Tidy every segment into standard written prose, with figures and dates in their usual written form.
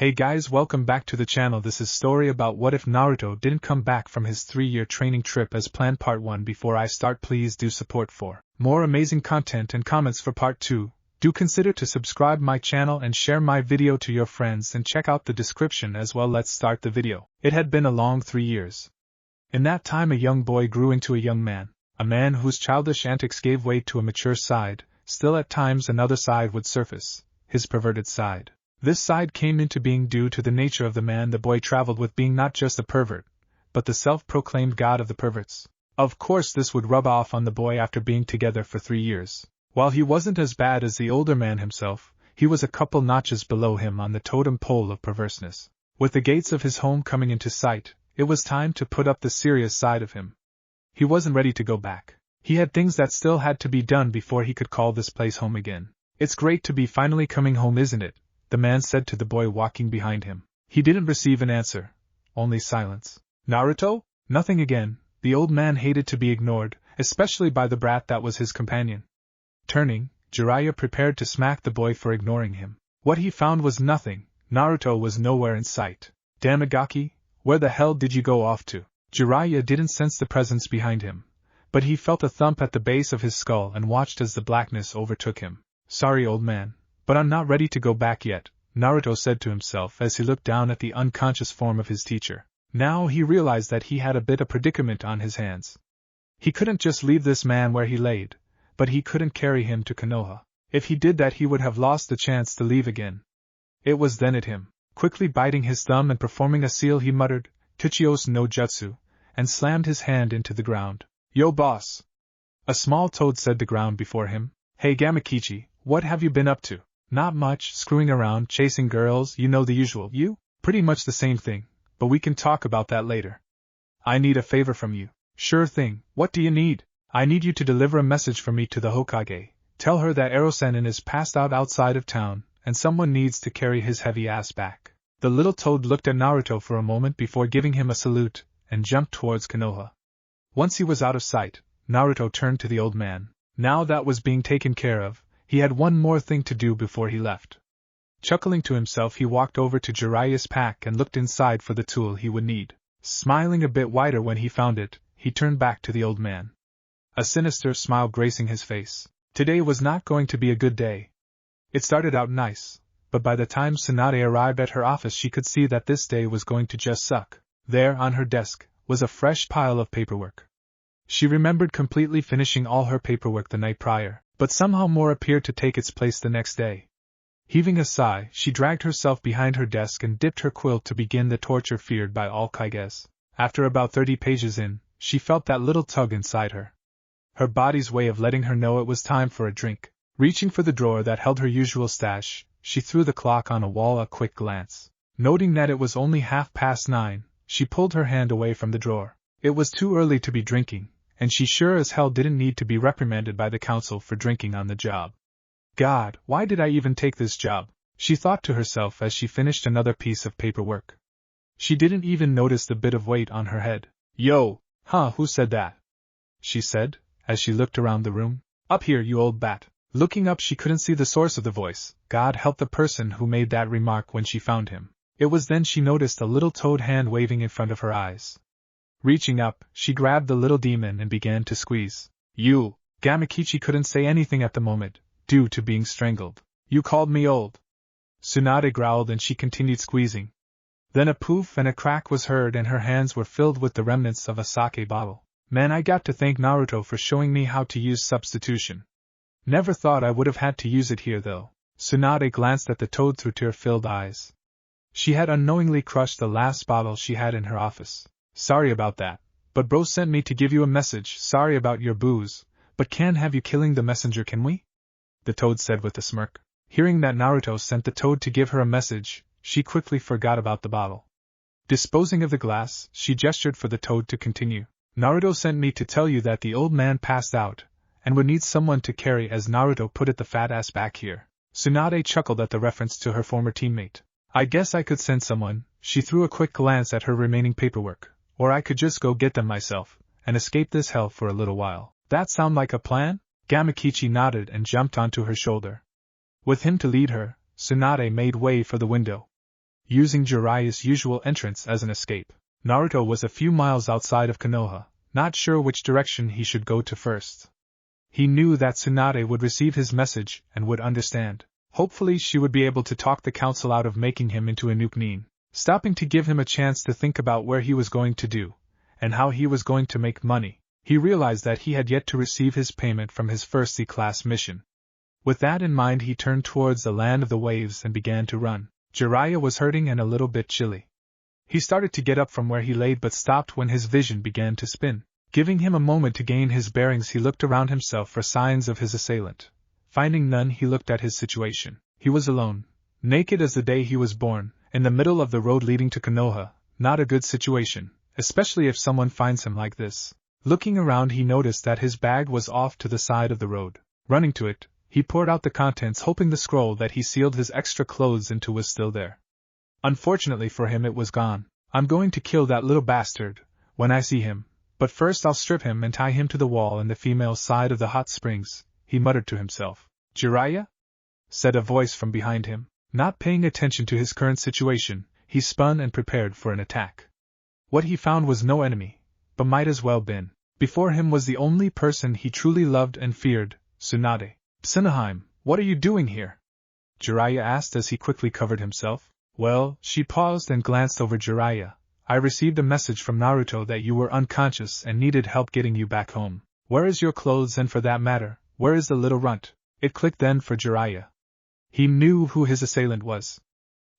Hey guys, welcome back to the channel. This is story about what if Naruto didn't come back from his 3-year training trip as planned. Part 1. Before I start, please do support for more amazing content and comments for part 2. Do consider to subscribe my channel and share my video to your friends and check out the description as well. Let's start the video. It had been a long 3 years. In that time a young boy grew into a young man, a man whose childish antics gave way to a mature side. Still at times another side would surface, his perverted side. This side came into being due to the nature of the man the boy traveled with being not just a pervert, but the self-proclaimed god of the perverts. Of course this would rub off on the boy after being together for 3 years. While he wasn't as bad as the older man himself, he was a couple notches below him on the totem pole of perverseness. With the gates of his home coming into sight, it was time to put up the serious side of him. He wasn't ready to go back. He had things that still had to be done before he could call this place home again. It's great to be finally coming home, isn't it? The man said to the boy walking behind him. He didn't receive an answer. Only silence. Naruto? Nothing again. The old man hated to be ignored, especially by the brat that was his companion. Turning, Jiraiya prepared to smack the boy for ignoring him. What he found was nothing. Naruto was nowhere in sight. Damagaki, where the hell did you go off to? Jiraiya didn't sense the presence behind him, but he felt a thump at the base of his skull and watched as the blackness overtook him. Sorry, old man, but I'm not ready to go back yet, Naruto said to himself as he looked down at the unconscious form of his teacher. Now he realized that he had a bit of predicament on his hands. He couldn't just leave this man where he laid, but he couldn't carry him to Konoha. If he did that he would have lost the chance to leave again. It was then at him. Quickly biting his thumb and performing a seal he muttered, Kuchios no Jutsu, and slammed his hand into the ground. Yo boss! A small toad said the ground before him. Hey Gamakichi, what have you been up to? Not much, screwing around, chasing girls, you know the usual. You? Pretty much the same thing, but we can talk about that later. I need a favor from you. Sure thing, what do you need? I need you to deliver a message for me to the Hokage. Tell her that Erosenin is passed out outside of town, and someone needs to carry his heavy ass back. The little toad looked at Naruto for a moment before giving him a salute, and jumped towards Konoha. Once he was out of sight, Naruto turned to the old man. Now that was being taken care of, he had one more thing to do before he left. Chuckling to himself he walked over to Jiraiya's pack and looked inside for the tool he would need. Smiling a bit wider when he found it, he turned back to the old man. A sinister smile gracing his face. Today was not going to be a good day. It started out nice, but by the time Tsunade arrived at her office she could see that this day was going to just suck. There, on her desk, was a fresh pile of paperwork. She remembered completely finishing all her paperwork the night prior, but somehow more appeared to take its place the next day. Heaving a sigh, she dragged herself behind her desk and dipped her quill to begin the torture feared by all Kages. After about 30 pages in, she felt that little tug inside her. Her body's way of letting her know it was time for a drink. Reaching for the drawer that held her usual stash, she threw the clock on a wall a quick glance. Noting that it was only 9:30, she pulled her hand away from the drawer. It was too early to be drinking, and she sure as hell didn't need to be reprimanded by the council for drinking on the job. God, why did I even take this job? She thought to herself as she finished another piece of paperwork. She didn't even notice the bit of weight on her head. Yo, who said that? She said, as she looked around the room. Up here, you old bat. Looking up she couldn't see the source of the voice. God help the person who made that remark when she found him. It was then she noticed a little toad hand waving in front of her eyes. Reaching up, she grabbed the little demon and began to squeeze. You! Gamakichi couldn't say anything at the moment, due to being strangled. You called me old. Tsunade growled and she continued squeezing. Then a poof and a crack was heard and her hands were filled with the remnants of a sake bottle. Man, I got to thank Naruto for showing me how to use substitution. Never thought I would have had to use it here though. Tsunade glanced at the toad through tear-filled eyes. She had unknowingly crushed the last bottle she had in her office. Sorry about that, but bro sent me to give you a message. Sorry about your booze, but can't have you killing the messenger, can we? The toad said with a smirk. Hearing that Naruto sent the toad to give her a message, she quickly forgot about the bottle. Disposing of the glass, she gestured for the toad to continue. Naruto sent me to tell you that the old man passed out, and would need someone to carry, as Naruto put it, the fat ass back here. Tsunade chuckled at the reference to her former teammate. I guess I could send someone. She threw a quick glance at her remaining paperwork. Or I could just go get them myself, and escape this hell for a little while. That sound like a plan? Gamakichi nodded and jumped onto her shoulder. With him to lead her, Tsunade made way for the window. using Jiraiya's usual entrance as an escape. Naruto was a few miles outside of Konoha, not sure which direction he should go to first. He knew that Tsunade would receive his message and would understand. Hopefully she would be able to talk the council out of making him into a nuke. Stopping to give him a chance to think about where he was going to do, and how he was going to make money, he realized that he had yet to receive his payment from his first C-class mission. With that in mind he turned towards the land of the waves and began to run. Jiraiya was hurting and a little bit chilly. He started to get up from where he lay but stopped when his vision began to spin. Giving him a moment to gain his bearings, he looked around himself for signs of his assailant. Finding none, he looked at his situation. He was alone, naked as the day he was born, in the middle of the road leading to Konoha. Not a good situation, especially if someone finds him like this. Looking around, he noticed that his bag was off to the side of the road. Running to it, he poured out the contents, hoping the scroll that he sealed his extra clothes into was still there. Unfortunately for him, it was gone. I'm going to kill that little bastard when I see him, but first I'll strip him and tie him to the wall in the female side of the hot springs, he muttered to himself. Jiraiya? Said a voice from behind him. Not paying attention to his current situation, he spun and prepared for an attack. What he found was no enemy, but might as well been. Before him was the only person he truly loved and feared, Tsunade. Psinaheim, what are you doing here? Jiraiya asked as he quickly covered himself. Well, she paused and glanced over Jiraiya. I received a message from Naruto that you were unconscious and needed help getting you back home. Where is your clothes, and for that matter, where is the little runt? It clicked then for Jiraiya. He knew who his assailant was.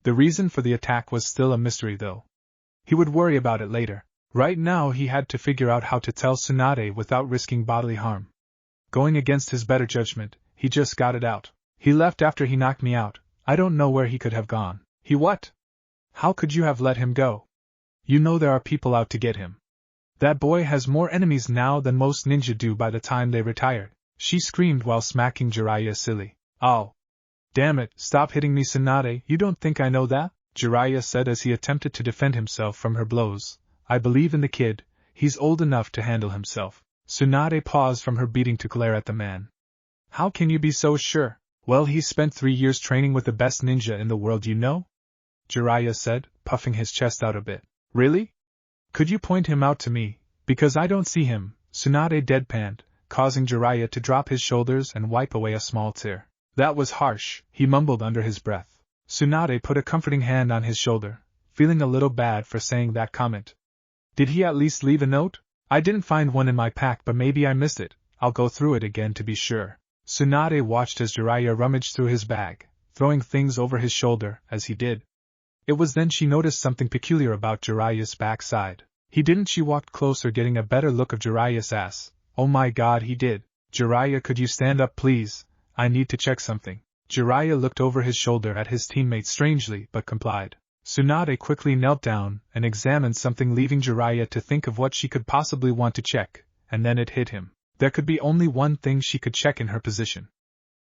The reason for the attack was still a mystery though. He would worry about it later. Right now he had to figure out how to tell Tsunade without risking bodily harm. Going against his better judgment, he just got it out. He left after he knocked me out. I don't know where he could have gone. He what? How could you have let him go? You know there are people out to get him. That boy has more enemies now than most ninja do by the time they retired, she screamed while smacking Jiraiya silly. Oh. Damn it, stop hitting me, Tsunade, you don't think I know that? Jiraiya said as he attempted to defend himself from her blows. I believe in the kid, he's old enough to handle himself. Tsunade paused from her beating to glare at the man. How can you be so sure? Well, he spent 3 years training with the best ninja in the world, you know? Jiraiya said, puffing his chest out a bit. Really? Could you point him out to me, because I don't see him, Tsunade deadpanned, causing Jiraiya to drop his shoulders and wipe away a small tear. That was harsh, he mumbled under his breath. Tsunade put a comforting hand on his shoulder, feeling a little bad for saying that comment. Did he at least leave a note? I didn't find one in my pack, but maybe I missed it. I'll go through it again to be sure. Tsunade watched as Jiraiya rummaged through his bag, throwing things over his shoulder as he did. It was then she noticed something peculiar about Jiraiya's backside. She walked closer, getting a better look of Jiraiya's ass. Oh my god, he did. Jiraiya, could you stand up please? I need to check something. Jiraiya looked over his shoulder at his teammate strangely, but complied. Tsunade quickly knelt down and examined something, leaving Jiraiya to think of what she could possibly want to check, and then it hit him. There could be only one thing she could check in her position.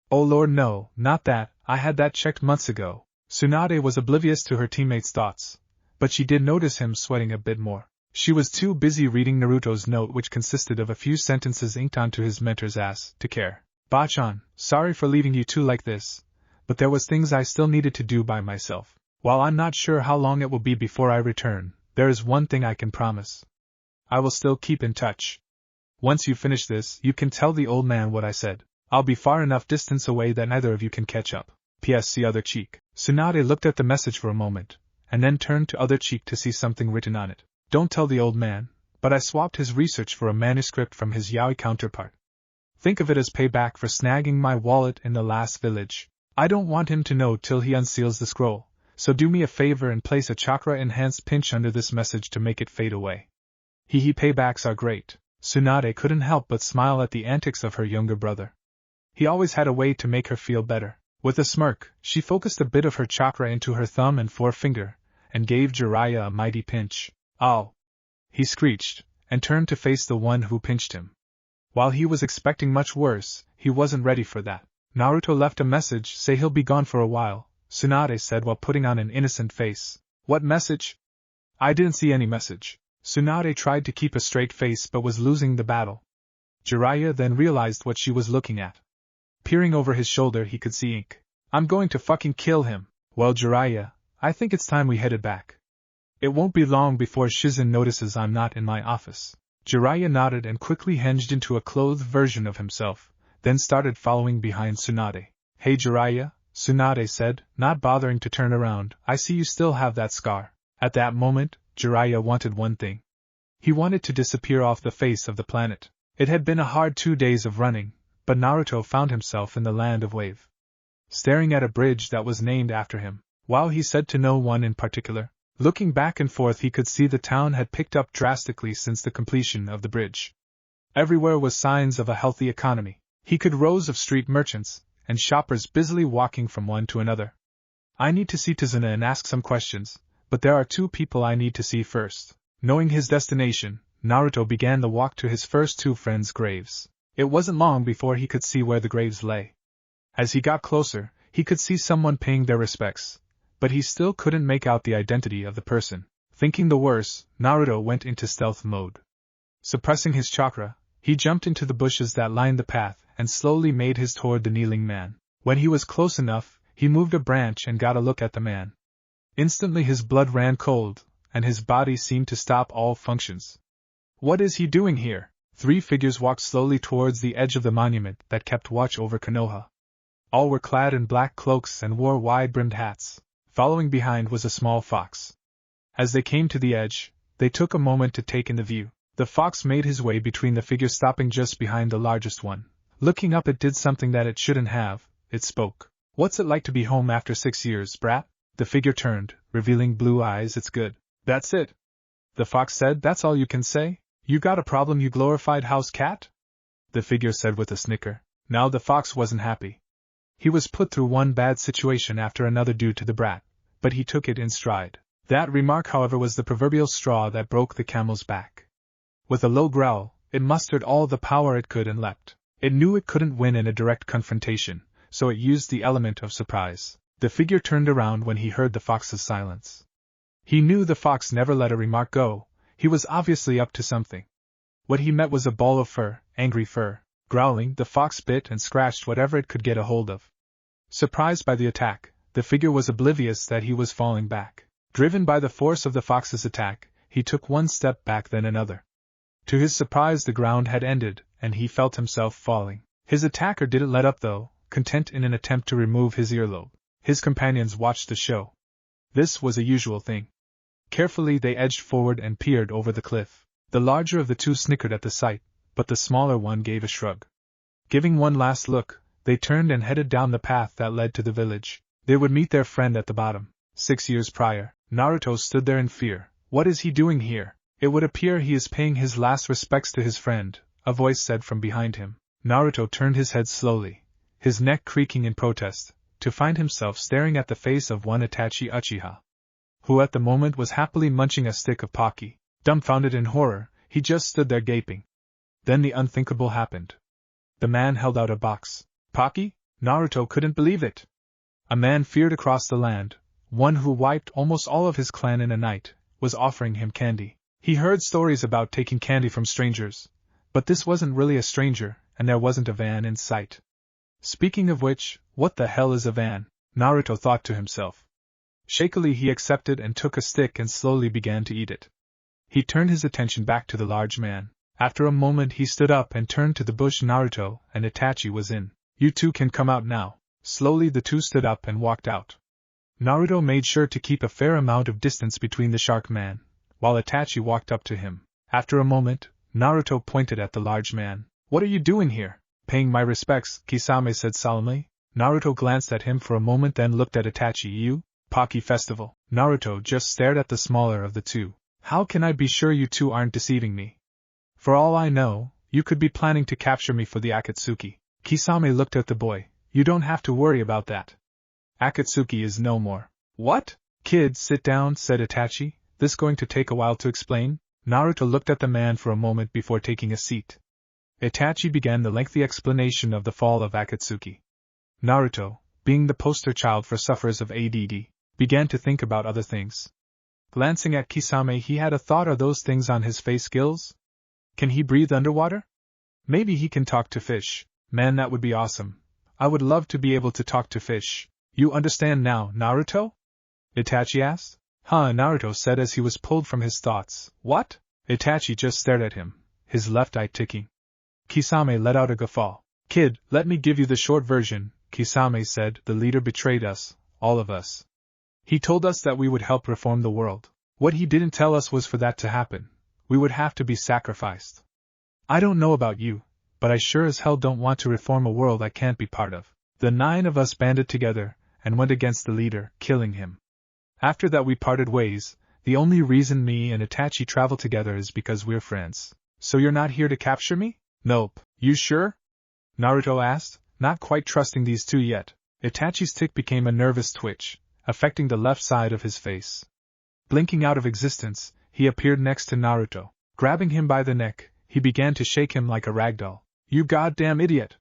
Oh lord, no, not that, I had that checked months ago. Tsunade was oblivious to her teammate's thoughts, but she did notice him sweating a bit more. She was too busy reading Naruto's note, which consisted of a few sentences inked onto his mentor's ass, to care. Bachan, sorry for leaving you two like this, but there was things I still needed to do by myself. While I'm not sure how long it will be before I return, there is one thing I can promise. I will still keep in touch. Once you finish this, you can tell the old man what I said. I'll be far enough distance away that neither of you can catch up. P.S. The other cheek. Tsunade looked at the message for a moment, and then turned to other cheek to see something written on it. Don't tell the old man, but I swapped his research for a manuscript from his yaoi counterpart. Think of it as payback for snagging my wallet in the last village. I don't want him to know till he unseals the scroll, so do me a favor and place a chakra-enhanced pinch under this message to make it fade away. Paybacks are great. Tsunade couldn't help but smile at the antics of her younger brother. He always had a way to make her feel better. With a smirk, she focused a bit of her chakra into her thumb and forefinger, and gave Jiraiya a mighty pinch. Ow! He screeched, and turned to face the one who pinched him. While he was expecting much worse, he wasn't ready for that. Naruto left a message, say he'll be gone for a while, Tsunade said while putting on an innocent face. What message? I didn't see any message. Tsunade tried to keep a straight face but was losing the battle. Jiraiya then realized what she was looking at. Peering over his shoulder he could see ink. I'm going to fucking kill him. Well Jiraiya, I think it's time we headed back. It won't be long before Shizen notices I'm not in my office. Jiraiya nodded and quickly hinged into a clothed version of himself, then started following behind Tsunade. Hey Jiraiya, Tsunade said, not bothering to turn around, I see you still have that scar. At that moment, Jiraiya wanted one thing. He wanted to disappear off the face of the planet. It had been a hard 2 days of running, but Naruto found himself in the land of Wave, staring at a bridge that was named after him. While he said to no one in particular, looking back and forth he could see the town had picked up drastically since the completion of the bridge. Everywhere was signs of a healthy economy. He could rows of street merchants, and shoppers busily walking from one to another. I need to see Tazuna and ask some questions, but there are 2 people I need to see first. Knowing his destination, Naruto began the walk to his first 2 friends' graves. It wasn't long before he could see where the graves lay. As he got closer, he could see someone paying their respects, but he still couldn't make out the identity of the person. Thinking the worst, Naruto went into stealth mode. Suppressing his chakra, he jumped into the bushes that lined the path and slowly made his toward the kneeling man. When he was close enough, he moved a branch and got a look at the man. Instantly his blood ran cold, and his body seemed to stop all functions. What is he doing here? 3 figures walked slowly towards the edge of the monument that kept watch over Konoha. All were clad in black cloaks and wore wide-brimmed hats. Following behind was a small fox. As they came to the edge, they took a moment to take in the view. The fox made his way between the figures, stopping just behind the largest one. Looking up, it did something that it shouldn't have. It spoke. What's it like to be home after 6 years, brat? The figure turned, revealing blue eyes. It's good. That's it. The fox said. That's all you can say? You got a problem, you glorified house cat? The figure said with a snicker. Now the fox wasn't happy. He was put through one bad situation after another due to the brat, but he took it in stride. That remark, however, was the proverbial straw that broke the camel's back. With a low growl, it mustered all the power it could and leapt. It knew it couldn't win in a direct confrontation, so it used the element of surprise. The figure turned around when he heard the fox's silence. He knew the fox never let a remark go. He was obviously up to something. What he met was a ball of fur, angry fur. Growling, the fox bit and scratched whatever it could get a hold of. Surprised by the attack, the figure was oblivious that he was falling back. Driven by the force of the fox's attack, he took one step back, then another. To his surprise, the ground had ended, and he felt himself falling. His attacker didn't let up though, content in an attempt to remove his earlobe. His companions watched the show. This was a usual thing. Carefully they edged forward and peered over the cliff. The larger of the 2 snickered at the sight, but the smaller one gave a shrug. Giving one last look, they turned and headed down the path that led to the village. They would meet their friend at the bottom. 6 years prior, Naruto stood there in fear. What is he doing here? It would appear he is paying his last respects to his friend, a voice said from behind him. Naruto turned his head slowly, his neck creaking in protest, to find himself staring at the face of one Itachi Uchiha, who at the moment was happily munching a stick of Pocky. Dumbfounded in horror, he just stood there gaping. Then the unthinkable happened. The man held out a box. Pocky? Naruto couldn't believe it. A man feared across the land, one who wiped almost all of his clan in a night, was offering him candy. He heard stories about taking candy from strangers, but this wasn't really a stranger, and there wasn't a van in sight. Speaking of which, what the hell is a van? Naruto thought to himself. Shakily he accepted and took a stick and slowly began to eat it. He turned his attention back to the large man. After a moment he stood up and turned to the bush Naruto and Itachi was in. You 2 can come out now. Slowly the 2 stood up and walked out. Naruto made sure to keep a fair amount of distance between the shark man, while Itachi walked up to him. After a moment, Naruto pointed at the large man. What are you doing here? Paying my respects, Kisame said solemnly. Naruto glanced at him for a moment, then looked at Itachi. You? Pocky Festival. Naruto just stared at the smaller of the 2. How can I be sure you 2 aren't deceiving me? For all I know, you could be planning to capture me for the Akatsuki. Kisame looked at the boy. You don't have to worry about that. Akatsuki is no more. What? Kid, sit down, said Itachi. This going to take a while to explain? Naruto looked at the man for a moment before taking a seat. Itachi began the lengthy explanation of the fall of Akatsuki. Naruto, being the poster child for sufferers of ADD, began to think about other things. Glancing at Kisame, he had a thought. Are those things on his face gills? Can he breathe underwater? Maybe he can talk to fish. Man, that would be awesome. I would love to be able to talk to fish. You understand now, Naruto? Itachi asked. Huh, Naruto said as he was pulled from his thoughts. What? Itachi just stared at him, his left eye ticking. Kisame let out a guffaw. Kid, let me give you the short version, Kisame said. The leader betrayed us, all of us. He told us that we would help reform the world. What he didn't tell us was for that to happen, we would have to be sacrificed. I don't know about you, but I sure as hell don't want to reform a world I can't be part of. The 9 of us banded together and went against the leader, killing him. After that we parted ways. The only reason me and Itachi travel together is because we're friends. So you're not here to capture me? Nope. You sure? Naruto asked, not quite trusting these two yet. Itachi's tic became a nervous twitch, affecting the left side of his face. Blinking out of existence, he appeared next to Naruto. Grabbing him by the neck, he began to shake him like a ragdoll. You goddamn idiot!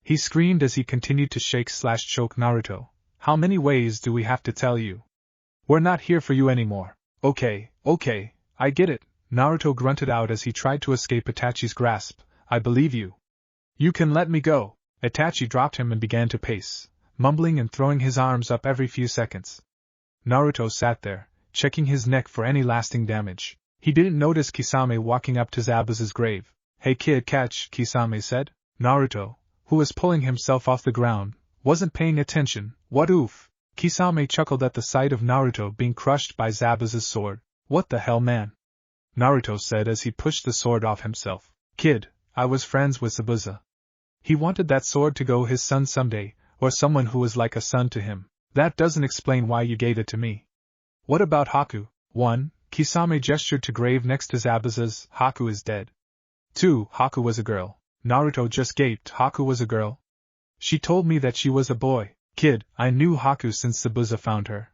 He screamed as he continued to shake/choke Naruto. How many ways do we have to tell you? We're not here for you anymore. Okay, I get it, Naruto grunted out as he tried to escape Itachi's grasp. I believe you. You can let me go. Itachi dropped him and began to pace, mumbling and throwing his arms up every few seconds. Naruto sat there, checking his neck for any lasting damage. He didn't notice Kisame walking up to Zabuza's grave. Hey kid, catch, Kisame said. Naruto, who was pulling himself off the ground, wasn't paying attention. What oof? Kisame chuckled at the sight of Naruto being crushed by Zabuza's sword. What the hell, man? Naruto said as he pushed the sword off himself. Kid, I was friends with Zabuza. He wanted that sword to go his son someday, or someone who was like a son to him. That doesn't explain why you gave it to me. What about Haku? 1. Kisame gestured to grave next to Zabuza's. Haku is dead. 2. Haku was a girl. Naruto just gaped. Haku was a girl? She told me that she was a boy. Kid, I knew Haku since Zabuza found her.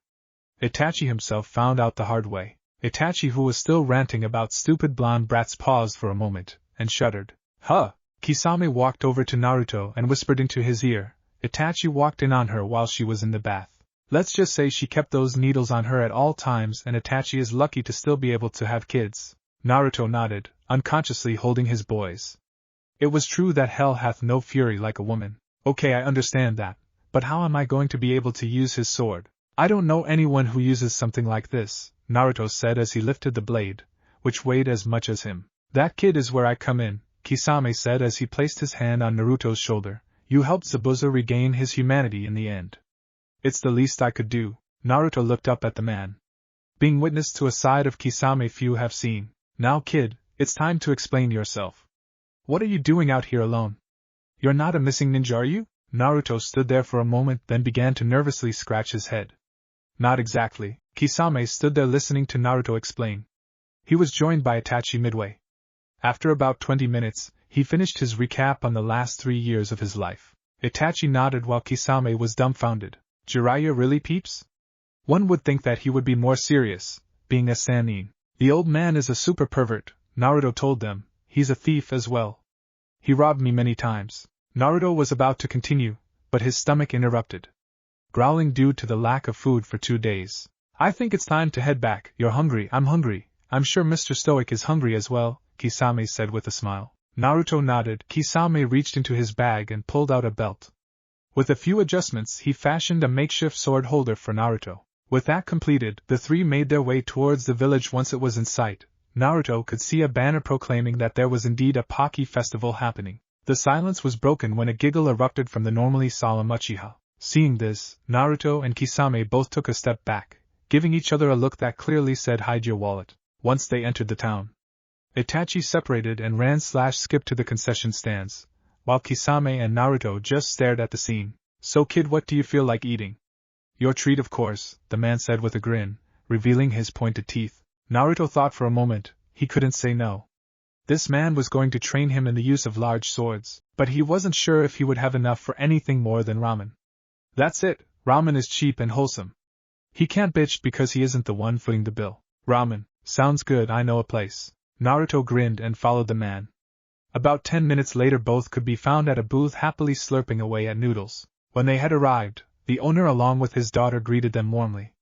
Itachi himself found out the hard way. Itachi, who was still ranting about stupid blonde brats, paused for a moment, and shuddered. Huh! Kisame walked over to Naruto and whispered into his ear. Itachi walked in on her while she was in the bath. Let's just say she kept those needles on her at all times, and Itachi is lucky to still be able to have kids. Naruto nodded, unconsciously holding his boys. It was true that hell hath no fury like a woman. Okay, I understand that, but how am I going to be able to use his sword? I don't know anyone who uses something like this, Naruto said as he lifted the blade, which weighed as much as him. That kid is where I come in, Kisame said as he placed his hand on Naruto's shoulder. You helped Zabuza regain his humanity in the end. It's the least I could do. Naruto looked up at the man, being witness to a side of Kisame few have seen. Now kid, it's time to explain yourself. What are you doing out here alone? You're not a missing ninja, are you? Naruto stood there for a moment, then began to nervously scratch his head. Not exactly. Kisame stood there listening to Naruto explain. He was joined by Itachi midway. After about 20 minutes, he finished his recap on the last 3 years of his life. Itachi nodded while Kisame was dumbfounded. Jiraiya really, peeps? One would think that he would be more serious, being a Sannin. The old man is a super pervert, Naruto told them. He's a thief as well. He robbed me many times. Naruto was about to continue, but his stomach interrupted, growling due to the lack of food for 2 days. I think it's time to head back. You're hungry. I'm hungry. I'm sure Mr. Stoic is hungry as well, Kisame said with a smile. Naruto nodded. Kisame reached into his bag and pulled out a belt. With a few adjustments, he fashioned a makeshift sword holder for Naruto. With that completed, the three made their way towards the village. Once it was in sight, Naruto could see a banner proclaiming that there was indeed a Pocky festival happening. The silence was broken when a giggle erupted from the normally solemn Uchiha. Seeing this, Naruto and Kisame both took a step back, giving each other a look that clearly said hide your wallet. Once they entered the town, Itachi separated and ran/skipped to the concession stands, while Kisame and Naruto just stared at the scene. So kid, what do you feel like eating? Your treat, of course, the man said with a grin, revealing his pointed teeth. Naruto thought for a moment. He couldn't say no. This man was going to train him in the use of large swords, but he wasn't sure if he would have enough for anything more than ramen. That's it, ramen is cheap and wholesome. He can't bitch because he isn't the one footing the bill. Ramen, sounds good, I know a place. Naruto grinned and followed the man. About 10 minutes later both could be found at a booth happily slurping away at noodles. When they had arrived, the owner along with his daughter greeted them warmly.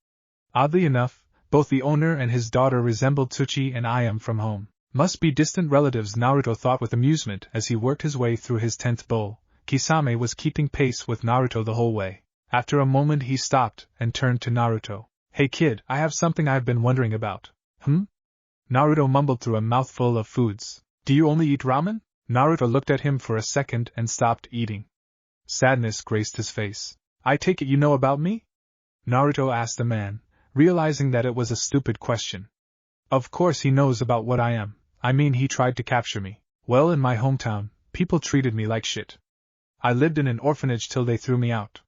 Oddly enough, both the owner and his daughter resembled Tsuchi and Ayam from home. Must be distant relatives, Naruto thought with amusement as he worked his way through his 10th bowl. Kisame was keeping pace with Naruto the whole way. After a moment he stopped and turned to Naruto. Hey kid, I have something I've been wondering about. Naruto mumbled through a mouthful of foods. Do you only eat ramen? Naruto looked at him for a second and stopped eating. Sadness graced his face. I take it you know about me? Naruto asked the man, realizing that it was a stupid question. Of course he knows about what I am. I mean, he tried to capture me. Well, in my hometown, people treated me like shit. I lived in an orphanage till they threw me out.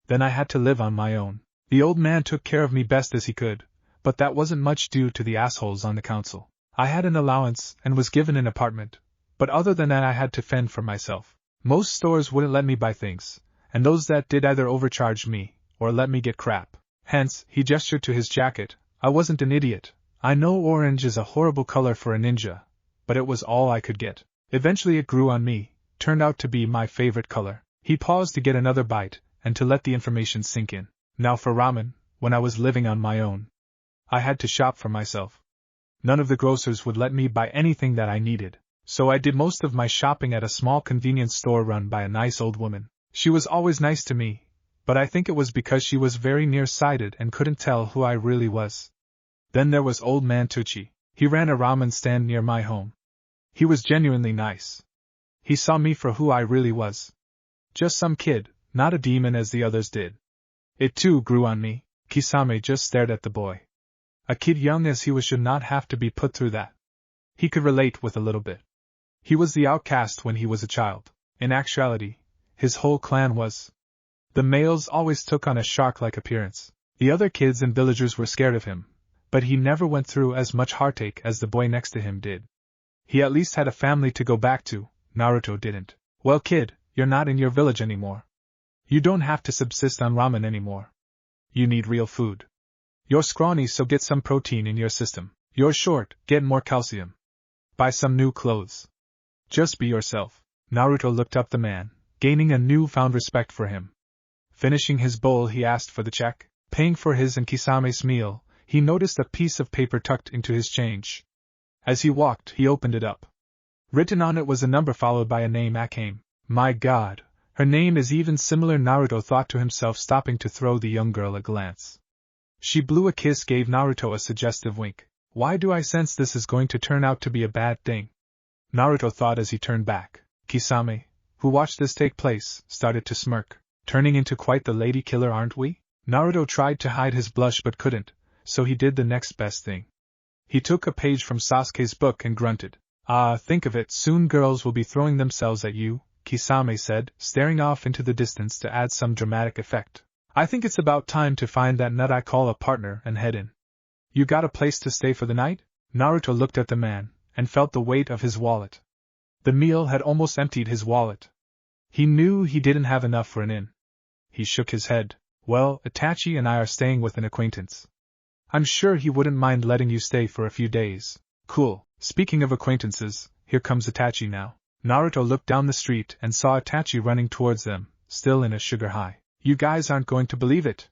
Then I had to live on my own. The old man took care of me best as he could, but that wasn't much due to the assholes on the council. I had an allowance and was given an apartment, but other than that I had to fend for myself. Most stores wouldn't let me buy things, and those that did either overcharged me, or let me get crap. Hence, he gestured to his jacket. I wasn't an idiot. I know orange is a horrible color for a ninja, but it was all I could get. Eventually it grew on me, turned out to be my favorite color. He paused to get another bite, and to let the information sink in. Now for ramen, when I was living on my own, I had to shop for myself. None of the grocers would let me buy anything that I needed, so I did most of my shopping at a small convenience store run by a nice old woman. She was always nice to me, but I think it was because she was very nearsighted and couldn't tell who I really was. Then there was old man Tucci. He ran a ramen stand near my home. He was genuinely nice. He saw me for who I really was. Just some kid, not a demon as the others did. It too grew on me. Kisame just stared at the boy. A kid young as he was should not have to be put through that. He could relate with a little bit. He was the outcast when he was a child. In actuality, his whole clan was. The males always took on a shark-like appearance. The other kids and villagers were scared of him, but he never went through as much heartache as the boy next to him did. He at least had a family to go back to. Naruto didn't. Well kid, you're not in your village anymore. You don't have to subsist on ramen anymore. You need real food. You're scrawny, so get some protein in your system. You're short, get more calcium. Buy some new clothes. Just be yourself. Naruto looked up the man, gaining a newfound respect for him. Finishing his bowl, he asked for the check. Paying for his and Kisame's meal, he noticed a piece of paper tucked into his change. As he walked, he opened it up. Written on it was a number followed by a name, Akame. My God, her name is even similar, Naruto thought to himself, stopping to throw the young girl a glance. She blew a kiss, gave Naruto a suggestive wink. Why do I sense this is going to turn out to be a bad thing? Naruto thought as he turned back. Kisame, who watched this take place, started to smirk. Turning into quite the lady killer, aren't we? Naruto tried to hide his blush but couldn't, so he did the next best thing. He took a page from Sasuke's book and grunted. Think of it, soon girls will be throwing themselves at you, Kisame said, staring off into the distance to add some dramatic effect. I think it's about time to find that nut I call a partner and head in. You got a place to stay for the night? Naruto looked at the man, and felt the weight of his wallet. The meal had almost emptied his wallet. He knew he didn't have enough for an inn. He shook his head. Well, Itachi and I are staying with an acquaintance. I'm sure he wouldn't mind letting you stay for a few days. Cool. Speaking of acquaintances, here comes Itachi now. Naruto looked down the street and saw Itachi running towards them, still in a sugar high. You guys aren't going to believe it.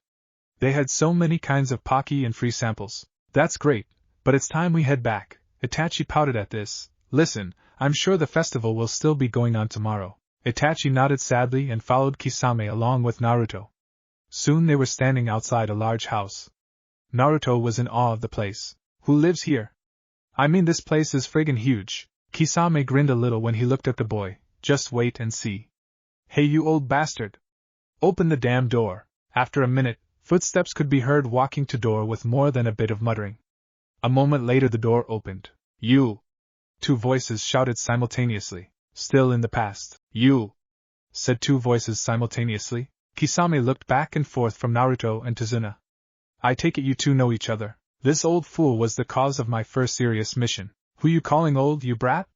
They had so many kinds of Pocky and free samples. That's great, but it's time we head back. Itachi pouted at this. Listen, I'm sure the festival will still be going on tomorrow. Itachi nodded sadly and followed Kisame along with Naruto. Soon they were standing outside a large house. Naruto was in awe of the place. Who lives here? I mean, this place is friggin' huge. Kisame grinned a little when he looked at the boy. Just wait and see. Hey, you old bastard. Open the damn door. After a minute, footsteps could be heard walking to door with more than a bit of muttering. A moment later the door opened. You! Two voices shouted simultaneously. Still in the past. You! Said two voices simultaneously. Kisame looked back and forth from Naruto and Tazuna. I take it you two know each other. This old fool was the cause of my first serious mission. Who you calling old, you brat?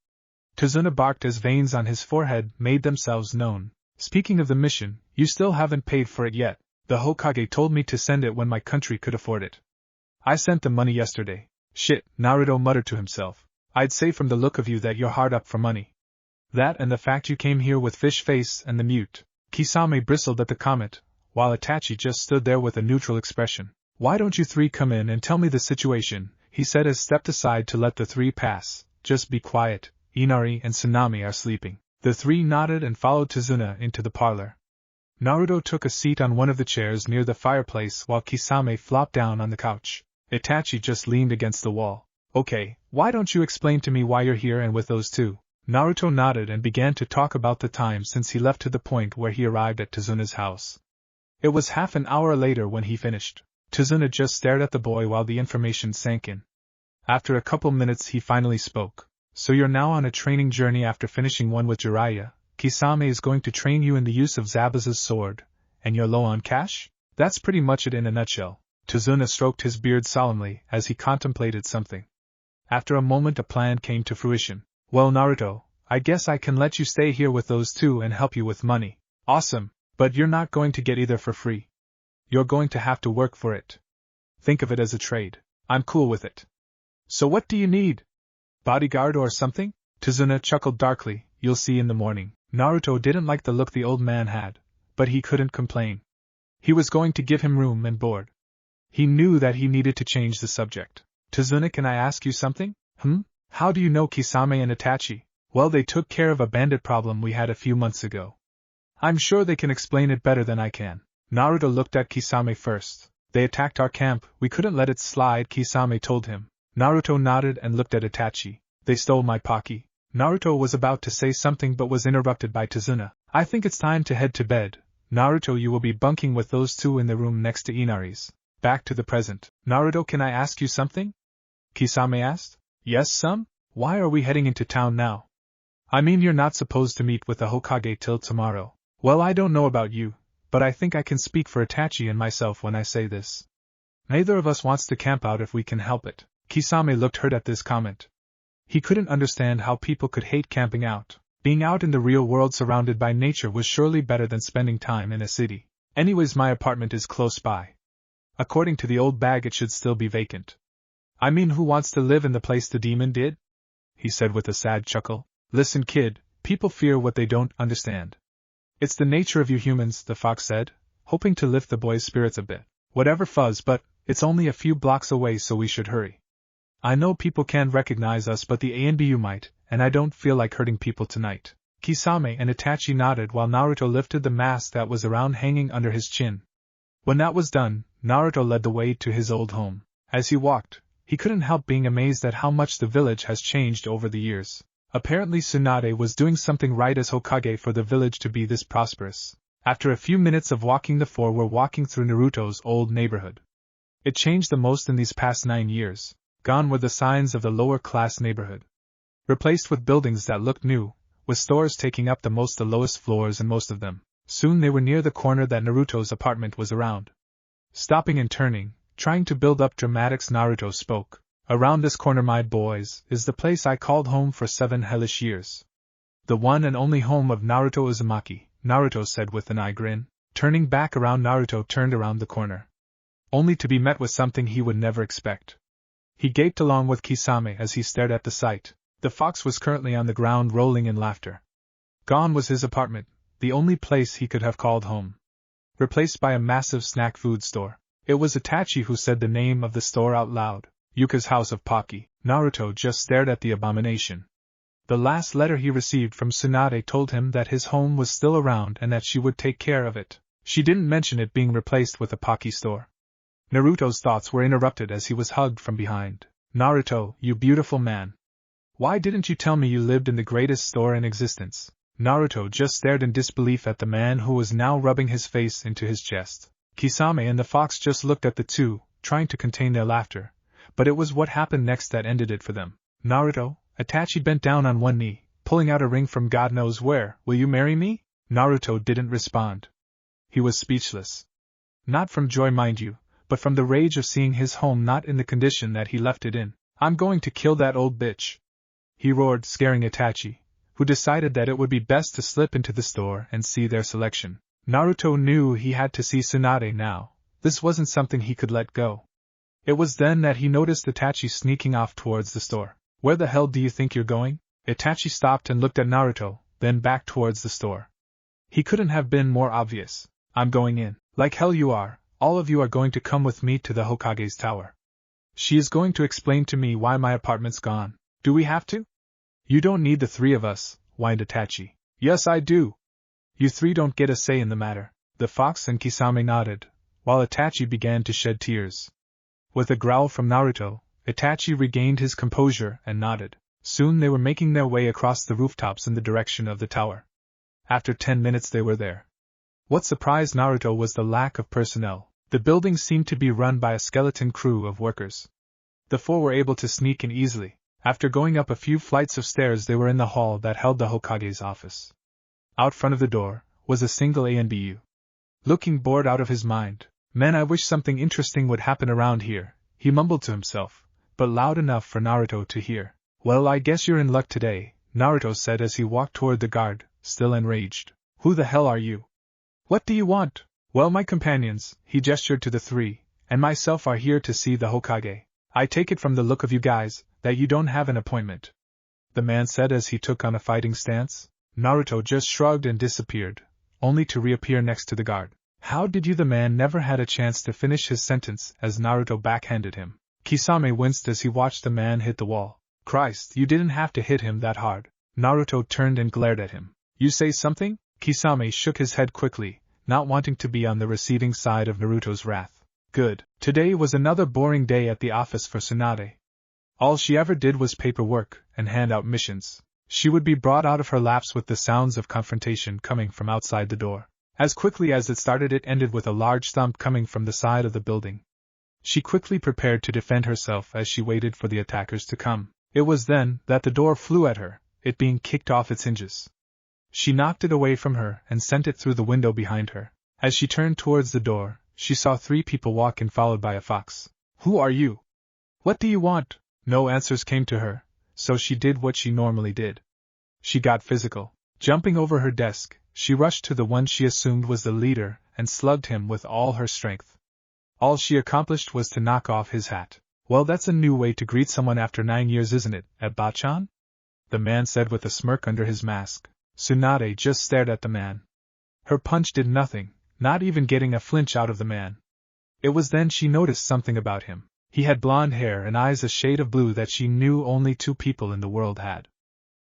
Tazuna barked as veins on his forehead made themselves known. Speaking of the mission, you still haven't paid for it yet. The Hokage told me to send it when my country could afford it. I sent the money yesterday. Shit, Naruto muttered to himself. I'd say from the look of you that you're hard up for money. That and the fact you came here with fish face and the mute. Kisame bristled at the comment, while Itachi just stood there with a neutral expression. Why don't you three come in and tell me the situation, he said as stepped aside to let the three pass. Just be quiet, Inari and Tsunade are sleeping. The three nodded and followed Tazuna into the parlor. Naruto took a seat on one of the chairs near the fireplace while Kisame flopped down on the couch. Itachi just leaned against the wall. Okay, why don't you explain to me why you're here and with those two? Naruto nodded and began to talk about the time since he left to the point where he arrived at Tazuna's house. It was half an hour later when he finished. Tazuna just stared at the boy while the information sank in. After a couple minutes he finally spoke. So you're now on a training journey after finishing one with Jiraiya. Kisame is going to train you in the use of Zabuza's sword, and you're low on cash? That's pretty much it in a nutshell. Tazuna stroked his beard solemnly as he contemplated something. After a moment a plan came to fruition. Well, Naruto, I guess I can let you stay here with those two and help you with money. Awesome, but you're not going to get either for free. You're going to have to work for it. Think of it as a trade. I'm cool with it. So what do you need? Bodyguard or something? Tazuna chuckled darkly. You'll see in the morning. Naruto didn't like the look the old man had, but he couldn't complain. He was going to give him room and board. He knew that he needed to change the subject. Tazuna, can I ask you something? How do you know Kisame and Itachi? Well, they took care of a bandit problem we had a few months ago. I'm sure they can explain it better than I can. Naruto looked at Kisame first. They attacked our camp, we couldn't let it slide, Kisame told him. Naruto nodded and looked at Itachi. They stole my Pocky. Naruto was about to say something but was interrupted by Tazuna. I think it's time to head to bed. Naruto, you will be bunking with those two in the room next to Inari's. Back to the present. Naruto, can I ask you something? Kisame asked. Yes, son? Why are we heading into town now? I mean, you're not supposed to meet with the Hokage till tomorrow. Well, I don't know about you, but I think I can speak for Itachi and myself when I say this. Neither of us wants to camp out if we can help it. Kisame looked hurt at this comment. He couldn't understand how people could hate camping out. Being out in the real world surrounded by nature was surely better than spending time in a city. Anyways, my apartment is close by. According to the old bag, it should still be vacant. I mean, who wants to live in the place the demon did? He said with a sad chuckle. Listen, kid, people fear what they don't understand. It's the nature of you humans, the fox said, hoping to lift the boy's spirits a bit. Whatever fuzz, but it's only a few blocks away, so we should hurry. I know people can't recognize us, but the ANBU might, and I don't feel like hurting people tonight. Kisame and Itachi nodded while Naruto lifted the mask that was around hanging under his chin. When that was done, Naruto led the way to his old home. As he walked, he couldn't help being amazed at how much the village has changed over the years. Apparently Tsunade was doing something right as Hokage for the village to be this prosperous. After a few minutes of walking, the four were walking through Naruto's old neighborhood. It changed the most in these past 9 years. Gone were the signs of the lower-class neighborhood. Replaced with buildings that looked new, with stores taking up the lowest floors in most of them. Soon they were near the corner that Naruto's apartment was around. Stopping and turning, trying to build up dramatics, Naruto spoke. Around this corner, my boys, is the place I called home for 7 hellish years. The one and only home of Naruto Uzumaki, Naruto said with an eye grin. Turning back around, Naruto turned around the corner. Only to be met with something he would never expect. He gaped along with Kisame as he stared at the sight. The fox was currently on the ground rolling in laughter. Gone was his apartment, the only place he could have called home. Replaced by a massive snack food store. It was Itachi who said the name of the store out loud. Yuka's House of Pocky. Naruto just stared at the abomination. The last letter he received from Tsunade told him that his home was still around and that she would take care of it. She didn't mention it being replaced with a Pocky store. Naruto's thoughts were interrupted as he was hugged from behind. Naruto, you beautiful man. Why didn't you tell me you lived in the greatest store in existence? Naruto just stared in disbelief at the man who was now rubbing his face into his chest. Kisame and the fox just looked at the two, trying to contain their laughter. But it was what happened next that ended it for them. Naruto, Itachi bent down on one knee, pulling out a ring from God knows where. Will you marry me? Naruto didn't respond. He was speechless. Not from joy, mind you, but from the rage of seeing his home not in the condition that he left it in. I'm going to kill that old bitch, he roared, scaring Itachi, who decided that it would be best to slip into the store and see their selection. Naruto knew he had to see Tsunade now. This wasn't something he could let go. It was then that he noticed Itachi sneaking off towards the store. Where the hell do you think you're going? Itachi stopped and looked at Naruto, then back towards the store. He couldn't have been more obvious. I'm going in. Like hell you are. All of you are going to come with me to the Hokage's tower. She is going to explain to me why my apartment's gone. Do we have to? You don't need the 3 of us, whined Itachi. Yes, I do. You 3 don't get a say in the matter. The fox and Kisame nodded, while Itachi began to shed tears. With a growl from Naruto, Itachi regained his composure and nodded. Soon they were making their way across the rooftops in the direction of the tower. After 10 minutes they were there. What surprised Naruto was the lack of personnel. The building seemed to be run by a skeleton crew of workers. The four were able to sneak in easily. After going up a few flights of stairs they were in the hall that held the Hokage's office. Out front of the door was a single ANBU. Looking bored out of his mind, "Man, I wish something interesting would happen around here," he mumbled to himself, but loud enough for Naruto to hear. "Well, I guess you're in luck today," Naruto said as he walked toward the guard, still enraged. "Who the hell are you? What do you want?" "Well, my companions," he gestured to the three, "and myself are here to see the Hokage. I take it from the look of you guys that you don't have an appointment," the man said as he took on a fighting stance. Naruto just shrugged and disappeared, only to reappear next to the guard. "How did you?" The man never had a chance to finish his sentence as Naruto backhanded him. Kisame winced as he watched the man hit the wall. "Christ, you didn't have to hit him that hard." Naruto turned and glared at him. "You say something?" Kisame shook his head quickly, not wanting to be on the receiving side of Naruto's wrath. Good. Today was another boring day at the office for Tsunade. All she ever did was paperwork and hand out missions. She would be brought out of her lapse with the sounds of confrontation coming from outside the door. As quickly as it started, it ended with a large thump coming from the side of the building. She quickly prepared to defend herself as she waited for the attackers to come. It was then that the door flew at her, it being kicked off its hinges. She knocked it away from her and sent it through the window behind her. As she turned towards the door, she saw 3 people walk in, followed by a fox. "Who are you? What do you want?" No answers came to her, so she did what she normally did. She got physical. Jumping over her desk, she rushed to the one she assumed was the leader and slugged him with all her strength. All she accomplished was to knock off his hat. "Well, that's a new way to greet someone after 9 years, isn't it, Eba-chan?" the man said with a smirk under his mask. Tsunade just stared at the man. Her punch did nothing, not even getting a flinch out of the man. It was then she noticed something about him. He had blonde hair and eyes a shade of blue that she knew only 2 people in the world had.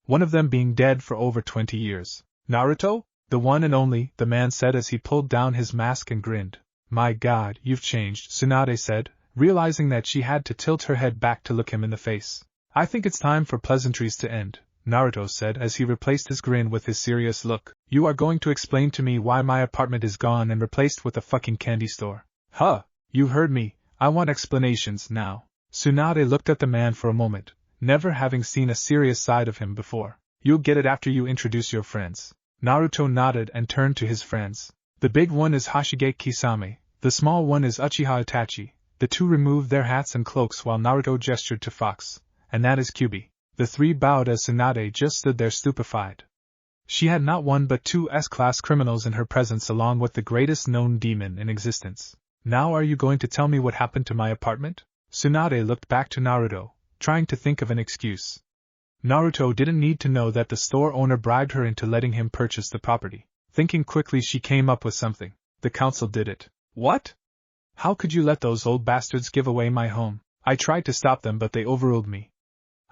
One of them being dead for over 20 years. "Naruto? The one and only," the man said as he pulled down his mask and grinned. "My God, you've changed," Tsunade said, realizing that she had to tilt her head back to look him in the face. "I think it's time for pleasantries to end," Naruto said as he replaced his grin with his serious look. "You are going to explain to me why my apartment is gone and replaced with a fucking candy store?" "Huh, you heard me, I want explanations now." Tsunade looked at the man for a moment, never having seen a serious side of him before. "You'll get it after you introduce your friends." Naruto nodded and turned to his friends. "The big one is Hashige Kisame, the small one is Uchiha Itachi." The 2 removed their hats and cloaks while Naruto gestured to Fox. "And that is Kyubi." The 3 bowed as Tsunade just stood there stupefied. She had not 1 but 2 S-class criminals in her presence along with the greatest known demon in existence. "Now are you going to tell me what happened to my apartment?" Tsunade looked back to Naruto, trying to think of an excuse. Naruto didn't need to know that the store owner bribed her into letting him purchase the property. Thinking quickly, she came up with something. "The council did it." "What? How could you let those old bastards give away my home?" "I tried to stop them but they overruled me.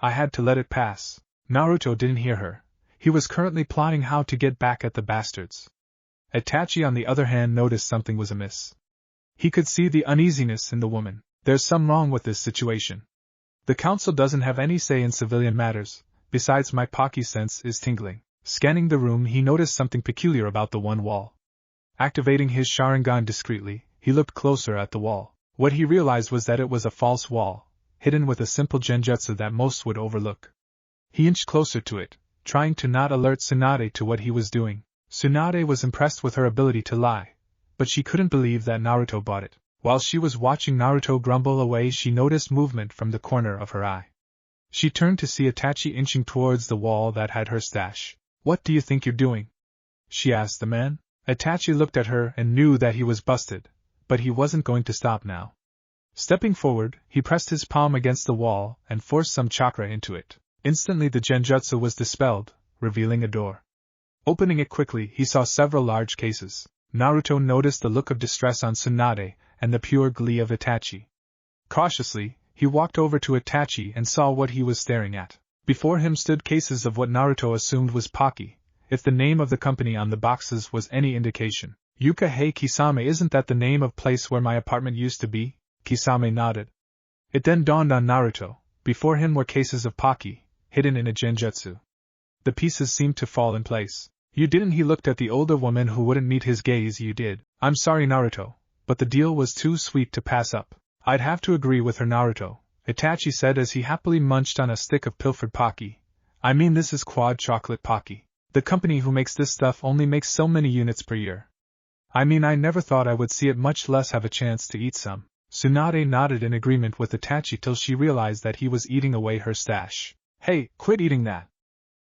I had to let it pass." Naruto didn't hear her. He was currently plotting how to get back at the bastards. Itachi on the other hand noticed something was amiss. He could see the uneasiness in the woman. "There's some wrong with this situation. The council doesn't have any say in civilian matters, besides my Pocky sense is tingling." Scanning the room, he noticed something peculiar about the one wall. Activating his Sharingan discreetly, he looked closer at the wall. What he realized was that it was a false wall, hidden with a simple genjutsu that most would overlook. He inched closer to it, trying to not alert Tsunade to what he was doing. Tsunade was impressed with her ability to lie, but she couldn't believe that Naruto bought it. While she was watching Naruto grumble away, she noticed movement from the corner of her eye. She turned to see Itachi inching towards the wall that had her stash. "What do you think you're doing?" she asked the man. Itachi looked at her and knew that he was busted, but he wasn't going to stop now. Stepping forward, he pressed his palm against the wall and forced some chakra into it. Instantly the genjutsu was dispelled, revealing a door. Opening it quickly, he saw several large cases. Naruto noticed the look of distress on Tsunade and the pure glee of Itachi. Cautiously, he walked over to Itachi and saw what he was staring at. Before him stood cases of what Naruto assumed was Pocky, if the name of the company on the boxes was any indication. Yuka hey Kisame, isn't that the name of place where my apartment used to be? Kisame nodded. It then dawned on Naruto. Before him were cases of Pocky, hidden in a genjutsu. The pieces seemed to fall in place. You didn't? He looked at the older woman who wouldn't meet his gaze. You did. I'm sorry, Naruto, but the deal was too sweet to pass up. I'd have to agree with her, Naruto, Itachi said as he happily munched on a stick of pilfered Pocky. I mean, this is quad chocolate Pocky. The company who makes this stuff only makes so many units per year. I mean, I never thought I would see it, much less have a chance to eat some. Tsunade nodded in agreement with Itachi till she realized that he was eating away her stash. Hey, quit eating that!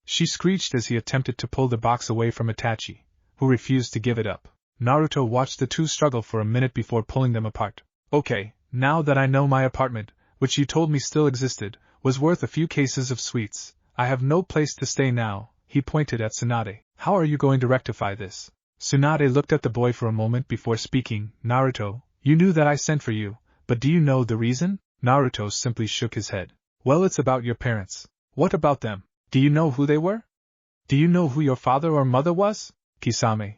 She screeched as he attempted to pull the box away from Itachi, who refused to give it up. Naruto watched the two struggle for a minute before pulling them apart. Okay, now that I know my apartment, which you told me still existed, was worth a few cases of sweets, I have no place to stay now, he pointed at Tsunade. How are you going to rectify this? Tsunade looked at the boy for a moment before speaking. Naruto, you knew that I sent for you, but do you know the reason? Naruto simply shook his head. Well, it's about your parents. What about them? Do you know who they were? Do you know who your father or mother was? Kisame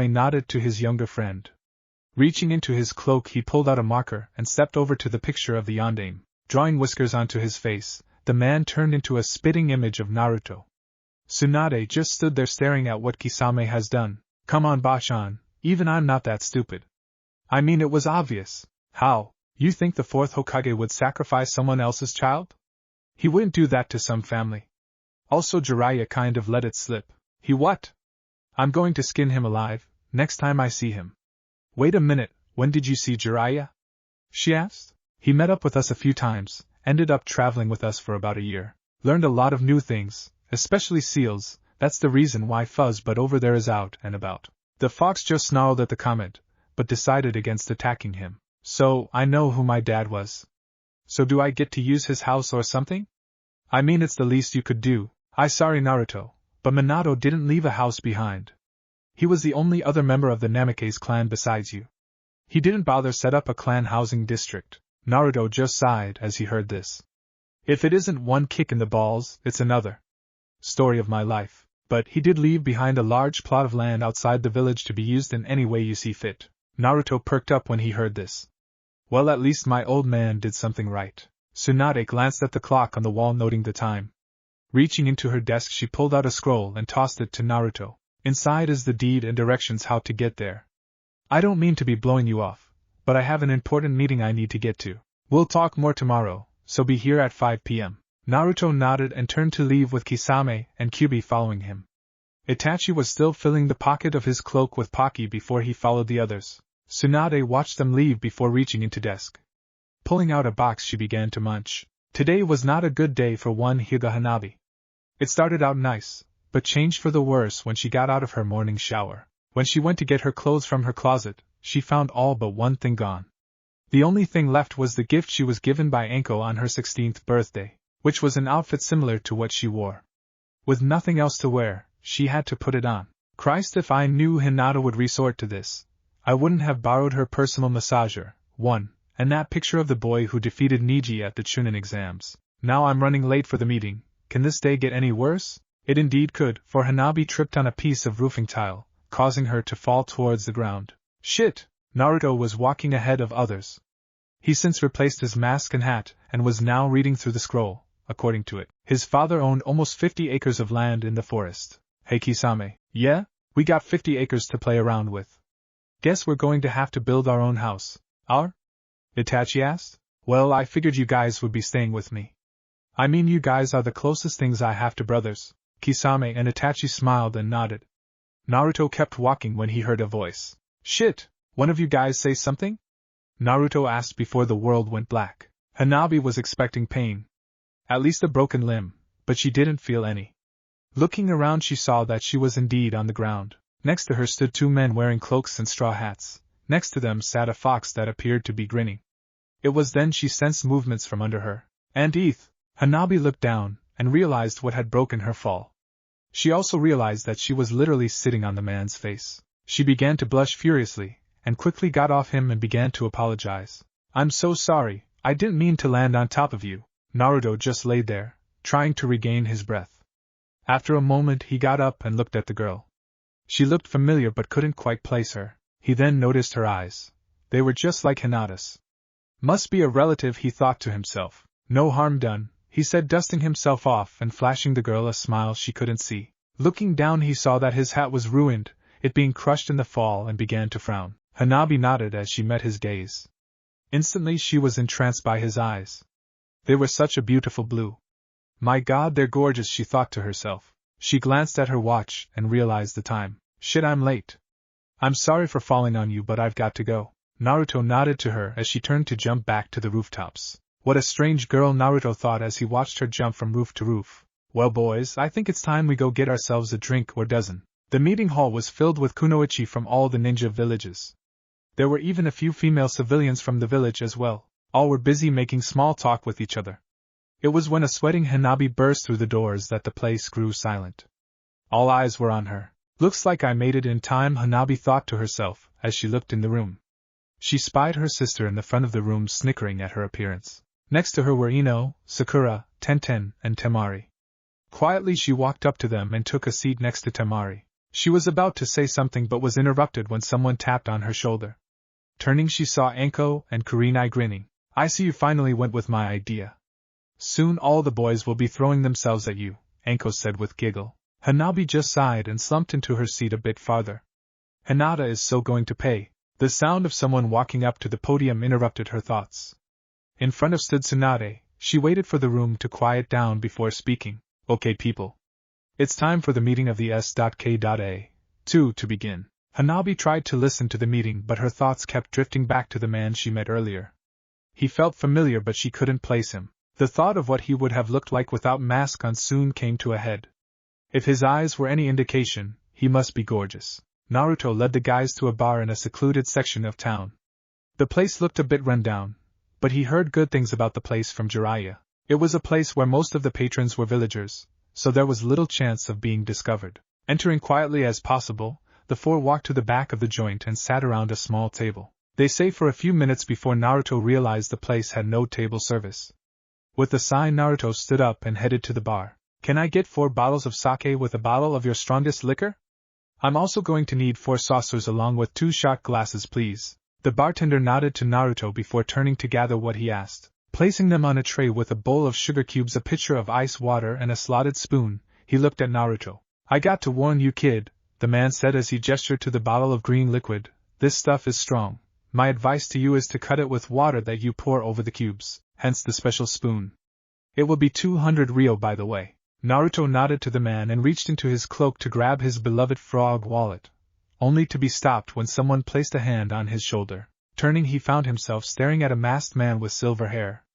nodded to his younger friend. Reaching into his cloak, he pulled out a marker and stepped over to the picture of the yondaime. Drawing whiskers onto his face, the man turned into a spitting image of Naruto. Tsunade just stood there staring at what Kisame has done. Come on, Bachan, even I'm not that stupid. I mean, it was obvious. How? You think the fourth Hokage would sacrifice someone else's child? He wouldn't do that to some family. Also, Jiraiya kind of let it slip. He what? I'm going to skin him alive, next time I see him. Wait a minute, when did you see Jiraiya? She asked. He met up with us a few times, ended up traveling with us for about a year. Learned a lot of new things, especially seals, that's the reason why Fuzzbutt over there is out and about. The fox just snarled at the comment, but decided against attacking him. So, I know who my dad was. So do I get to use his house or something? I mean, it's the least you could do. Sorry, Naruto, but Minato didn't leave a house behind. He was the only other member of the Namikaze clan besides you. He didn't bother set up a clan housing district. Naruto just sighed as he heard this. If it isn't one kick in the balls, it's another. Story of my life. But he did leave behind a large plot of land outside the village to be used in any way you see fit. Naruto perked up when he heard this. Well, at least my old man did something right. Tsunade glanced at the clock on the wall, noting the time. Reaching into her desk, she pulled out a scroll and tossed it to Naruto. Inside is the deed and directions how to get there. I don't mean to be blowing you off, but I have an important meeting I need to get to. We'll talk more tomorrow, so be here at 5 p.m. Naruto nodded and turned to leave with Kisame and Kyubi following him. Itachi was still filling the pocket of his cloak with Pocky before he followed the others. Tsunade watched them leave before reaching into desk. Pulling out a box, she began to munch. Today was not a good day for one Hyuga Hanabi. It started out nice, but changed for the worse when she got out of her morning shower. When she went to get her clothes from her closet, she found all but one thing gone. The only thing left was the gift she was given by Anko on her 16th birthday, which was an outfit similar to what she wore. With nothing else to wear, she had to put it on. Christ, if I knew Hinata would resort to this, I wouldn't have borrowed her personal massager, and that picture of the boy who defeated Niji at the Chunin exams. Now I'm running late for the meeting. Can this day get any worse? It indeed could, for Hanabi tripped on a piece of roofing tile, causing her to fall towards the ground. Shit! Naruto was walking ahead of others. He since replaced his mask and hat, and was now reading through the scroll. According to it, his father owned almost 50 acres of land in the forest. Hey Kisame. Yeah? We got 50 acres to play around with. Guess we're going to have to build our own house. Our? Itachi asked. Well, I figured you guys would be staying with me. I mean, you guys are the closest things I have to brothers. Kisame and Itachi smiled and nodded. Naruto kept walking when he heard a voice. Shit! One of you guys say something? Naruto asked before the world went black. Hanabi was expecting pain. At least a broken limb, but she didn't feel any. Looking around, she saw that she was indeed on the ground. Next to her stood two men wearing cloaks and straw hats. Next to them sat a fox that appeared to be grinning. It was then she sensed movements from under her. And Hanabi looked down and realized what had broken her fall. She also realized that she was literally sitting on the man's face. She began to blush furiously, and quickly got off him and began to apologize. I'm so sorry, I didn't mean to land on top of you. Naruto just lay there, trying to regain his breath. After a moment he got up and looked at the girl. She looked familiar but couldn't quite place her. He then noticed her eyes. They were just like Hinata's. Must be a relative, he thought to himself. No harm done, he said, dusting himself off and flashing the girl a smile she couldn't see. Looking down, he saw that his hat was ruined, it being crushed in the fall, and began to frown. Hanabi nodded as she met his gaze. Instantly she was entranced by his eyes. They were such a beautiful blue. My God, they're gorgeous, she thought to herself. She glanced at her watch and realized the time. Shit, I'm late. I'm sorry for falling on you, but I've got to go. Naruto nodded to her as she turned to jump back to the rooftops. What a strange girl, Naruto thought as he watched her jump from roof to roof. Well boys, I think it's time we go get ourselves a drink or dozen. The meeting hall was filled with kunoichi from all the ninja villages. There were even a few female civilians from the village as well. All were busy making small talk with each other. It was when a sweating Hanabi burst through the doors that the place grew silent. All eyes were on her. Looks like I made it in time, Hanabi thought to herself as she looked in the room. She spied her sister in the front of the room snickering at her appearance. Next to her were Ino, Sakura, Tenten, and Tamari. Quietly she walked up to them and took a seat next to Tamari. She was about to say something but was interrupted when someone tapped on her shoulder. Turning, she saw Anko and Kurinai grinning. I see you finally went with my idea. Soon all the boys will be throwing themselves at you, Anko said with giggle. Hanabi just sighed and slumped into her seat a bit farther. Hinata is so going to pay. The sound of someone walking up to the podium interrupted her thoughts. In front of stood Tsunade. She waited for the room to quiet down before speaking. Okay people. It's time for the meeting of the S.K.A. to begin. Hanabi tried to listen to the meeting, but her thoughts kept drifting back to the man she met earlier. He felt familiar, but she couldn't place him. The thought of what he would have looked like without mask on soon came to a head. If his eyes were any indication, he must be gorgeous. Naruto led the guys to a bar in a secluded section of town. The place looked a bit run down, but he heard good things about the place from Jiraiya. It was a place where most of the patrons were villagers, so there was little chance of being discovered. Entering quietly as possible, the four walked to the back of the joint and sat around a small table. They sat for a few minutes before Naruto realized the place had no table service. With a sigh, Naruto stood up and headed to the bar. Can I get 4 bottles of sake with a bottle of your strongest liquor? I'm also going to need 4 saucers along with 2 shot glasses, please. The bartender nodded to Naruto before turning to gather what he asked. Placing them on a tray with a bowl of sugar cubes, a pitcher of ice water, and a slotted spoon, he looked at Naruto. I got to warn you, kid, the man said as he gestured to the bottle of green liquid. This stuff is strong. My advice to you is to cut it with water that you pour over the cubes, hence the special spoon. It will be 200 ryo, by the way. Naruto nodded to the man and reached into his cloak to grab his beloved frog wallet, only to be stopped when someone placed a hand on his shoulder. Turning, he found himself staring at a masked man with silver hair.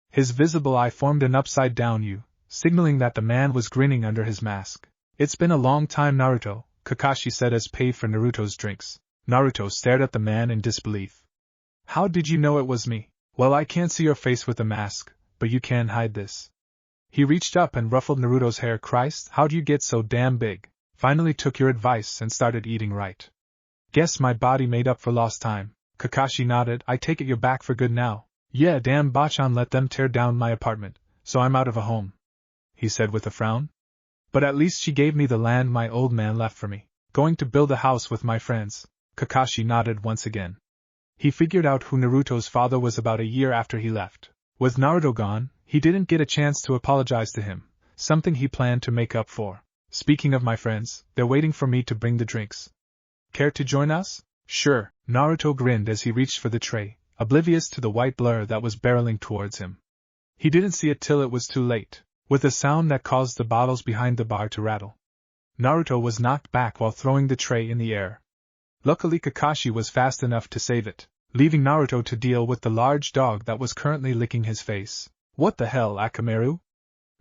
His visible eye formed an upside-down U, signaling that the man was grinning under his mask. It's been a long time, Naruto, Kakashi said as paid for Naruto's drinks. Naruto stared at the man in disbelief. How did you know it was me? Well, I can't see your face with the mask, but you can hide this. He reached up and ruffled Naruto's hair. Christ, how'd you get so damn big? Finally took your advice and started eating right. Guess my body made up for lost time. Kakashi nodded. I take it you're back for good now. Yeah, damn Bachan let them tear down my apartment, so I'm out of a home, he said with a frown. But at least she gave me the land my old man left for me. Going to build a house with my friends. Kakashi nodded once again. He figured out who Naruto's father was about a year after he left. With Naruto gone, he didn't get a chance to apologize to him, something he planned to make up for. Speaking of my friends, they're waiting for me to bring the drinks. Care to join us? Sure, Naruto grinned as he reached for the tray, oblivious to the white blur that was barreling towards him. He didn't see it till it was too late, with a sound that caused the bottles behind the bar to rattle. Naruto was knocked back while throwing the tray in the air. Luckily Kakashi was fast enough to save it, leaving Naruto to deal with the large dog that was currently licking his face. What the hell, Akamaru?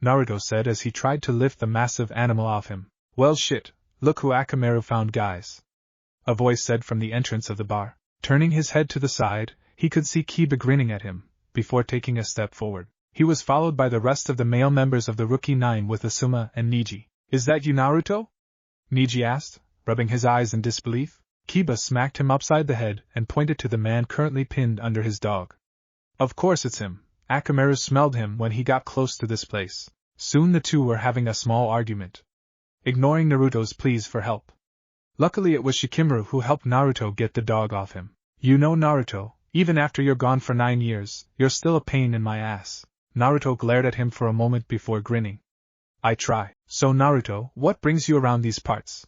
Naruto said as he tried to lift the massive animal off him. Well shit, look who Akamaru found, guys. A voice said from the entrance of the bar. Turning his head to the side, he could see Kiba grinning at him, before taking a step forward. He was followed by the rest of the male members of the Rookie Nine with Asuma and Niji. Is that you, Naruto? Niji asked, rubbing his eyes in disbelief. Kiba smacked him upside the head and pointed to the man currently pinned under his dog. Of course it's him. Akamaru smelled him when he got close to this place. Soon the two were having a small argument. Ignoring Naruto's pleas for help. Luckily it was Shikamaru who helped Naruto get the dog off him. You know Naruto, even after you're gone for 9 years, you're still a pain in my ass. Naruto glared at him for a moment before grinning. I try. So Naruto, what brings you around these parts?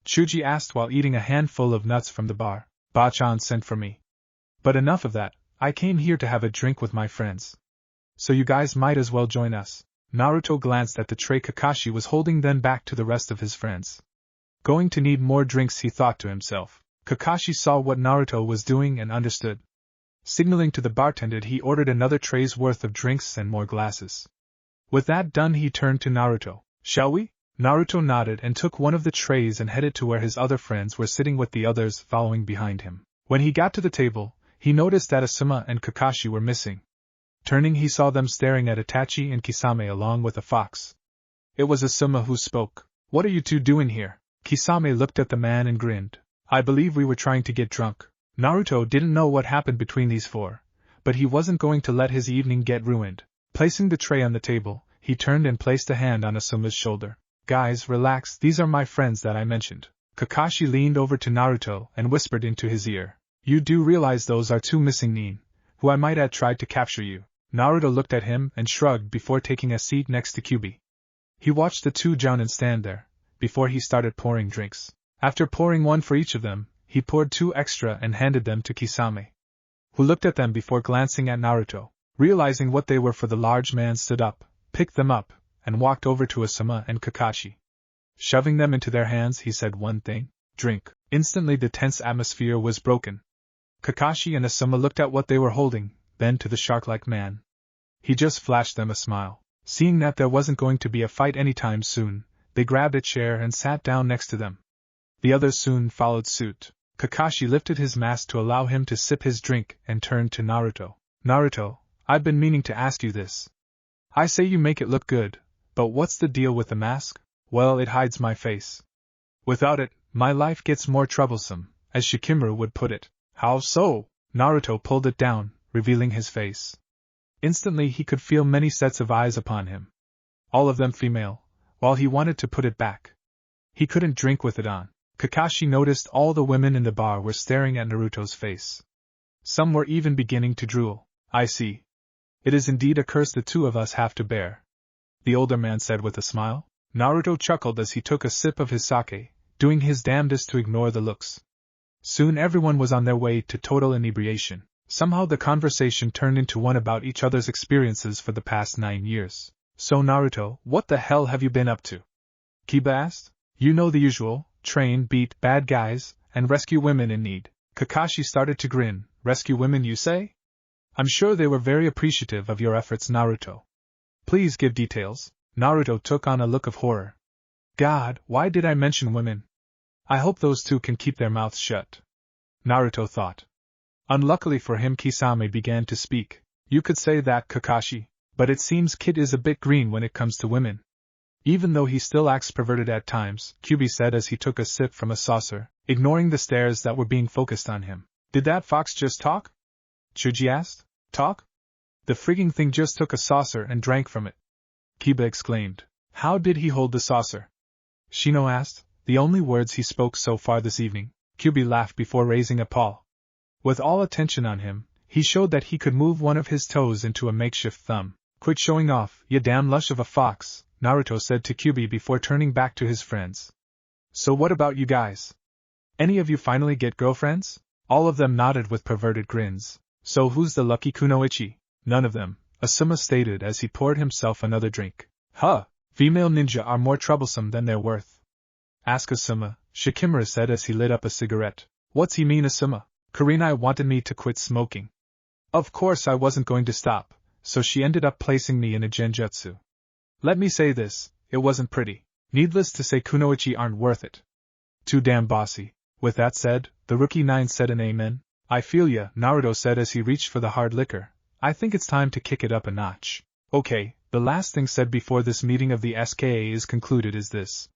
Chuji asked while eating a handful of nuts from the bar. Bachan sent for me. But enough of that, I came here to have a drink with my friends. So you guys might as well join us. Naruto glanced at the tray Kakashi was holding, then back to the rest of his friends. Going to need more drinks, he thought to himself. Kakashi saw what Naruto was doing and understood. Signaling to the bartender, he ordered another tray's worth of drinks and more glasses. With that done, he turned to Naruto. Shall we? Naruto nodded and took one of the trays and headed to where his other friends were sitting, with the others following behind him. When he got to the table, he noticed that Asuma and Kakashi were missing. Turning, he saw them staring at Itachi and Kisame along with a fox. It was Asuma who spoke. What are you two doing here? Kisame looked at the man and grinned. I believe we were trying to get drunk. Naruto didn't know what happened between these four, but he wasn't going to let his evening get ruined. Placing the tray on the table, he turned and placed a hand on Asuma's shoulder. Guys, relax, these are my friends that I mentioned. Kakashi leaned over to Naruto and whispered into his ear. You do realize those are two missing nin, who I might have tried to capture you. Naruto looked at him and shrugged before taking a seat next to Kyubi. He watched the two jounin stand there, before he started pouring drinks. After pouring one for each of them, he poured 2 extra and handed them to Kisame, who looked at them before glancing at Naruto. Realizing what they were for, the large man stood up, picked them up, and walked over to Asuma and Kakashi. Shoving them into their hands, he said one thing, drink. Instantly the tense atmosphere was broken. Kakashi and Asuma looked at what they were holding, then to the shark-like man. He just flashed them a smile. Seeing that there wasn't going to be a fight anytime soon, they grabbed a chair and sat down next to them. The others soon followed suit. Kakashi lifted his mask to allow him to sip his drink and turned to Naruto. Naruto, I've been meaning to ask you this. I say you make it look good, but what's the deal with the mask? Well, it hides my face. Without it, my life gets more troublesome, as Shikamaru would put it. How so? Naruto pulled it down, revealing his face. Instantly he could feel many sets of eyes upon him. All of them female, while he wanted to put it back. He couldn't drink with it on. Kakashi noticed all the women in the bar were staring at Naruto's face. Some were even beginning to drool. I see. It is indeed a curse the two of us have to bear, the older man said with a smile. Naruto chuckled as he took a sip of his sake, doing his damnedest to ignore the looks. Soon everyone was on their way to total inebriation. Somehow the conversation turned into one about each other's experiences for the past 9 years. So Naruto, what the hell have you been up to? Kiba asked. You know the usual, train, beat bad guys, and rescue women in need. Kakashi started to grin. Rescue women, you say? I'm sure they were very appreciative of your efforts, Naruto. Please give details. Naruto took on a look of horror. God, why did I mention women? I hope those two can keep their mouths shut. Naruto thought. Unluckily for him, Kisame began to speak. You could say that, Kakashi, but it seems Kid is a bit green when it comes to women. Even though he still acts perverted at times, Kyubi said as he took a sip from a saucer, ignoring the stares that were being focused on him. Did that fox just talk? Chuji asked. Talk? The frigging thing just took a saucer and drank from it. Kiba exclaimed. How did he hold the saucer? Shino asked. The only words he spoke so far this evening. Kyubi laughed before raising a paw. With all attention on him, he showed that he could move one of his toes into a makeshift thumb. Quit showing off, you damn lush of a fox, Naruto said to Kyubi before turning back to his friends. So what about you guys? Any of you finally get girlfriends? All of them nodded with perverted grins. So who's the lucky Kunoichi? None of them, Asuma stated as he poured himself another drink. Huh, female ninja are more troublesome than they're worth. Ask Asuma, Shikamaru said as he lit up a cigarette. What's he mean, Asuma? Kurenai wanted me to quit smoking. Of course I wasn't going to stop, so she ended up placing me in a genjutsu. Let me say this, it wasn't pretty. Needless to say, Kunoichi aren't worth it. Too damn bossy. With that said, the rookie 9 said an amen. I feel ya, Naruto said as he reached for the hard liquor. I think it's time to kick it up a notch. Okay, the last thing said before this meeting of the SKA is concluded is this.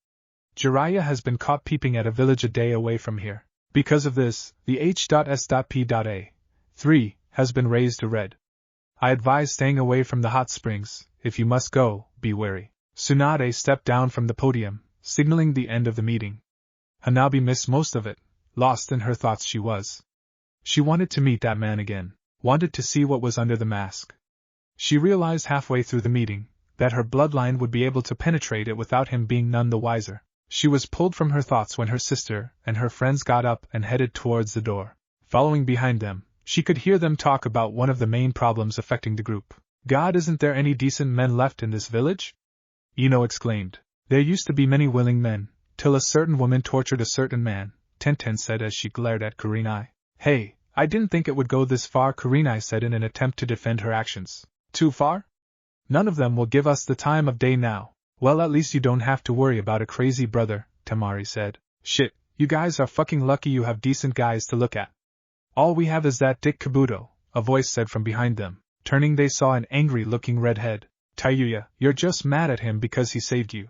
Jiraiya has been caught peeping at a village a day away from here. Because of this, the H.S.P.A. 3 has been raised to red. I advise staying away from the hot springs. If you must go, be wary. Tsunade stepped down from the podium, signaling the end of the meeting. Hanabi missed most of it, lost in her thoughts she was. She wanted to meet that man again, wanted to see what was under the mask. She realized halfway through the meeting that her bloodline would be able to penetrate it without him being none the wiser. She was pulled from her thoughts when her sister and her friends got up and headed towards the door. Following behind them, she could hear them talk about one of the main problems affecting the group. God, isn't there any decent men left in this village? Ino exclaimed. There used to be many willing men, till a certain woman tortured a certain man, Tenten said as she glared at Kurenai. Hey, I didn't think it would go this far, Kurenai said in an attempt to defend her actions. Too far? None of them will give us the time of day now. Well, at least you don't have to worry about a crazy brother, Tamari said. Shit, you guys are fucking lucky you have decent guys to look at. All we have is that dick Kabuto, a voice said from behind them. Turning, they saw an angry-looking redhead. Tayuya, you're just mad at him because he saved you.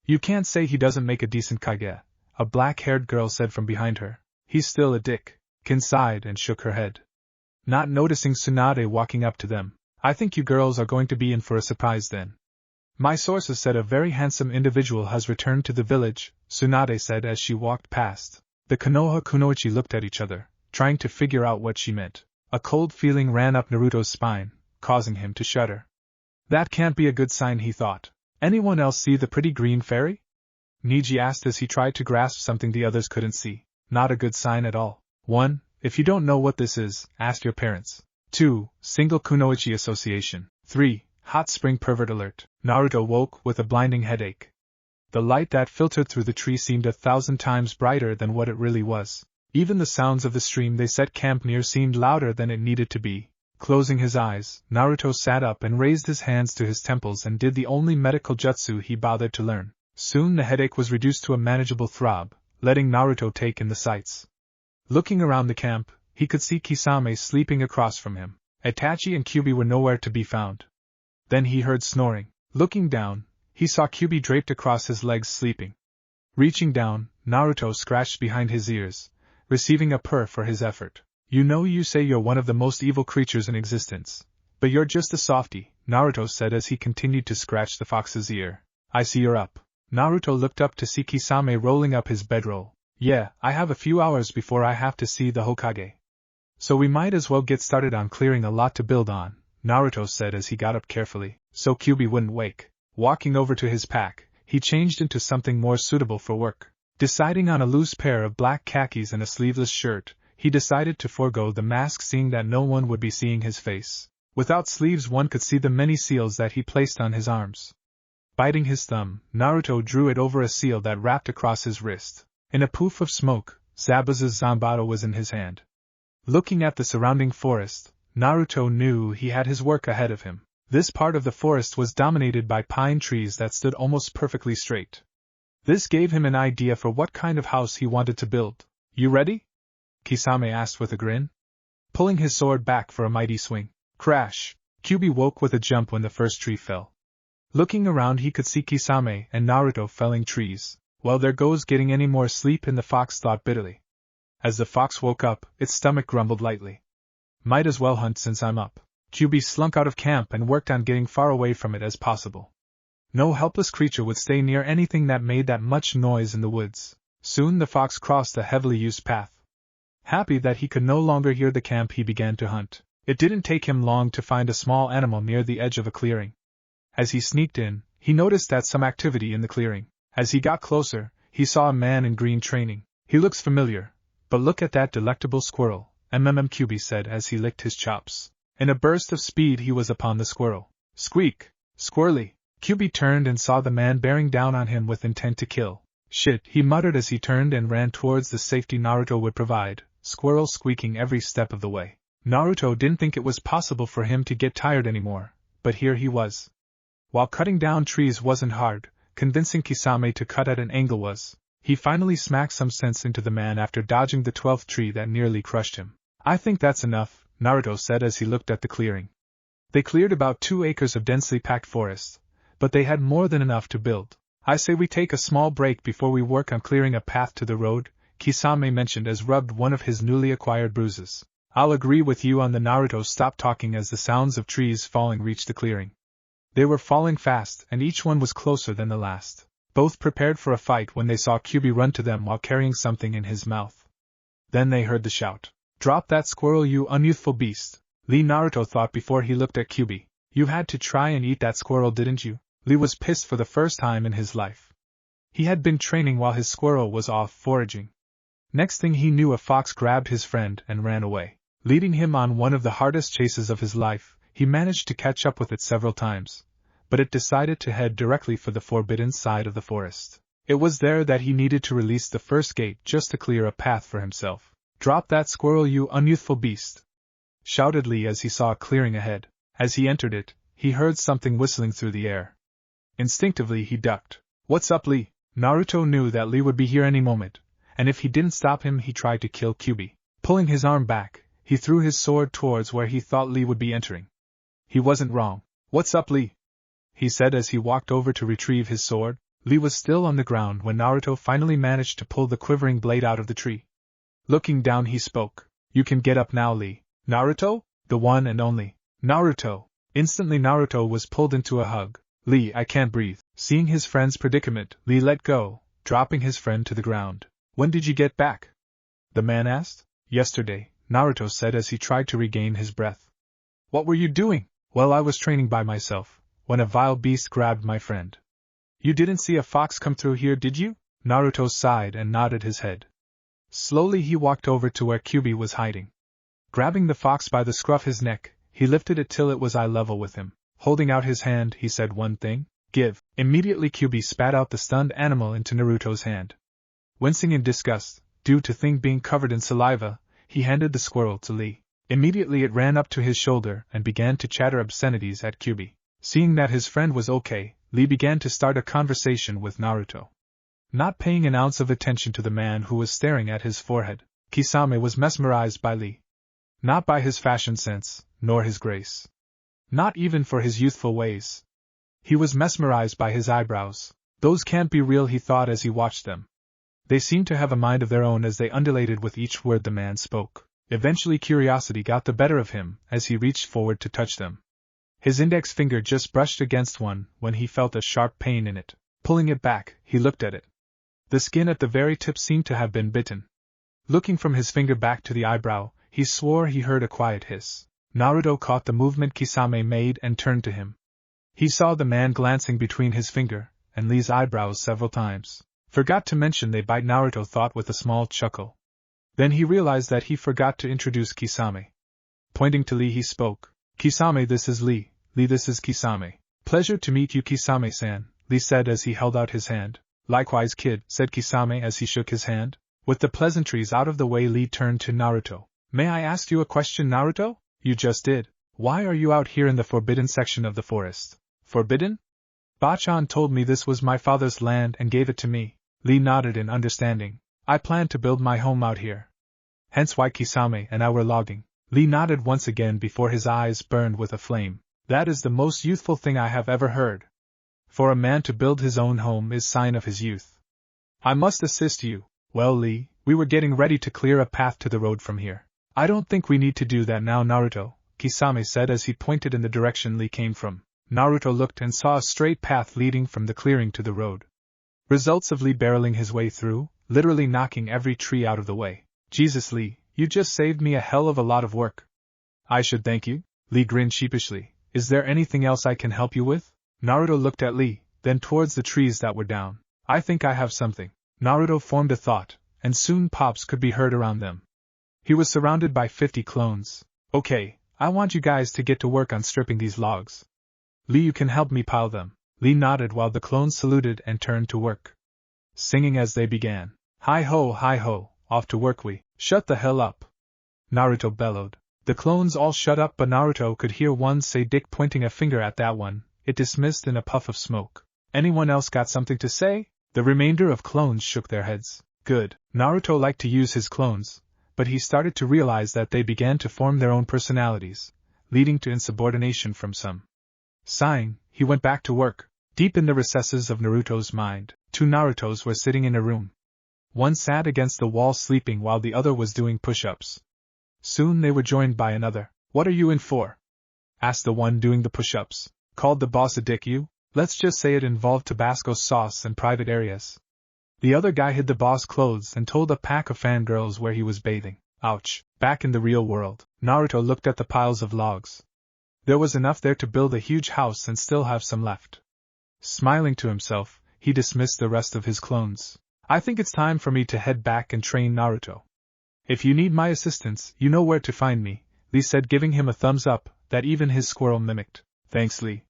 You can't say he doesn't make a decent kage, a black-haired girl said from behind her. He's still a dick. Kin sighed and shook her head. Not noticing Tsunade walking up to them. I think you girls are going to be in for a surprise then. My sources said a very handsome individual has returned to the village, Tsunade said as she walked past. The Konoha Kunoichi looked at each other, trying to figure out what she meant. A cold feeling ran up Naruto's spine, causing him to shudder. That can't be a good sign, he thought. Anyone else see the pretty green fairy? Niji asked as he tried to grasp something the others couldn't see. Not a good sign at all. 1. If you don't know what this is, ask your parents. 2. Single Kunoichi Association. 3. Hot spring pervert alert. Naruto woke with a blinding headache. The light that filtered through the tree seemed 1,000 times brighter than what it really was. Even the sounds of the stream they set camp near seemed louder than it needed to be. Closing his eyes, Naruto sat up and raised his hands to his temples and did the only medical jutsu he bothered to learn. Soon the headache was reduced to a manageable throb, letting Naruto take in the sights. Looking around the camp, he could see Kisame sleeping across from him. Itachi and Kyubi were nowhere to be found. Then he heard snoring. Looking down, he saw Kyubi draped across his legs sleeping. Reaching down, Naruto scratched behind his ears, receiving a purr for his effort. You know, you say you're one of the most evil creatures in existence, but you're just a softie, Naruto said as he continued to scratch the fox's ear. I see you're up. Naruto looked up to see Kisame rolling up his bedroll. Yeah, I have a few hours before I have to see the Hokage. So we might as well get started on clearing a lot to build on, Naruto said as he got up carefully, so Kyubi wouldn't wake. Walking over to his pack, he changed into something more suitable for work. Deciding on a loose pair of black khakis and a sleeveless shirt, he decided to forego the mask, seeing that no one would be seeing his face. Without sleeves one could see the many seals that he placed on his arms. Biting his thumb, Naruto drew it over a seal that wrapped across his wrist. In a poof of smoke, Zabuza's Zanbato was in his hand. Looking at the surrounding forest, Naruto knew he had his work ahead of him. This part of the forest was dominated by pine trees that stood almost perfectly straight. This gave him an idea for what kind of house he wanted to build. You ready? Kisame asked with a grin. Pulling his sword back for a mighty swing. Crash! Kyubi woke with a jump when the first tree fell. Looking around he could see Kisame and Naruto felling trees. Well, there goes getting any more sleep in, the fox thought bitterly. As the fox woke up, its stomach grumbled lightly. Might as well hunt since I'm up. Kyubi slunk out of camp and worked on getting far away from it as possible. No helpless creature would stay near anything that made that much noise in the woods. Soon the fox crossed a heavily used path. Happy that he could no longer hear the camp, he began to hunt. It didn't take him long to find a small animal near the edge of a clearing. As he sneaked in, he noticed that some activity in the clearing. As he got closer, he saw a man in green training. He looks familiar, but look at that delectable squirrel, Kyubi said as he licked his chops. In a burst of speed he was upon the squirrel. Squeak! Squirrely! Kyubi turned and saw the man bearing down on him with intent to kill. Shit, he muttered as he turned and ran towards the safety Naruto would provide, squirrel squeaking every step of the way. Naruto didn't think it was possible for him to get tired anymore, but here he was. While cutting down trees wasn't hard, convincing Kisame to cut at an angle was. He finally smacked some sense into the man after dodging the 12th tree that nearly crushed him. I think that's enough, Naruto said as he looked at the clearing. They cleared about 2 acres of densely packed forest, but they had more than enough to build. I say we take a small break before we work on clearing a path to the road, Kisame mentioned as rubbed one of his newly acquired bruises. I'll agree with you on the. Naruto stopped talking as the sounds of trees falling reached the clearing. They were falling fast and each one was closer than the last. both prepared for a fight when they saw Kyubi run to them while carrying something in his mouth. Then they heard the shout. "Drop that squirrel, you unyouthful beast!" Lee Naruto thought before he looked at Kyubi. "You had to try and eat that squirrel, didn't you?" Lee was pissed for the first time in his life. He had been training while his squirrel was off foraging. Next thing he knew, a fox grabbed his friend and ran away. Leading him on one of the hardest chases of his life, he managed to catch up with it several times, but it decided to head directly for the forbidden side of the forest. It was there that he needed to release the first gate just to clear a path for himself. "Drop that squirrel, you unyouthful beast!" shouted Lee as he saw a clearing ahead. As he entered it, he heard something whistling through the air. Instinctively he ducked. "What's up, Lee?" Naruto knew that Lee would be here any moment, and if he didn't stop him he tried to kill Kyubi. Pulling his arm back, he threw his sword towards where he thought Lee would be entering. He wasn't wrong. "What's up, Lee?" he said as he walked over to retrieve his sword. Lee was still on the ground when Naruto finally managed to pull the quivering blade out of the tree. Looking down he spoke. "You can get up now, Lee." "Naruto?" "The one and only Naruto." Instantly Naruto was pulled into a hug. "Lee, I can't breathe." Seeing his friend's predicament, Lee let go, dropping his friend to the ground. "When did you get back?" the man asked. "Yesterday," Naruto said as he tried to regain his breath. "What were you doing?" "Well, I was training by myself, when a vile beast grabbed my friend." "You didn't see a fox come through here, did you?" Naruto sighed and nodded his head. Slowly he walked over to where Kyubi was hiding. Grabbing the fox by the scruff of his neck, he lifted it till it was eye level with him. Holding out his hand, he said one thing. "Give." Immediately Kyubi spat out the stunned animal into Naruto's hand. Wincing in disgust, due to thing being covered in saliva, he handed the squirrel to Lee. Immediately it ran up to his shoulder and began to chatter obscenities at Kyubi. Seeing that his friend was okay, Lee began to start a conversation with Naruto. Not paying an ounce of attention to the man who was staring at his forehead, Kisame was mesmerized by Lee. Not by his fashion sense, nor his grace. Not even for his youthful ways. He was mesmerized by his eyebrows. Those can't be real, he thought as he watched them. They seemed to have a mind of their own as they undulated with each word the man spoke. Eventually curiosity got the better of him as he reached forward to touch them. His index finger just brushed against one when he felt a sharp pain in it. Pulling it back, he looked at it. The skin at the very tip seemed to have been bitten. Looking from his finger back to the eyebrow, he swore he heard a quiet hiss. Naruto caught the movement Kisame made and turned to him. He saw the man glancing between his finger and Lee's eyebrows several times. Forgot to mention they bite, Naruto thought with a small chuckle. Then he realized that he forgot to introduce Kisame. Pointing to Lee he spoke. "Kisame, this is Lee. Lee, this is Kisame." "Pleasure to meet you, Kisame-san," Lee said as he held out his hand. "Likewise, kid," said Kisame as he shook his hand. With the pleasantries out of the way, Lee turned to Naruto. "May I ask you a question, Naruto?" "You just did. Why are you out here in the forbidden section of the forest?" "Forbidden? Bachan told me this was my father's land and gave it to me." Lee nodded in understanding. "I plan to build my home out here. Hence why Kisame and I were logging." Lee nodded once again before his eyes burned with a flame. "That is the most youthful thing I have ever heard. For a man to build his own home is sign of his youth. I must assist you." "Well, Lee, we were getting ready to clear a path to the road from here." "I don't think we need to do that now, Naruto," Kisame said as he pointed in the direction Lee came from. Naruto looked and saw a straight path leading from the clearing to the road. Results of Lee barreling his way through, literally knocking every tree out of the way. "Jesus, Lee, you just saved me a hell of a lot of work." "I should thank you," Lee grinned sheepishly. "Is there anything else I can help you with?" Naruto looked at Lee, then towards the trees that were down. "I think I have something." Naruto formed a thought, and soon pops could be heard around them. He was surrounded by 50 clones. "Okay, I want you guys to get to work on stripping these logs. Lee, you can help me pile them." Lee nodded while the clones saluted and turned to work, singing as they began. Hi ho, off to work we." "Shut the hell up!" Naruto bellowed. The clones all shut up, but Naruto could hear one say, "Dick," pointing a finger at that one. It dismissed in a puff of smoke. "Anyone else got something to say?" The remainder of clones shook their heads. Good. Naruto liked to use his clones, but he started to realize that they began to form their own personalities, leading to insubordination from some. Sighing, he went back to work. Deep in the recesses of Naruto's mind, 2 Narutos were sitting in a room. One sat against the wall sleeping while the other was doing push-ups. Soon they were joined by another. "What are you in for?" asked the one doing the push-ups. "Called the boss a dick, you?" Let's just say it involved Tabasco sauce and private areas. The other guy hid the boss clothes and told a pack of fangirls where he was bathing. Ouch. Back in the real world, Naruto looked at the piles of logs. There was enough there to build a huge house and still have some left. Smiling to himself, he dismissed the rest of his clones. I think it's time for me to head back and train Naruto. If you need my assistance, you know where to find me, Lee said, giving him a thumbs up that even his squirrel mimicked. Thanks, Lee.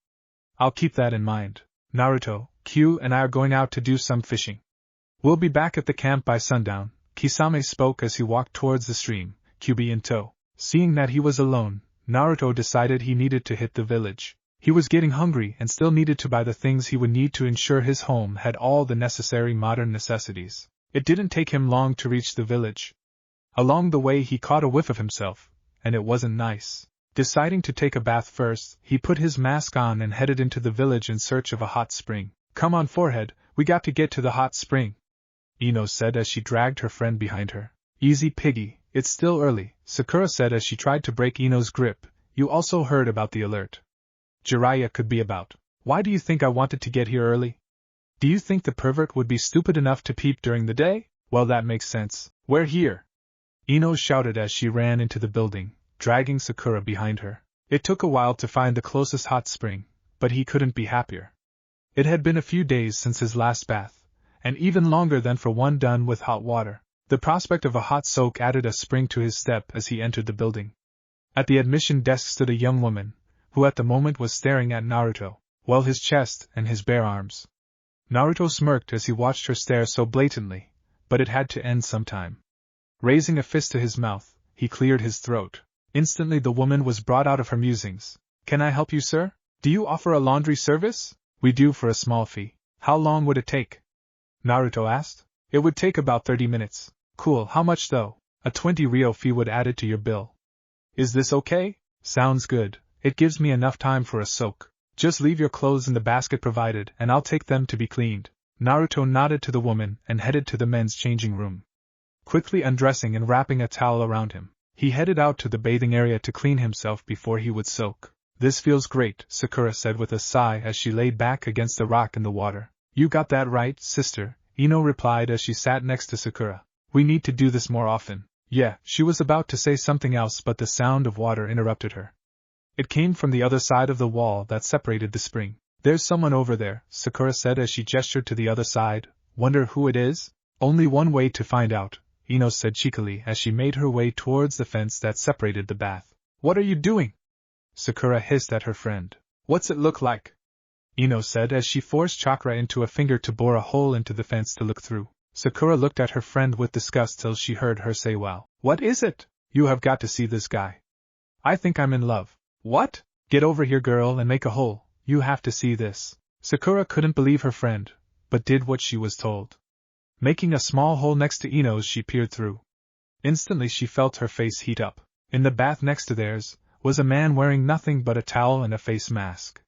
I'll keep that in mind. Naruto, Q and I are going out to do some fishing. We'll be back at the camp by sundown, Kisame spoke as he walked towards the stream, Kyubi in tow. Seeing that he was alone, Naruto decided he needed to hit the village. He was getting hungry and still needed to buy the things he would need to ensure his home had all the necessary modern necessities. It didn't take him long to reach the village. Along the way he caught a whiff of himself, and it wasn't nice. Deciding to take a bath first, he put his mask on and headed into the village in search of a hot spring. Come on, forehead, we got to get to the hot spring, Ino said as she dragged her friend behind her. Easy piggy, it's still early, Sakura said as she tried to break Ino's grip. You also heard about the alert. Jiraiya could be about. Why do you think I wanted to get here early? Do you think the pervert would be stupid enough to peep during the day? Well, that makes sense. We're here, Ino shouted as she ran into the building, dragging Sakura behind her. It took a while to find the closest hot spring, but he couldn't be happier. It had been a few days since his last bath, and even longer than for one done with hot water. The prospect of a hot soak added a spring to his step as he entered the building. At the admission desk stood a young woman, who at the moment was staring at Naruto, well, his chest and his bare arms. Naruto smirked as he watched her stare so blatantly, but it had to end sometime. Raising a fist to his mouth, he cleared his throat. Instantly the woman was brought out of her musings. Can I help you, sir? Do you offer a laundry service? We do, for a small fee. How long would it take? Naruto asked. It would take about 30 minutes. Cool, how much though? A 20 ryo fee would add it to your bill. Is this okay? Sounds good. It gives me enough time for a soak. Just leave your clothes in the basket provided and I'll take them to be cleaned. Naruto nodded to the woman and headed to the men's changing room. Quickly undressing and wrapping a towel around him, he headed out to the bathing area to clean himself before he would soak. This feels great, Sakura said with a sigh as she laid back against the rock in the water. You got that right, sister, Ino replied as she sat next to Sakura. We need to do this more often. Yeah, she was about to say something else but the sound of water interrupted her. It came from the other side of the wall that separated the spring. There's someone over there, Sakura said as she gestured to the other side. Wonder who it is? Only one way to find out, Ino said cheekily as she made her way towards the fence that separated the bath. What are you doing? Sakura hissed at her friend. What's it look like? Ino said as she forced chakra into a finger to bore a hole into the fence to look through. Sakura looked at her friend with disgust till she heard her say, "Wow, what is it? You have got to see this guy. I think I'm in love." What? Get over here, girl, and make a hole. You have to see this. Sakura couldn't believe her friend, but did what she was told. Making a small hole next to Ino's, she peered through. Instantly she felt her face heat up. In the bath next to theirs was a man wearing nothing but a towel and a face mask.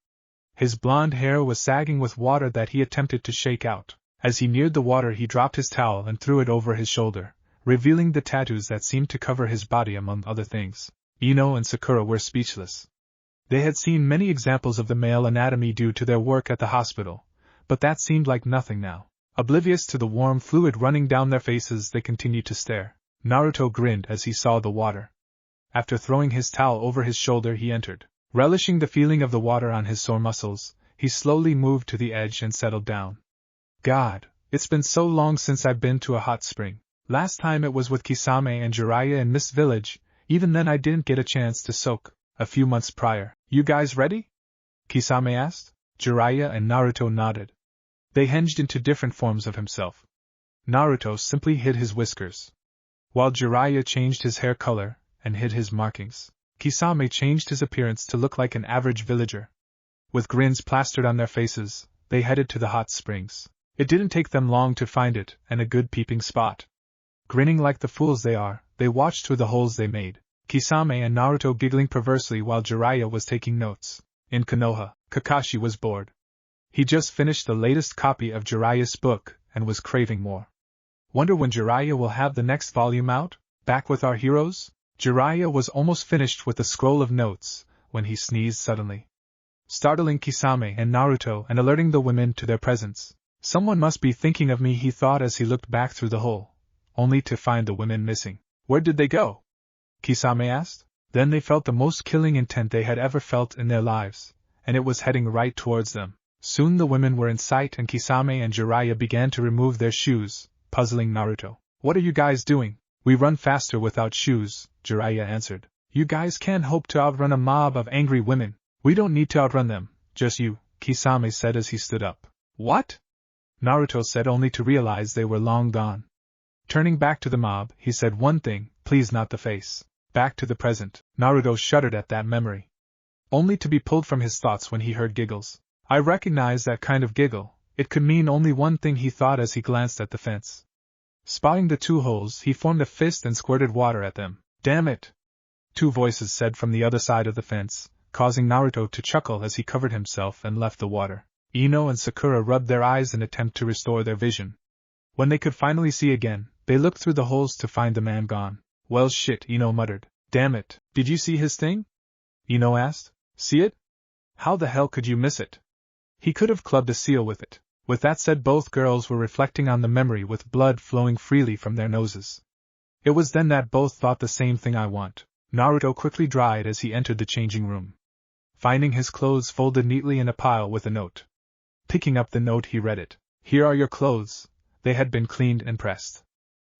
His blonde hair was sagging with water that he attempted to shake out. As he neared the water, he dropped his towel and threw it over his shoulder, revealing the tattoos that seemed to cover his body among other things. Ino and Sakura were speechless. They had seen many examples of the male anatomy due to their work at the hospital, but that seemed like nothing now. Oblivious to the warm fluid running down their faces, they continued to stare. Naruto grinned as he saw the water. After throwing his towel over his shoulder, he entered. Relishing the feeling of the water on his sore muscles, he slowly moved to the edge and settled down. God, it's been so long since I've been to a hot spring. Last time it was with Kisame and Jiraiya in Mist Village. Even then I didn't get a chance to soak, a few months prior. You guys ready? Kisame asked. Jiraiya and Naruto nodded. They hinged into different forms of himself. Naruto simply hid his whiskers, while Jiraiya changed his hair color and hid his markings. Kisame changed his appearance to look like an average villager. With grins plastered on their faces, they headed to the hot springs. It didn't take them long to find it, and a good peeping spot. Grinning like the fools they are, they watched through the holes they made. Kisame and Naruto giggling perversely while Jiraiya was taking notes. In Konoha, Kakashi was bored. He just finished the latest copy of Jiraiya's book and was craving more. Wonder when Jiraiya will have the next volume out? Back with our heroes? Jiraiya was almost finished with the scroll of notes when he sneezed suddenly. startling Kisame and Naruto and alerting the women to their presence. Someone must be thinking of me, he thought as he looked back through the hole, only to find the women missing. Where did they go? Kisame asked. Then they felt the most killing intent they had ever felt in their lives, and it was heading right towards them. Soon the women were in sight and Kisame and Jiraiya began to remove their shoes, puzzling Naruto. What are you guys doing? We run faster without shoes, Jiraiya answered. You guys can't hope to outrun a mob of angry women. We don't need to outrun them, just you, Kisame said as he stood up. What? Naruto said, only to realize they were long gone. Turning back to the mob, he said one thing, please not the face. Back to the present. Naruto shuddered at that memory, only to be pulled from his thoughts when he heard giggles. I recognized that kind of giggle. It could mean only one thing, he thought as he glanced at the fence. Spotting the two holes, he formed a fist and squirted water at them. Damn it! Two voices said from the other side of the fence, causing Naruto to chuckle as he covered himself and left the water. Ino and Sakura rubbed their eyes in an attempt to restore their vision. When they could finally see again, they looked through the holes to find the man gone. Well shit, Ino muttered. Damn it, did you see his thing? Ino asked. See it? How the hell could you miss it? He could have clubbed a seal with it. With that said, both girls were reflecting on the memory with blood flowing freely from their noses. It was then that both thought the same thing. I want. Naruto quickly dried as he entered the changing room, finding his clothes folded neatly in a pile with a note. Picking up the note, he read it. Here are your clothes. They had been cleaned and pressed.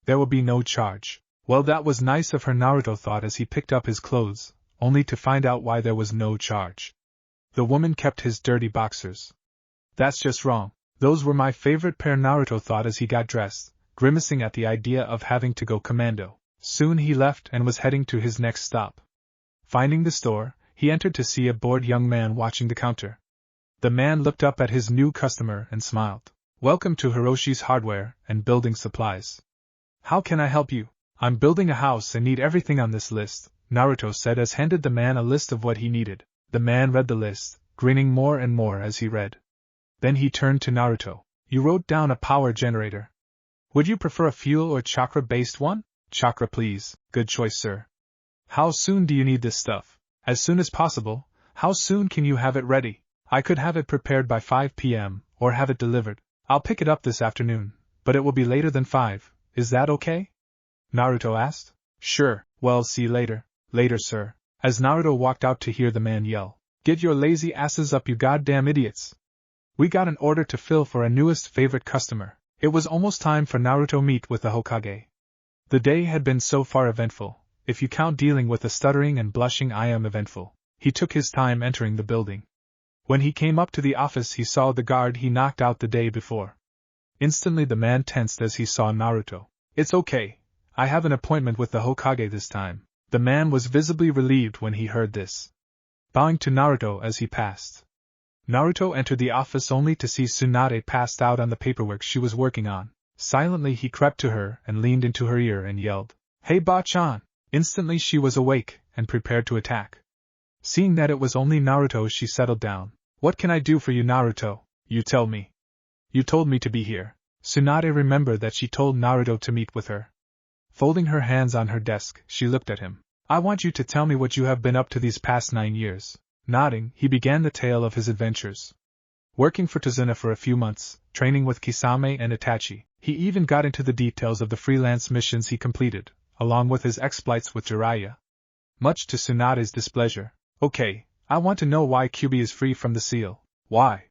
There will be no charge. Well, that was nice of her, Naruto thought as he picked up his clothes, only to find out why there was no charge. The woman kept his dirty boxers. That's just wrong. Those were my favorite pair, Naruto thought as he got dressed, grimacing at the idea of having to go commando. Soon he left and was heading to his next stop. Finding the store, he entered to see a bored young man watching the counter. The man looked up at his new customer and smiled. Welcome to Hiroshi's Hardware and Building Supplies. How can I help you? I'm building a house and need everything on this list, Naruto said as handed the man a list of what he needed. The man read the list, grinning more and more as he read. Then he turned to Naruto. You wrote down a power generator. Would you prefer a fuel or chakra-based one? Chakra, please. Good choice, sir. How soon do you need this stuff? As soon as possible. How soon can you have it ready? I could have it prepared by 5 p.m., or have it delivered. I'll pick it up this afternoon, but it will be later than 5. Is that okay? Naruto asked. Sure. Well, see you later. Later, sir. As Naruto walked out to hear the man yell. Get your lazy asses up, you goddamn idiots. We got an order to fill for our newest favorite customer. It was almost time for Naruto meet with the Hokage. The day had been so far eventful. If you count dealing with the stuttering and blushing I am eventful. He took his time entering the building. When he came up to the office, he saw the guard he knocked out the day before. Instantly the man tensed as he saw Naruto. It's okay. I have an appointment with the Hokage this time. The man was visibly relieved when he heard this, bowing to Naruto as he passed. Naruto entered the office only to see Tsunade passed out on the paperwork she was working on. Silently he crept to her and leaned into her ear and yelled, Hey Ba-chan! Instantly she was awake and prepared to attack. Seeing that it was only Naruto, she settled down. What can I do for you, Naruto? You tell me. You told me to be here. Tsunade remembered that she told Naruto to meet with her. Folding her hands on her desk, she looked at him. I want you to tell me what you have been up to these past 9 years. Nodding, he began the tale of his adventures. Working for Tazuna for a few months, training with Kisame and Itachi, he even got into the details of the freelance missions he completed, along with his exploits with Jiraiya. Much to Tsunade's displeasure. Okay, I want to know why Kyuubi is free from the seal. Why?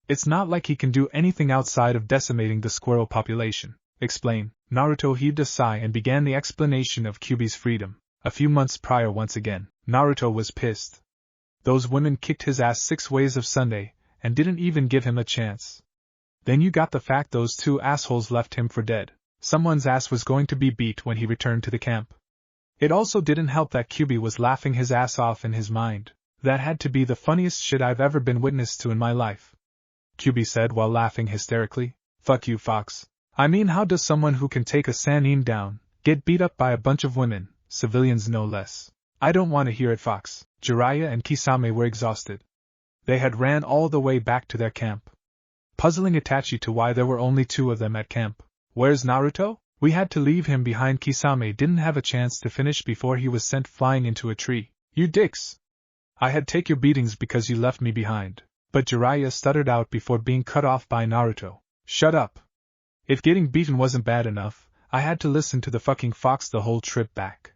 It's not like he can do anything outside of decimating the squirrel population. Explain. Naruto heaved a sigh and began the explanation of Kyuubi's freedom. A few months prior, once again, Naruto was pissed. Those women kicked his ass 6 ways of Sunday, and didn't even give him a chance. Then you got the fact those 2 assholes left him for dead. Someone's ass was going to be beat when he returned to the camp. It also didn't help that Kyuubi was laughing his ass off in his mind. That had to be the funniest shit I've ever been witness to in my life. Kyuubi said while laughing hysterically. Fuck you, Fox. I mean, how does someone who can take a Sannin down get beat up by a bunch of women, civilians no less? I don't want to hear it, Fox. Jiraiya and Kisame were exhausted. They had ran all the way back to their camp, puzzling Itachi to why there were only 2 of them at camp. Where's Naruto? We had to leave him behind. Kisame didn't have a chance to finish before he was sent flying into a tree. You dicks! I had take your beatings because you left me behind. But Jiraiya stuttered out before being cut off by Naruto. Shut up. If getting beaten wasn't bad enough, I had to listen to the fucking fox the whole trip back.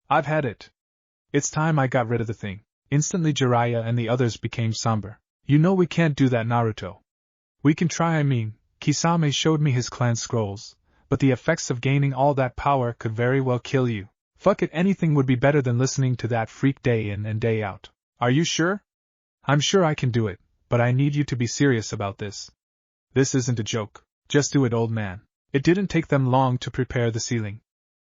I've had it. It's time I got rid of the thing. Instantly Jiraiya and the others became somber. You know we can't do that, Naruto. We can try. Kisame showed me his clan scrolls, but the effects of gaining all that power could very well kill you. Fuck it, anything would be better than listening to that freak day in and day out. Are you sure? I'm sure I can do it, but I need you to be serious about this. This isn't a joke. Just do it, old man. It didn't take them long to prepare the ceiling.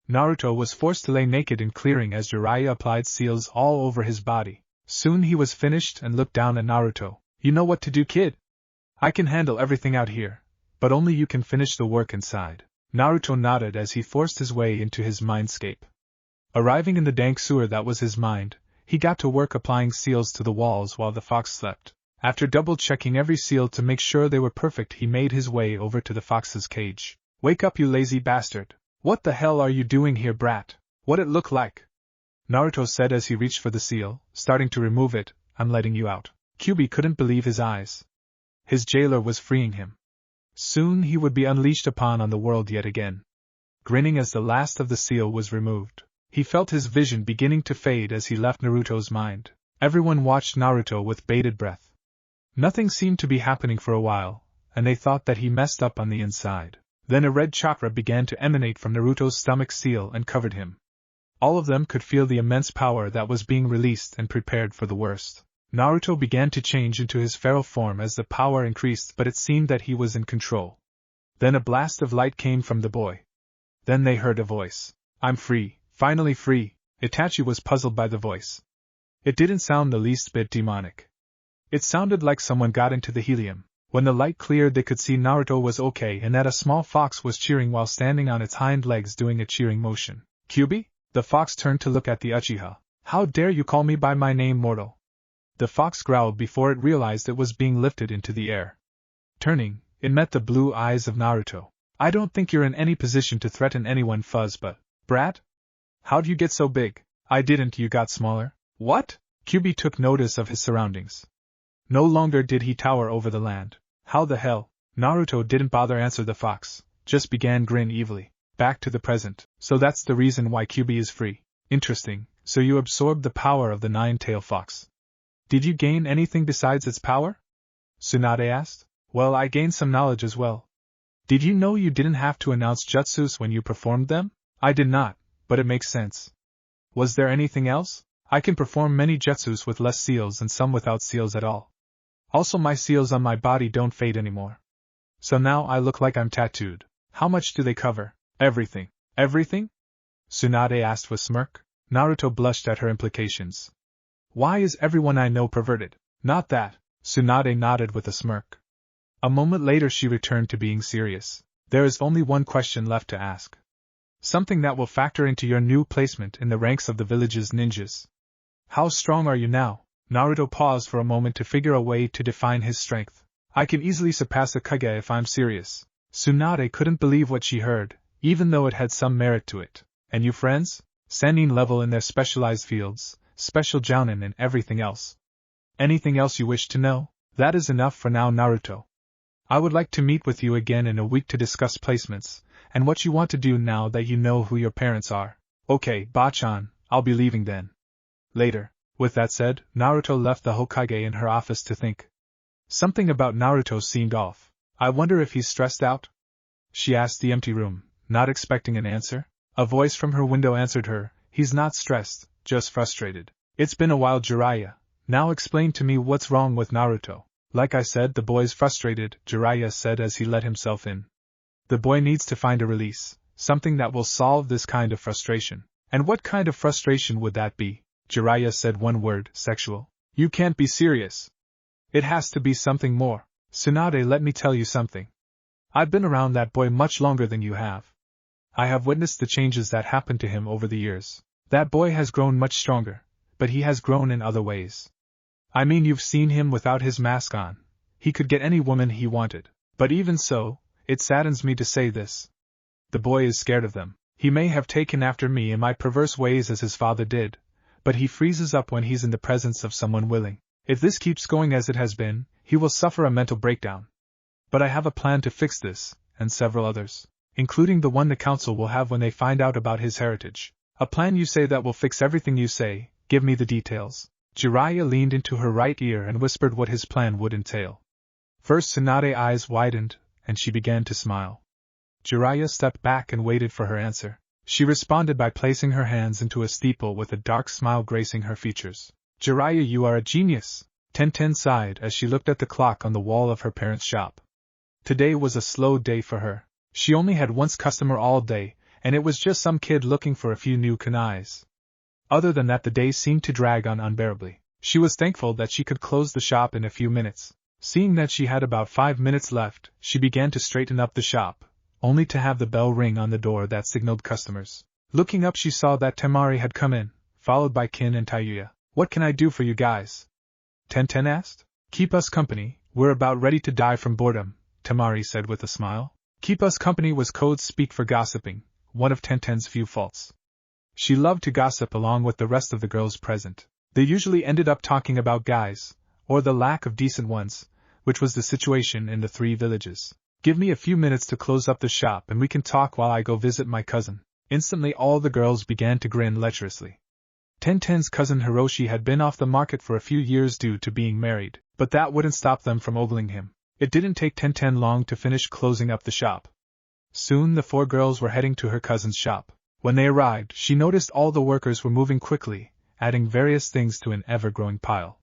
Naruto was forced to lay naked in clearing as Jiraiya applied seals all over his body. Soon he was finished and looked down at Naruto. You know what to do, kid? I can handle everything out here, but only you can finish the work inside. Naruto nodded as he forced his way into his mindscape. Arriving in the dank sewer that was his mind, he got to work applying seals to the walls while the fox slept. After double-checking every seal to make sure they were perfect, he made his way over to the fox's cage. Wake up, you lazy bastard. What the hell are you doing here, brat? What'd it look like? Naruto said as he reached for the seal, starting to remove it. I'm letting you out. Kyuubi couldn't believe his eyes. His jailer was freeing him. Soon he would be unleashed upon on the world yet again. Grinning as the last of the seal was removed, he felt his vision beginning to fade as he left Naruto's mind. Everyone watched Naruto with bated breath. Nothing seemed to be happening for a while, and they thought that he messed up on the inside. Then a red chakra began to emanate from Naruto's stomach seal and covered him. All of them could feel the immense power that was being released and prepared for the worst. Naruto began to change into his feral form as the power increased, but it seemed that he was in control. Then a blast of light came from the boy. Then they heard a voice. I'm free, finally free. Itachi was puzzled by the voice. It didn't sound the least bit demonic. It sounded like someone got into the helium. When the light cleared, they could see Naruto was okay and that a small fox was cheering while standing on its hind legs doing a cheering motion. Kyuubi? The fox turned to look at the Uchiha. How dare you call me by my name, mortal? The fox growled before it realized it was being lifted into the air. Turning, it met the blue eyes of Naruto. I don't think you're in any position to threaten anyone, Fuzz, but, brat? How'd you get so big? I didn't, you got smaller. What? Kyuubi took notice of his surroundings. No longer did he tower over the land. How the hell? Naruto didn't bother answer the fox, just began grin evilly. Back to the present. So that's the reason why Kyuubi is free. Interesting, so you absorbed the power of the nine-tailed fox. Did you gain anything besides its power? Tsunade asked. Well, I gained some knowledge as well. Did you know you didn't have to announce jutsus when you performed them? I did not, but it makes sense. Was there anything else? I can perform many jutsus with less seals and some without seals at all. Also, my seals on my body don't fade anymore. So now I look like I'm tattooed. How much do they cover? Everything. Everything? Tsunade asked with smirk. Naruto blushed at her implications. Why is everyone I know perverted? Not that. Tsunade nodded with a smirk. A moment later she returned to being serious. There is only one question left to ask. Something that will factor into your new placement in the ranks of the village's ninjas. How strong are you now? Naruto paused for a moment to figure a way to define his strength. I can easily surpass a Kage if I'm serious. Tsunade couldn't believe what she heard, even though it had some merit to it. And you friends? Sannin level in their specialized fields, special jounin and everything else. Anything else you wish to know? That is enough for now, Naruto. I would like to meet with you again in a week to discuss placements, and what you want to do now that you know who your parents are. Okay, Bachan, I'll be leaving then. Later. With that said, Naruto left the Hokage in her office to think. Something about Naruto seemed off. I wonder if he's stressed out? She asked the empty room, not expecting an answer. A voice from her window answered her. He's not stressed, just frustrated. It's been a while, Jiraiya. Now explain to me what's wrong with Naruto. Like I said, the boy's frustrated, Jiraiya said as he let himself in. The boy needs to find a release, something that will solve this kind of frustration. And what kind of frustration would that be? Jiraiya said one word, sexual. You can't be serious. It has to be something more. Tsunade, let me tell you something. I've been around that boy much longer than you have. I have witnessed the changes that happened to him over the years. That boy has grown much stronger, but he has grown in other ways. I mean, you've seen him without his mask on. He could get any woman he wanted. But even so, it saddens me to say this. The boy is scared of them. He may have taken after me in my perverse ways as his father did, but he freezes up when he's in the presence of someone willing. If this keeps going as it has been, he will suffer a mental breakdown. But I have a plan to fix this, and several others, including the one the council will have when they find out about his heritage. A plan you say that will fix everything you say, give me the details. Jiraiya leaned into her right ear and whispered what his plan would entail. First Tsunade's eyes widened, and she began to smile. Jiraiya stepped back and waited for her answer. She responded by placing her hands into a steeple with a dark smile gracing her features. Jiraiya, you are a genius, Tenten sighed as she looked at the clock on the wall of her parents' shop. Today was a slow day for her. She only had one customer all day, and it was just some kid looking for a few new kunais. Other than that, the day seemed to drag on unbearably. She was thankful that she could close the shop in a few minutes. Seeing that she had about 5 minutes left, she began to straighten up the shop, only to have the bell ring on the door that signaled customers. Looking up, she saw that Tamari had come in, followed by Kin and Tayuya. What can I do for you guys? Tenten asked. Keep us company, we're about ready to die from boredom, Tamari said with a smile. Keep us company was code speak for gossiping, one of Tenten's few faults. She loved to gossip along with the rest of the girls present. They usually ended up talking about guys, or the lack of decent ones, which was the situation in the 3 villages. Give me a few minutes to close up the shop and we can talk while I go visit my cousin. Instantly all the girls began to grin lecherously. Tenten's cousin Hiroshi had been off the market for a few years due to being married, but that wouldn't stop them from ogling him. It didn't take Tenten long to finish closing up the shop. Soon the 4 girls were heading to her cousin's shop. When they arrived, she noticed all the workers were moving quickly, adding various things to an ever-growing pile.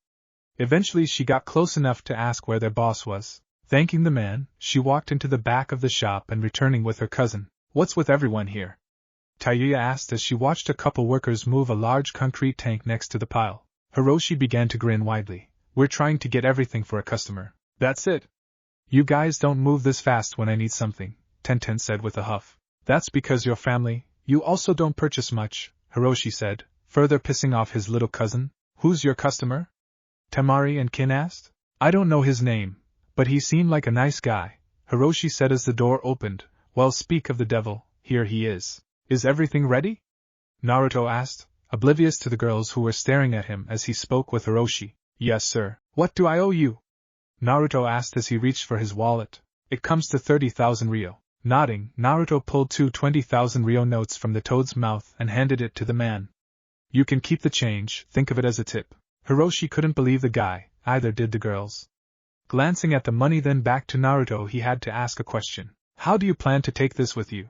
Eventually she got close enough to ask where their boss was. Thanking the man, she walked into the back of the shop and returning with her cousin. What's with everyone here? Tayuya asked as she watched a couple workers move a large concrete tank next to the pile. Hiroshi began to grin widely. We're trying to get everything for a customer. That's it. You guys don't move this fast when I need something, Tenten said with a huff. That's because you're family, you also don't purchase much, Hiroshi said, further pissing off his little cousin. Who's your customer? Tamari and Kin asked. I don't know his name, but he seemed like a nice guy, Hiroshi said as the door opened. Well, speak of the devil, here he is. Is everything ready? Naruto asked, oblivious to the girls who were staring at him as he spoke with Hiroshi. Yes, sir. What do I owe you? Naruto asked as he reached for his wallet. It comes to 30,000 ryo. Nodding, Naruto pulled 2 20,000 ryo notes from the toad's mouth and handed it to the man. You can keep the change, think of it as a tip. Hiroshi couldn't believe the guy, either did the girls. Glancing at the money then back to Naruto, he had to ask a question. How do you plan to take this with you?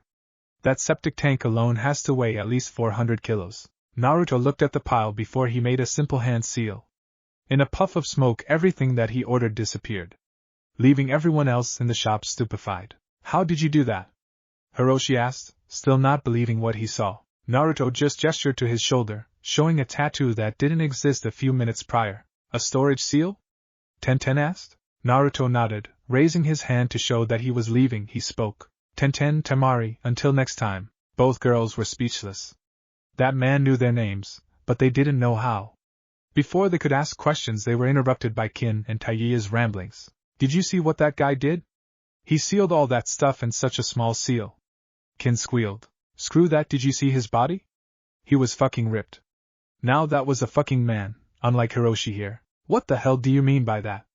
That septic tank alone has to weigh at least 400 kilos. Naruto looked at the pile before he made a simple hand seal. In a puff of smoke, everything that he ordered disappeared, leaving everyone else in the shop stupefied. How did you do that? Hiroshi asked, still not believing what he saw. Naruto just gestured to his shoulder, showing a tattoo that didn't exist a few minutes prior. A storage seal? Tenten asked. Naruto nodded, raising his hand to show that he was leaving. He spoke. Tenten, Tamari, until next time. Both girls were speechless. That man knew their names, but they didn't know how. Before they could ask questions, they were interrupted by Kin and Tayuya's ramblings. Did you see what that guy did? He sealed all that stuff in such a small seal. Kin squealed. Screw that, did you see his body? He was fucking ripped. Now that was a fucking man, unlike Hiroshi here. What the hell do you mean by that?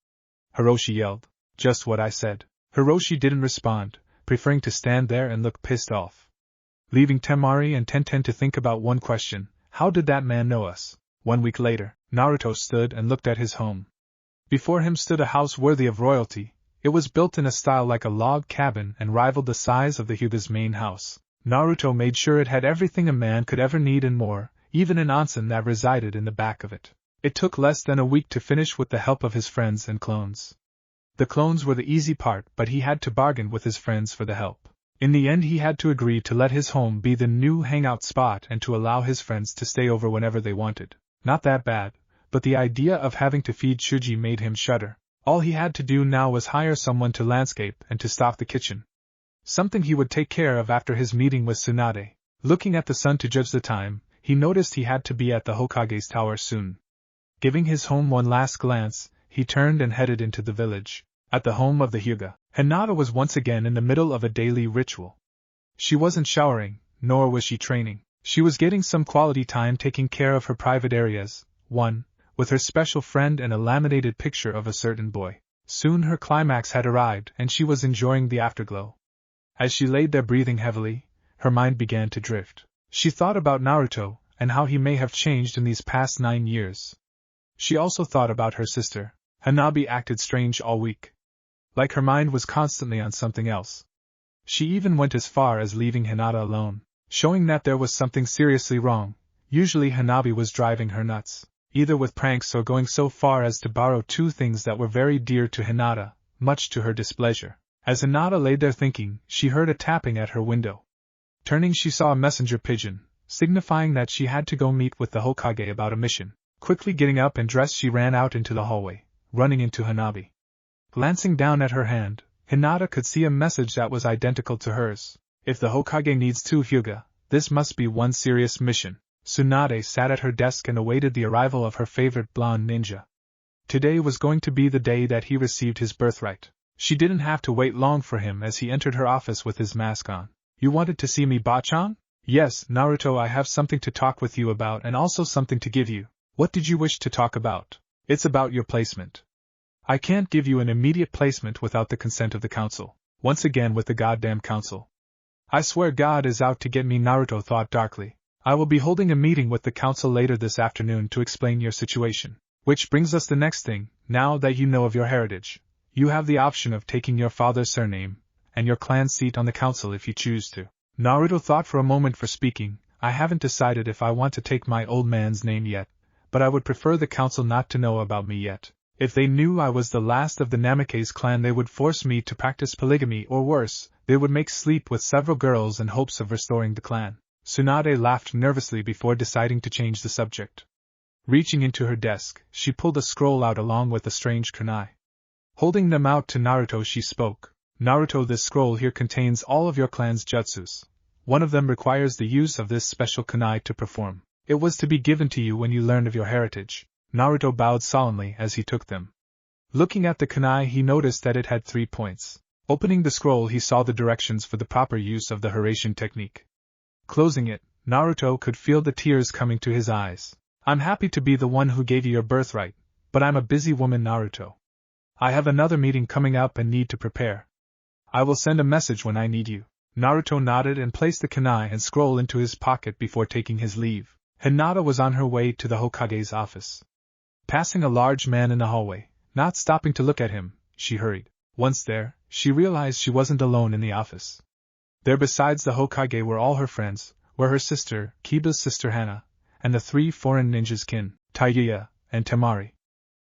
Hiroshi yelled. Just what I said. Hiroshi didn't respond, preferring to stand there and look pissed off. Leaving Tamari and Tenten to think about one question. How did that man know us? 1 week later, Naruto stood and looked at his home. Before him stood a house worthy of royalty. It was built in a style like a log cabin and rivaled the size of the Hyuga's main house. Naruto made sure it had everything a man could ever need and more, even an onsen that resided in the back of it. It took less than a week to finish with the help of his friends and clones. The clones were the easy part, but he had to bargain with his friends for the help. In the end, he had to agree to let his home be the new hangout spot and to allow his friends to stay over whenever they wanted. Not that bad, but the idea of having to feed Shuji made him shudder. All he had to do now was hire someone to landscape and to stock the kitchen. Something he would take care of after his meeting with Tsunade. Looking at the sun to judge the time, he noticed he had to be at the Hokage's tower soon. Giving his home one last glance, he turned and headed into the village. At the home of the Hyuga, Hinata was once again in the middle of a daily ritual. She wasn't showering, nor was she training. She was getting some quality time taking care of her private areas, one, with her special friend and a laminated picture of a certain boy. Soon her climax had arrived and she was enjoying the afterglow. As she laid there breathing heavily, her mind began to drift. She thought about Naruto, and how he may have changed in these past 9 years. She also thought about her sister. Hanabi acted strange all week. Like her mind was constantly on something else. She even went as far as leaving Hinata alone, showing that there was something seriously wrong. Usually Hanabi was driving her nuts, either with pranks or going so far as to borrow 2 things that were very dear to Hinata, much to her displeasure. As Hinata lay there thinking, she heard a tapping at her window. Turning, she saw a messenger pigeon, signifying that she had to go meet with the Hokage about a mission. Quickly getting up and dressed, she ran out into the hallway, running into Hanabi. Glancing down at her hand, Hinata could see a message that was identical to hers. If the Hokage needs 2 Hyuga, this must be one serious mission. Tsunade sat at her desk and awaited the arrival of her favorite blonde ninja. Today was going to be the day that he received his birthright. She didn't have to wait long for him as he entered her office with his mask on. You wanted to see me, Bachan? Yes, Naruto, I have something to talk with you about and also something to give you. What did you wish to talk about? It's about your placement. I can't give you an immediate placement without the consent of the council. Once again with the goddamn council. I swear God is out to get me, Naruto thought darkly. I will be holding a meeting with the council later this afternoon to explain your situation. Which brings us the next thing. Now that you know of your heritage, you have the option of taking your father's surname and your clan seat on the council if you choose to. Naruto thought for a moment for speaking. I haven't decided if I want to take my old man's name yet, but I would prefer the council not to know about me yet. If they knew I was the last of the Namikaze clan, they would force me to practice polygamy, or worse, they would make sleep with several girls in hopes of restoring the clan. Tsunade laughed nervously before deciding to change the subject. Reaching into her desk, she pulled a scroll out along with a strange kunai. Holding them out to Naruto, she spoke. Naruto, this scroll here contains all of your clan's jutsus. One of them requires the use of this special kunai to perform. It was to be given to you when you learned of your heritage. Naruto bowed solemnly as he took them. Looking at the kunai, he noticed that it had 3 points. Opening the scroll, he saw the directions for the proper use of the Hiraishin technique. Closing it, Naruto could feel the tears coming to his eyes. I'm happy to be the one who gave you your birthright, but I'm a busy woman, Naruto. I have another meeting coming up and need to prepare. I will send a message when I need you. Naruto nodded and placed the kunai and scroll into his pocket before taking his leave. Hinata was on her way to the Hokage's office. Passing a large man in the hallway, not stopping to look at him, she hurried. Once there, she realized she wasn't alone in the office. There besides the Hokage were all her friends, were her sister, Kiba's sister Hana, and the 3 foreign ninjas Kin, Taiya, and Tamari.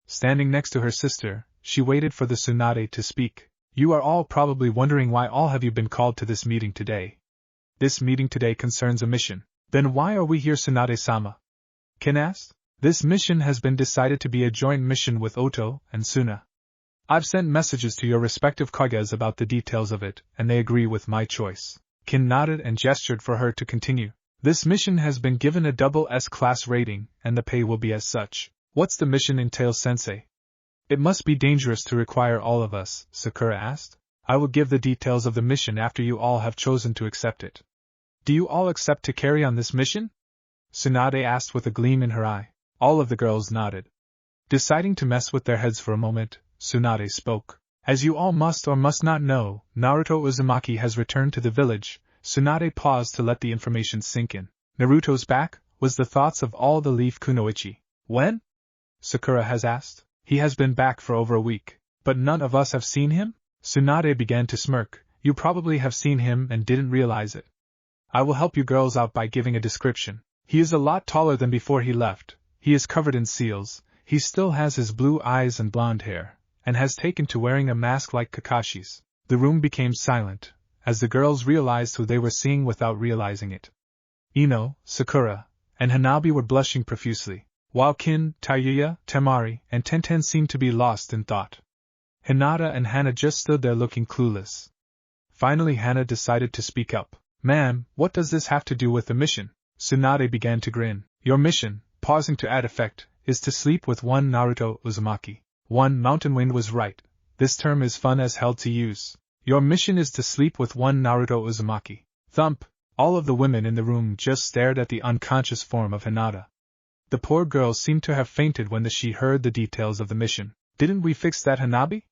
Standing next to her sister, she waited for the Tsunade to speak. You are all probably wondering why all have you been called to this meeting today. This meeting today concerns a mission. Then why are we here, Tsunade-sama? Kin asked. This mission has been decided to be a joint mission with Oto and Suna. I've sent messages to your respective Kages about the details of it, and they agree with my choice. Kin nodded and gestured for her to continue. This mission has been given a double S-class rating, and the pay will be as such. What's the mission entail, sensei? It must be dangerous to require all of us, Sakura asked. I will give the details of the mission after you all have chosen to accept it. Do you all accept to carry on this mission? Tsunade asked with a gleam in her eye. All of the girls nodded. Deciding to mess with their heads for a moment, Tsunade spoke. As you all must or must not know, Naruto Uzumaki has returned to the village. Tsunade paused to let the information sink in. Naruto's back, was the thoughts of all the Leaf Kunoichi. When? Sakura has asked. He has been back for over a week. But none of us have seen him? Tsunade began to smirk. You probably have seen him and didn't realize it. I will help you girls out by giving a description. He is a lot taller than before he left. He is covered in seals. He still has his blue eyes and blonde hair, and has taken to wearing a mask like Kakashi's. The room became silent, as the girls realized who they were seeing without realizing it. Ino, Sakura, and Hanabi were blushing profusely, while Kin, Taiya, Tamari, and Tenten seemed to be lost in thought. Hinata and Hana just stood there looking clueless. Finally Hana decided to speak up. Ma'am, what does this have to do with the mission? Tsunade began to grin. Your mission, pausing to add effect, is to sleep with one Naruto Uzumaki. One Mountain Wind was right. This term is fun as hell to use. Your mission is to sleep with one Naruto Uzumaki. Thump. All of the women in the room just stared at the unconscious form of Hinata. The poor girl seemed to have fainted when she heard the details of the mission. Didn't we fix that, Hanabi?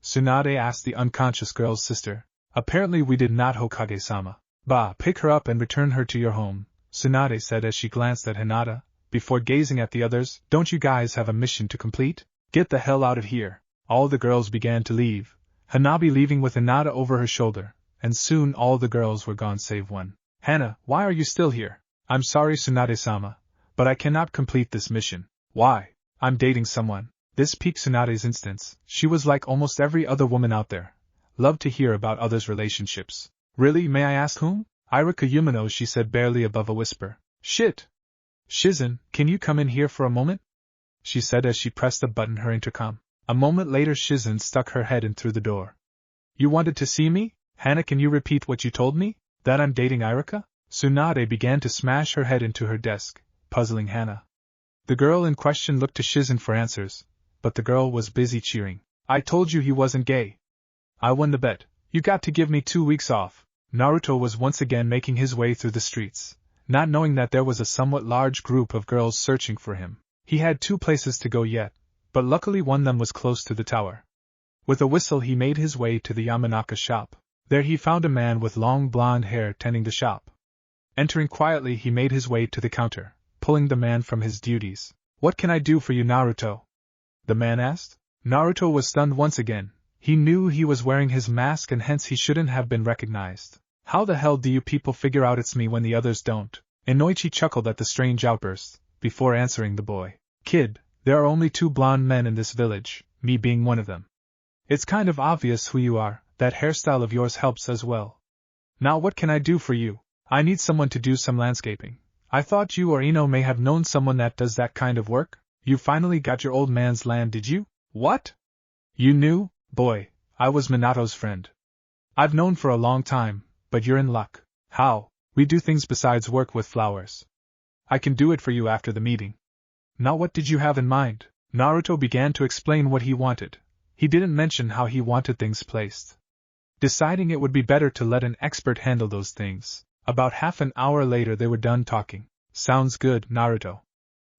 Tsunade asked the unconscious girl's sister. Apparently we did not, Hokage-sama. Bah, pick her up and return her to your home, Tsunade said as she glanced at Hinata, before gazing at the others. Don't you guys have a mission to complete? Get the hell out of here. All the girls began to leave, Hanabi leaving with Hinata over her shoulder, and soon all the girls were gone save one. Hana, why are you still here? I'm sorry, Tsunade-sama, but I cannot complete this mission. Why? I'm dating someone. This piqued Tsunade's instance. She was like almost every other woman out there. Loved to hear about others' relationships. Really, may I ask whom? Irika Yumino, she said barely above a whisper. Shit! Shizen, can you come in here for a moment? She said as she pressed a button her intercom. A moment later Shizen stuck her head in through the door. You wanted to see me? Hana, can you repeat what you told me? That I'm dating Irika? Tsunade began to smash her head into her desk, puzzling Hana. The girl in question looked to Shizen for answers, but the girl was busy cheering. I told you he wasn't gay. I won the bet. You got to give me 2 weeks off. Naruto was once again making his way through the streets, not knowing that there was a somewhat large group of girls searching for him. He had 2 places to go yet, but luckily one of them was close to the tower. With a whistle he made his way to the Yamanaka shop. There he found a man with long blonde hair tending the shop. Entering quietly he made his way to the counter, pulling the man from his duties. What can I do for you, Naruto? The man asked. Naruto was stunned once again. He knew he was wearing his mask and hence he shouldn't have been recognized. How the hell do you people figure out it's me when the others don't? Kunoichi chuckled at the strange outburst, before answering the boy. Kid, there are only 2 blonde men in this village, me being one of them. It's kind of obvious who you are, that hairstyle of yours helps as well. Now what can I do for you? I need someone to do some landscaping. I thought you or Ino may have known someone that does that kind of work. You finally got your old man's land, did you? What? You knew? Boy, I was Minato's friend. I've known for a long time, but you're in luck. How? We do things besides work with flowers. I can do it for you after the meeting. Now what did you have in mind? Naruto began to explain what he wanted. He didn't mention how he wanted things placed. Deciding it would be better to let an expert handle those things. About half an hour later they were done talking. Sounds good, Naruto.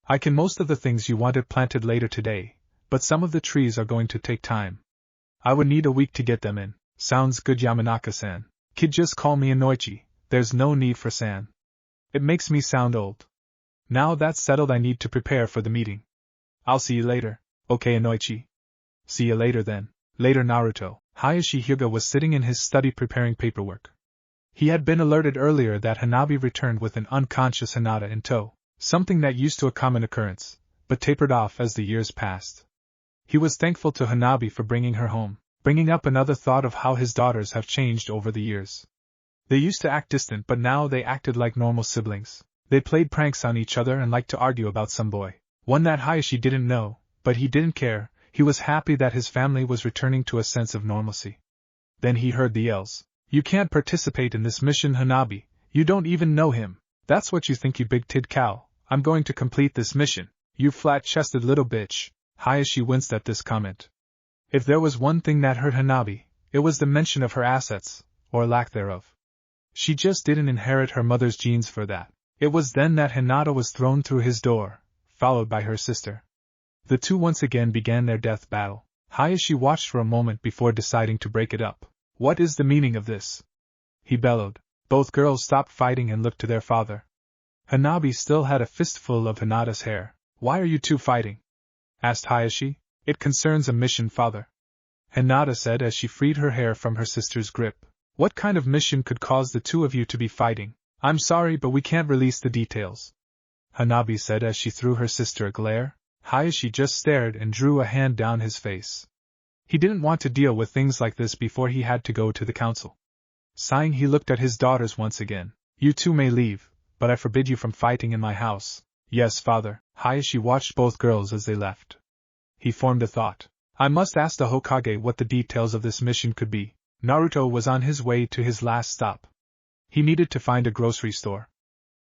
I can most of the things you wanted planted later today, but some of the trees are going to take time. I would need a week to get them in. Sounds good, Yamanaka-san. Kid, just call me Kunoichi. There's no need for san. It makes me sound old. Now that's settled, I need to prepare for the meeting. I'll see you later. Okay, Kunoichi. See you later then. Later, Naruto. Hayashi Hyuga was sitting in his study preparing paperwork. He had been alerted earlier that Hanabi returned with an unconscious Hinata in tow, something that used to a common occurrence, but tapered off as the years passed. He was thankful to Hanabi for bringing her home, bringing up another thought of how his daughters have changed over the years. They used to act distant, but now they acted like normal siblings. They played pranks on each other and liked to argue about some boy. One that Hayashi didn't know, but he didn't care. He was happy that his family was returning to a sense of normalcy. Then he heard the yells. You can't participate in this mission, Hanabi. You don't even know him. That's what you think, you big tid cow. I'm going to complete this mission. You flat-chested little bitch. Hayashi winced at this comment. If there was one thing that hurt Hanabi, it was the mention of her assets, or lack thereof. She just didn't inherit her mother's genes for that. It was then that Hinata was thrown through his door, followed by her sister. The two once again began their death battle. Hayashi watched for a moment before deciding to break it up. What is the meaning of this? He bellowed. Both girls stopped fighting and looked to their father. Hanabi still had a fistful of Hinata's hair. Why are you two fighting? Asked Hayashi. It concerns a mission, father. Hinata said as she freed her hair from her sister's grip. What kind of mission could cause the two of you to be fighting? I'm sorry, but we can't release the details. Hanabi said as she threw her sister a glare. Hayashi just stared and drew a hand down his face. He didn't want to deal with things like this before he had to go to the council. Sighing, he looked at his daughters once again. You two may leave, but I forbid you from fighting in my house. Yes, father. Hayashi watched both girls as they left. He formed a thought. I must ask the Hokage what the details of this mission could be. Naruto was on his way to his last stop. He needed to find a grocery store.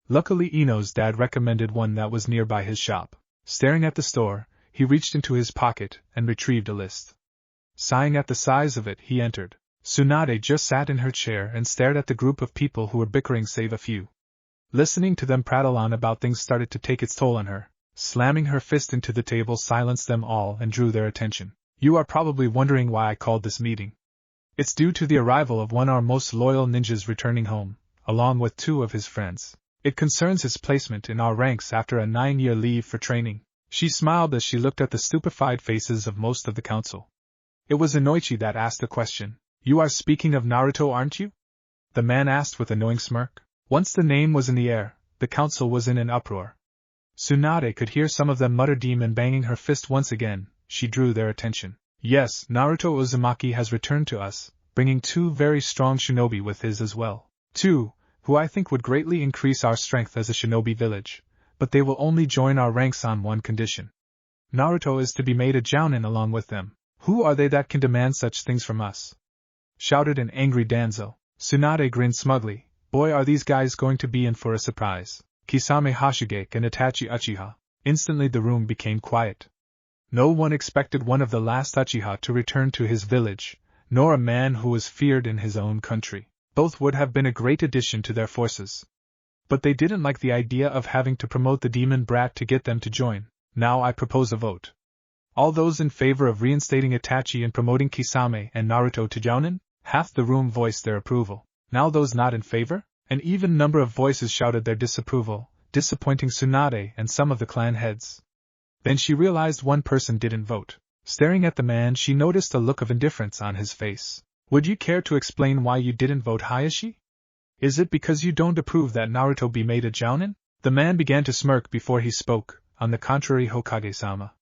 Luckily, Ino's dad recommended one that was nearby his shop. Staring at the store, he reached into his pocket and retrieved a list. Sighing at the size of it, he entered. Tsunade just sat in her chair and stared at the group of people who were bickering save a few. Listening to them prattle on about things started to take its toll on her. Slamming her fist into the table silenced them all and drew their attention. You are probably wondering why I called this meeting. It's due to the arrival of one of our most loyal ninjas returning home, along with 2 of his friends. It concerns his placement in our ranks after a 9-year leave for training. She smiled as she looked at the stupefied faces of most of the council. It was Kunoichi that asked the question. You are speaking of Naruto, aren't you? The man asked with a knowing smirk. Once the name was in the air, the council was in an uproar. Tsunade could hear some of them mutter demon banging her fist once again. She drew their attention. Yes, Naruto Uzumaki has returned to us, bringing 2 very strong shinobi with his as well. 2, who I think would greatly increase our strength as a shinobi village, but they will only join our ranks on one condition. Naruto is to be made a jounin along with them. Who are they that can demand such things from us? Shouted an angry Danzo. Tsunade grinned smugly. Boy, are these guys going to be in for a surprise. Kisame Hashigake and Itachi Uchiha. Instantly the room became quiet. No one expected one of the last Uchiha to return to his village, nor a man who was feared in his own country. Both would have been a great addition to their forces. But they didn't like the idea of having to promote the demon brat to get them to join. Now I propose a vote. All those in favor of reinstating Itachi and promoting Kisame and Naruto to jounin? Half the room voiced their approval. Now those not in favor? An even number of voices shouted their disapproval, disappointing Tsunade and some of the clan heads. Then she realized one person didn't vote. Staring at the man, she noticed a look of indifference on his face. Would you care to explain why you didn't vote, Hayashi? Is it because you don't approve that Naruto be made a jounin? The man began to smirk before he spoke. On the contrary, Hokage-sama.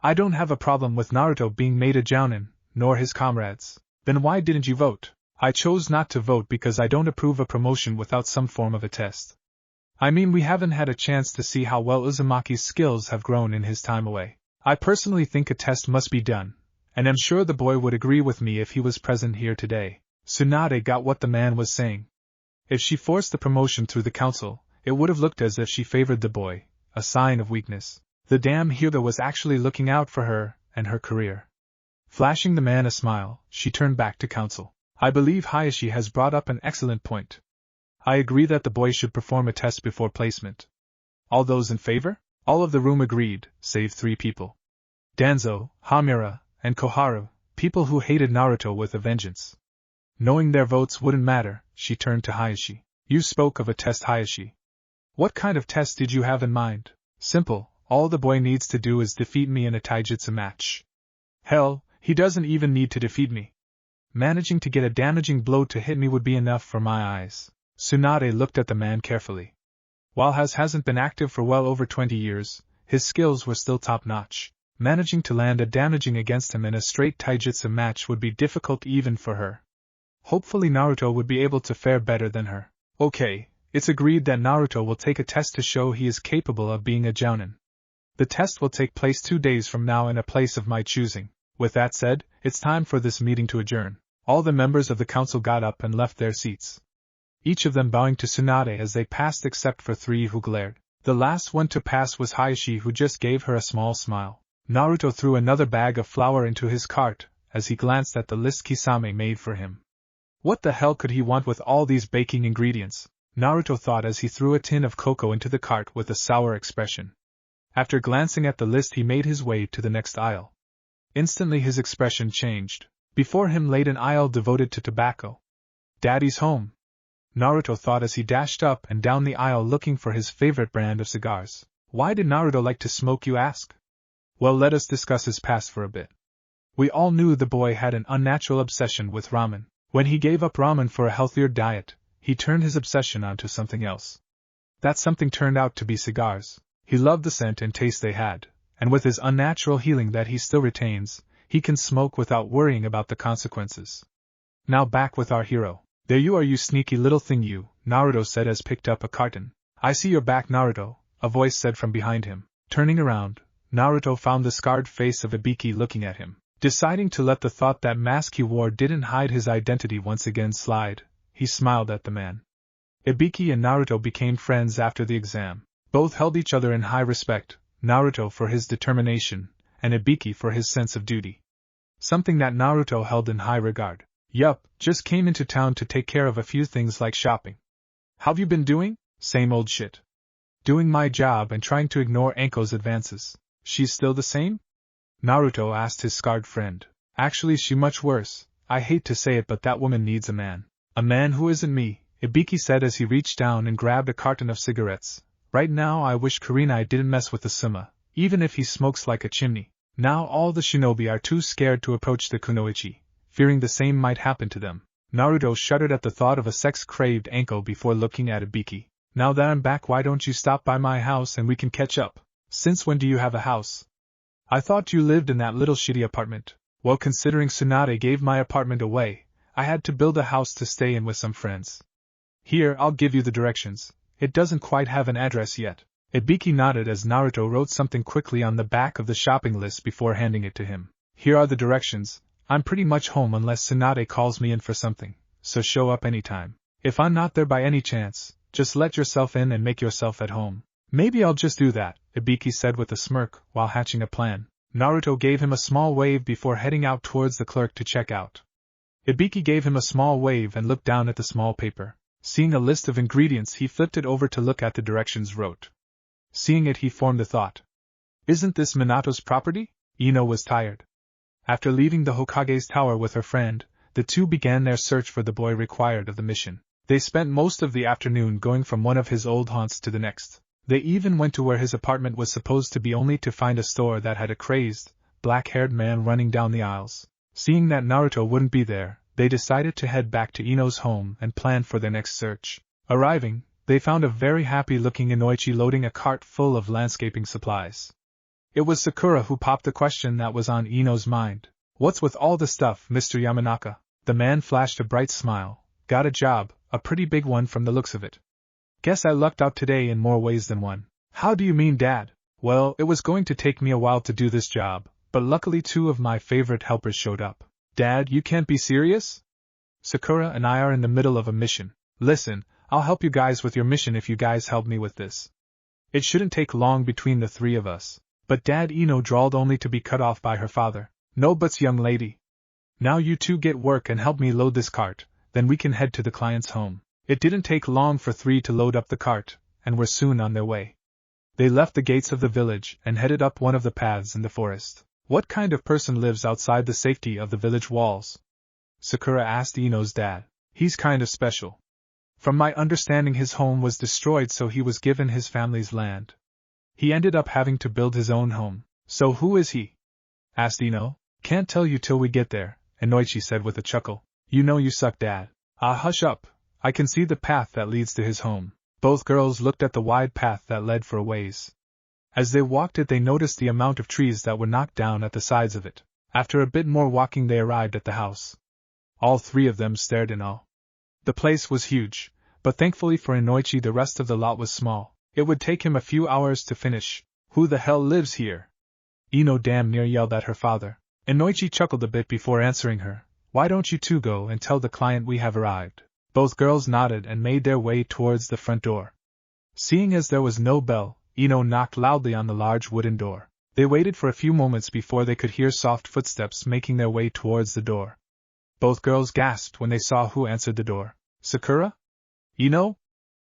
I don't have a problem with Naruto being made a jounin, nor his comrades. Then why didn't you vote? I chose not to vote because I don't approve a promotion without some form of a test. I mean, we haven't had a chance to see how well Uzumaki's skills have grown in his time away. I personally think a test must be done, and am sure the boy would agree with me if he was present here today. Tsunade got what the man was saying. If she forced the promotion through the council, it would have looked as if she favored the boy, a sign of weakness. The damn hero was actually looking out for her and her career. Flashing the man a smile, she turned back to council. I believe Hayashi has brought up an excellent point. I agree that the boy should perform a test before placement. All those in favor? All of the room agreed, save 3 people. Danzo, Hamura, and Koharu, people who hated Naruto with a vengeance. Knowing their votes wouldn't matter, she turned to Hayashi. You spoke of a test, Hayashi. What kind of test did you have in mind? Simple, all the boy needs to do is defeat me in a taijutsu match. Hell, he doesn't even need to defeat me. Managing to get a damaging blow to hit me would be enough for my eyes. Tsunade looked at the man carefully. While hasn't been active for well over 20 years, his skills were still top-notch. Managing to land a damaging against him in a straight taijutsu match would be difficult even for her. Hopefully Naruto would be able to fare better than her. Okay, it's agreed that Naruto will take a test to show he is capable of being a jounin. The test will take place 2 days from now in a place of my choosing. With that said, it's time for this meeting to adjourn. All the members of the council got up and left their seats. Each of them bowing to Tsunade as they passed except for 3 who glared. The last one to pass was Hayashi, who just gave her a small smile. Naruto threw another bag of flour into his cart as he glanced at the list Kisame made for him. What the hell could he want with all these baking ingredients? Naruto thought as he threw a tin of cocoa into the cart with a sour expression. After glancing at the list, he made his way to the next aisle. Instantly his expression changed. Before him laid an aisle devoted to tobacco. Daddy's home, Naruto thought as he dashed up and down the aisle looking for his favorite brand of cigars. Why did Naruto like to smoke, you ask? Well, let us discuss his past for a bit. We all knew the boy had an unnatural obsession with ramen. When he gave up ramen for a healthier diet, he turned his obsession onto something else. That something turned out to be cigars. He loved the scent and taste they had, and with his unnatural healing that he still retains, he can smoke without worrying about the consequences. Now back with our hero. There you are, you sneaky little thing, you, Naruto said as picked up a carton. I see you're back, Naruto, a voice said from behind him. Turning around, Naruto found the scarred face of Ibiki looking at him. Deciding to let the thought that mask he wore didn't hide his identity once again slide, he smiled at the man. Ibiki and Naruto became friends after the exam. Both held each other in high respect, Naruto for his determination, and Ibiki for his sense of duty. Something that Naruto held in high regard. Yup, just came into town to take care of a few things like shopping. How've you been doing? Same old shit. Doing my job and trying to ignore Anko's advances. She's still the same? Naruto asked his scarred friend. Actually, she's much worse. I hate to say it, but that woman needs a man. A man who isn't me, Ibiki said as he reached down and grabbed a carton of cigarettes. Right now I wish Kurenai didn't mess with the Suma, even if he smokes like a chimney. Now all the shinobi are too scared to approach the Kunoichi, fearing the same might happen to them. Naruto shuddered at the thought of a sex-craved Anko before looking at Ibiki. Now that I'm back, why don't you stop by my house and we can catch up? Since when do you have a house? I thought you lived in that little shitty apartment. Well, considering Tsunade gave my apartment away, I had to build a house to stay in with some friends. Here, I'll give you the directions. It doesn't quite have an address yet. Ibiki nodded as Naruto wrote something quickly on the back of the shopping list before handing it to him. Here are the directions. I'm pretty much home unless Tsunade calls me in for something, so show up anytime. If I'm not there by any chance, just let yourself in and make yourself at home. Maybe I'll just do that, Ibiki said with a smirk while hatching a plan. Naruto gave him a small wave before heading out towards the clerk to check out. Ibiki gave him a small wave and looked down at the small paper. Seeing a list of ingredients, he flipped it over to look at the directions wrote. Seeing it, he formed the thought. Isn't this Minato's property? Ino was tired. After leaving the Hokage's tower with her friend, the two began their search for the boy required of the mission. They spent most of the afternoon going from one of his old haunts to the next. They even went to where his apartment was supposed to be, only to find a store that had a crazed, black-haired man running down the aisles. Seeing that Naruto wouldn't be there, they decided to head back to Ino's home and plan for their next search. Arriving, they found a very happy-looking Kunoichi loading a cart full of landscaping supplies. It was Sakura who popped the question that was on Ino's mind. What's with all the stuff, Mr. Yamanaka? The man flashed a bright smile. Got a job, a pretty big one from the looks of it. Guess I lucked out today in more ways than one. How do you mean, Dad? Well, it was going to take me a while to do this job, but luckily two of my favorite helpers showed up. Dad, you can't be serious? Sakura and I are in the middle of a mission. Listen, I'll help you guys with your mission if you guys help me with this. It shouldn't take long between the three of us. But Dad, Ino drawled, only to be cut off by her father. No buts, young lady. Now you two get work and help me load this cart, then we can head to the client's home. It didn't take long for three to load up the cart, and were soon on their way. They left the gates of the village and headed up one of the paths in the forest. What kind of person lives outside the safety of the village walls? Sakura asked Ino's dad. He's kind of special. From my understanding, his home was destroyed, so he was given his family's land. He ended up having to build his own home. So who is he? Asked Ino. Can't tell you till we get there, Kunoichi said with a chuckle. You know you suck, Dad. Ah, hush up. I can see the path that leads to his home. Both girls looked at the wide path that led for a ways. As they walked it, they noticed the amount of trees that were knocked down at the sides of it. After a bit more walking, they arrived at the house. All three of them stared in awe. The place was huge, but thankfully for Kunoichi the rest of the lot was small. It would take him a few hours to finish. Who the hell lives here? Ino damn near yelled at her father. Kunoichi chuckled a bit before answering her. Why don't you two go and tell the client we have arrived? Both girls nodded and made their way towards the front door. Seeing as there was no bell, Ino knocked loudly on the large wooden door. They waited for a few moments before they could hear soft footsteps making their way towards the door. Both girls gasped when they saw who answered the door. Sakura? Ino?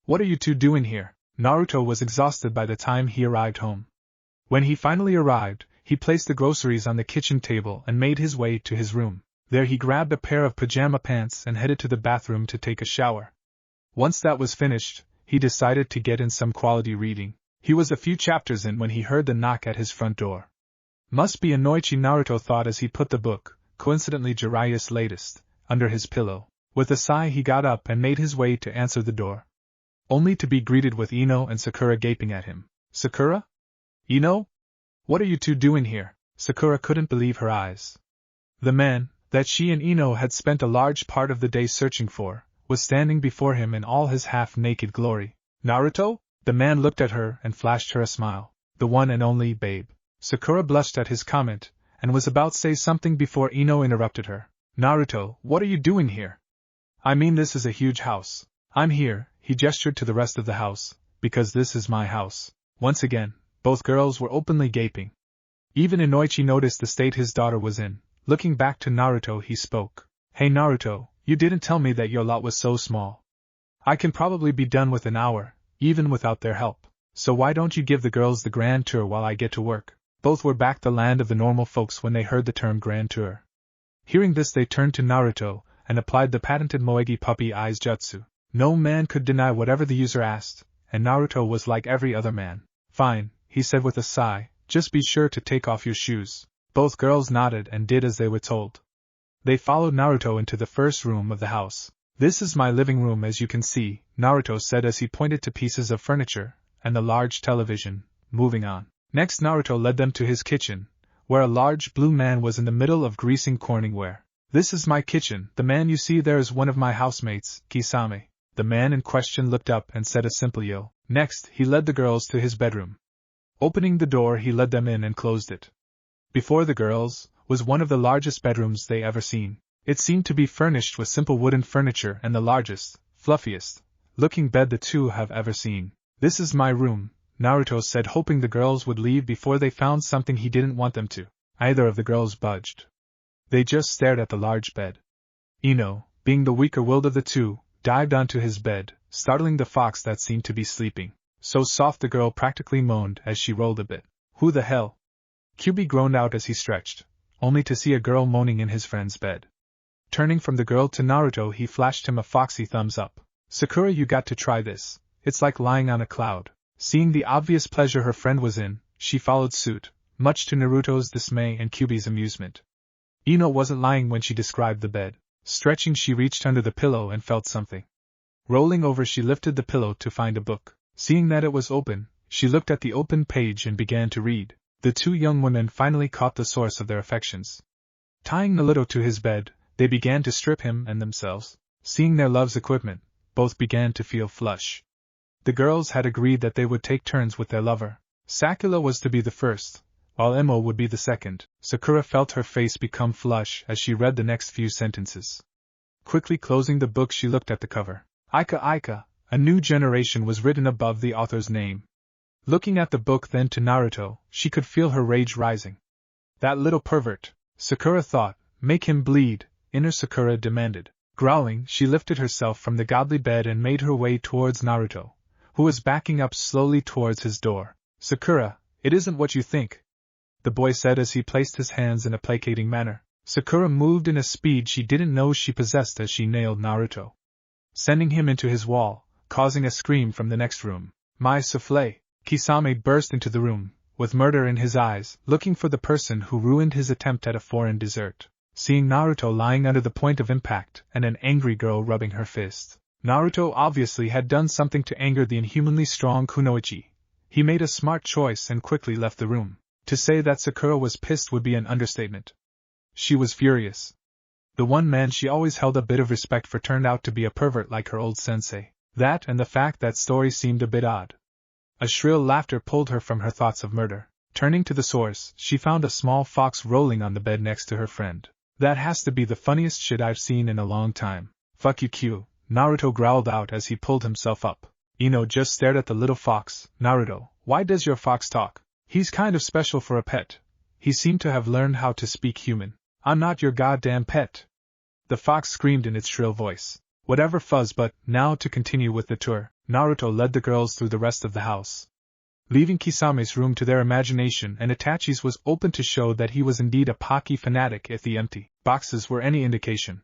What are you two doing here? Naruto was exhausted by the time he arrived home. When he finally arrived, he placed the groceries on the kitchen table and made his way to his room. There he grabbed a pair of pajama pants and headed to the bathroom to take a shower. Once that was finished, he decided to get in some quality reading. He was a few chapters in when he heard the knock at his front door. Must be Kunoichi, Naruto thought as he put the book, coincidentally Jiraiya's latest, under his pillow. With a sigh he got up and made his way to answer the door. Only to be greeted with Ino and Sakura gaping at him. Sakura? Ino? What are you two doing here? Sakura couldn't believe her eyes. The man, that she and Ino had spent a large part of the day searching for, was standing before him in all his half-naked glory. Naruto? The man looked at her and flashed her a smile. The one and only babe. Sakura blushed at his comment, and was about to say something before Ino interrupted her. Naruto, what are you doing here? I mean, this is a huge house. I'm here, he gestured to the rest of the house, because this is my house. Once again, both girls were openly gaping. Even Kunoichi noticed the state his daughter was in. Looking back to Naruto, he spoke. Hey Naruto, you didn't tell me that your lot was so small. I can probably be done with an hour, even without their help. So why don't you give the girls the grand tour while I get to work? Both were back the land of the normal folks when they heard the term grand tour. Hearing this, they turned to Naruto and applied the patented Moegi puppy eyes jutsu. No man could deny whatever the user asked, and Naruto was like every other man. Fine, he said with a sigh, just be sure to take off your shoes. Both girls nodded and did as they were told. They followed Naruto into the first room of the house. This is my living room, as you can see, Naruto said as he pointed to pieces of furniture and the large television. Moving on. Next, Naruto led them to his kitchen, where a large blue man was in the middle of greasing Corningware. This is my kitchen. The man you see there is one of my housemates, Kisame. The man in question looked up and said a simple yo. Next, he led the girls to his bedroom. Opening the door, he led them in and closed it. Before the girls was one of the largest bedrooms they ever seen. It seemed to be furnished with simple wooden furniture and the largest, fluffiest looking bed the two have ever seen. This is my room, Naruto said, hoping the girls would leave before they found something he didn't want them to. Either of the girls budged. They just stared at the large bed. Ino, being the weaker-willed of the two, dived onto his bed, startling the fox that seemed to be sleeping. So soft the girl practically moaned as she rolled a bit. Who the hell? Kyubi groaned out as he stretched, only to see a girl moaning in his friend's bed. Turning from the girl to Naruto, he flashed him a foxy thumbs up. Sakura, you got to try this. It's like lying on a cloud. Seeing the obvious pleasure her friend was in, she followed suit, much to Naruto's dismay and Kyubi's amusement. Ino wasn't lying when she described the bed. Stretching, she reached under the pillow and felt something. Rolling over, she lifted the pillow to find a book. Seeing that it was open, she looked at the open page and began to read. The two young women finally caught the source of their affections. Tying Naruto to his bed, they began to strip him and themselves. Seeing their love's equipment, both began to feel flush. The girls had agreed that they would take turns with their lover. Sakura was to be the first, while Emo would be the second. Sakura felt her face become flush as she read the next few sentences. Quickly closing the book, she looked at the cover. Aika Aika, a new generation was written above the author's name. Looking at the book, then to Naruto, she could feel her rage rising. That little pervert, Sakura thought, make him bleed, inner Sakura demanded. Growling, she lifted herself from the godly bed and made her way towards Naruto, who was backing up slowly towards his door. Sakura, it isn't what you think, the boy said as he placed his hands in a placating manner. Sakura moved in a speed she didn't know she possessed as she nailed Naruto, sending him into his wall, causing a scream from the next room. My souffle! Kisame burst into the room, with murder in his eyes, looking for the person who ruined his attempt at a foreign dessert. Seeing Naruto lying under the point of impact and an angry girl rubbing her fist. Naruto obviously had done something to anger the inhumanly strong Kunoichi. He made a smart choice and quickly left the room. To say that Sakura was pissed would be an understatement. She was furious. The one man she always held a bit of respect for turned out to be a pervert like her old sensei. That and the fact that story seemed a bit odd. A shrill laughter pulled her from her thoughts of murder. Turning to the source, she found a small fox rolling on the bed next to her friend. That has to be the funniest shit I've seen in a long time. Fuck you, Q, Naruto growled out as he pulled himself up. Ino just stared at the little fox. Naruto, why does your fox talk? He's kind of special for a pet. He seemed to have learned how to speak human. I'm not your goddamn pet. The fox screamed in its shrill voice. Whatever fuzz, but now to continue with the tour. Naruto led the girls through the rest of the house. Leaving Kisame's room to their imagination, and Itachi's was open to show that he was indeed a Pocky fanatic if the empty boxes were any indication.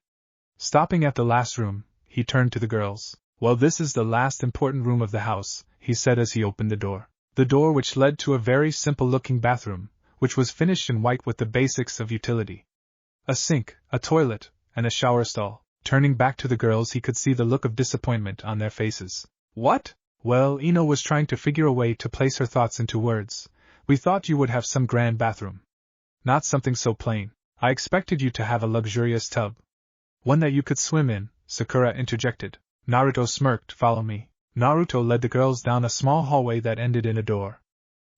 Stopping at the last room, he turned to the girls. Well, this is the last important room of the house, he said as he opened the door. The door which led to a very simple-looking bathroom, which was finished in white with the basics of utility. A sink, a toilet, and a shower stall. Turning back to the girls, he could see the look of disappointment on their faces. What? Well, Ino was trying to figure a way to place her thoughts into words. We thought you would have some grand bathroom. Not something so plain. I expected you to have a luxurious tub. One that you could swim in, Sakura interjected. Naruto smirked. Follow me. Naruto led the girls down a small hallway that ended in a door.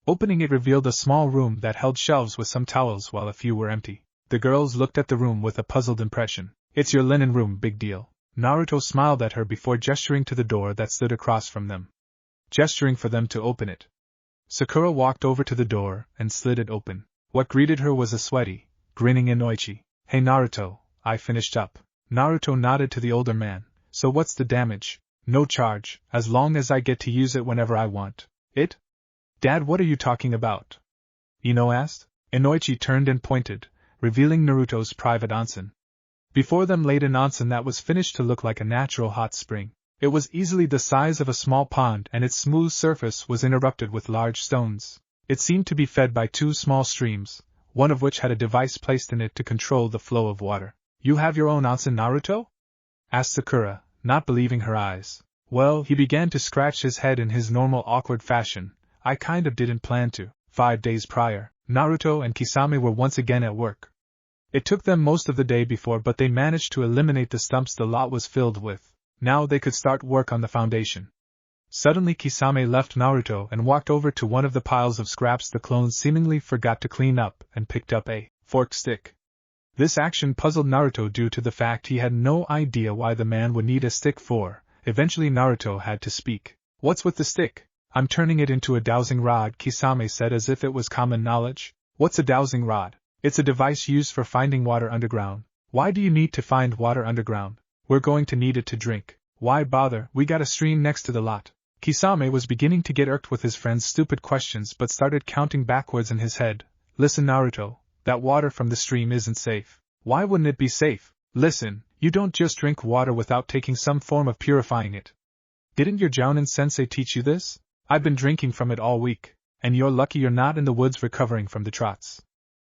Opening it revealed a small room that held shelves with some towels while a few were empty. The girls looked at the room with a puzzled impression. It's your linen room, big deal. Naruto smiled at her before gesturing to the door that stood across from them. Gesturing for them to open it. Sakura walked over to the door and slid it open. What greeted her was a sweaty, grinning Inoichi. Hey Naruto, I finished up. Naruto nodded to the older man. So what's the damage? No charge, as long as I get to use it whenever I want. It? Dad, what are you talking about? Ino asked. Kunoichi turned and pointed, revealing Naruto's private onsen. Before them laid an onsen that was finished to look like a natural hot spring. It was easily the size of a small pond and its smooth surface was interrupted with large stones. It seemed to be fed by two small streams, one of which had a device placed in it to control the flow of water. You have your own onsen, Naruto? Asked Sakura, not believing her eyes. Well, he began to scratch his head in his normal awkward fashion. I kind of didn't plan to. 5 days prior, Naruto and Kisame were once again at work. It took them most of the day before, but they managed to eliminate the stumps the lot was filled with. Now they could start work on the foundation. Suddenly Kisame left Naruto and walked over to one of the piles of scraps the clones seemingly forgot to clean up and picked up a forked stick. This action puzzled Naruto due to the fact he had no idea why the man would need a stick for. Eventually Naruto had to speak. What's with the stick? I'm turning it into a dowsing rod, Kisame said as if it was common knowledge. What's a dowsing rod? It's a device used for finding water underground. Why do you need to find water underground? We're going to need it to drink. Why bother? We got a stream next to the lot. Kisame was beginning to get irked with his friend's stupid questions but started counting backwards in his head. Listen, Naruto, that water from the stream isn't safe. Why wouldn't it be safe? Listen, you don't just drink water without taking some form of purifying it. Didn't your Jounin-sensei teach you this? I've been drinking from it all week, and you're lucky you're not in the woods recovering from the trots.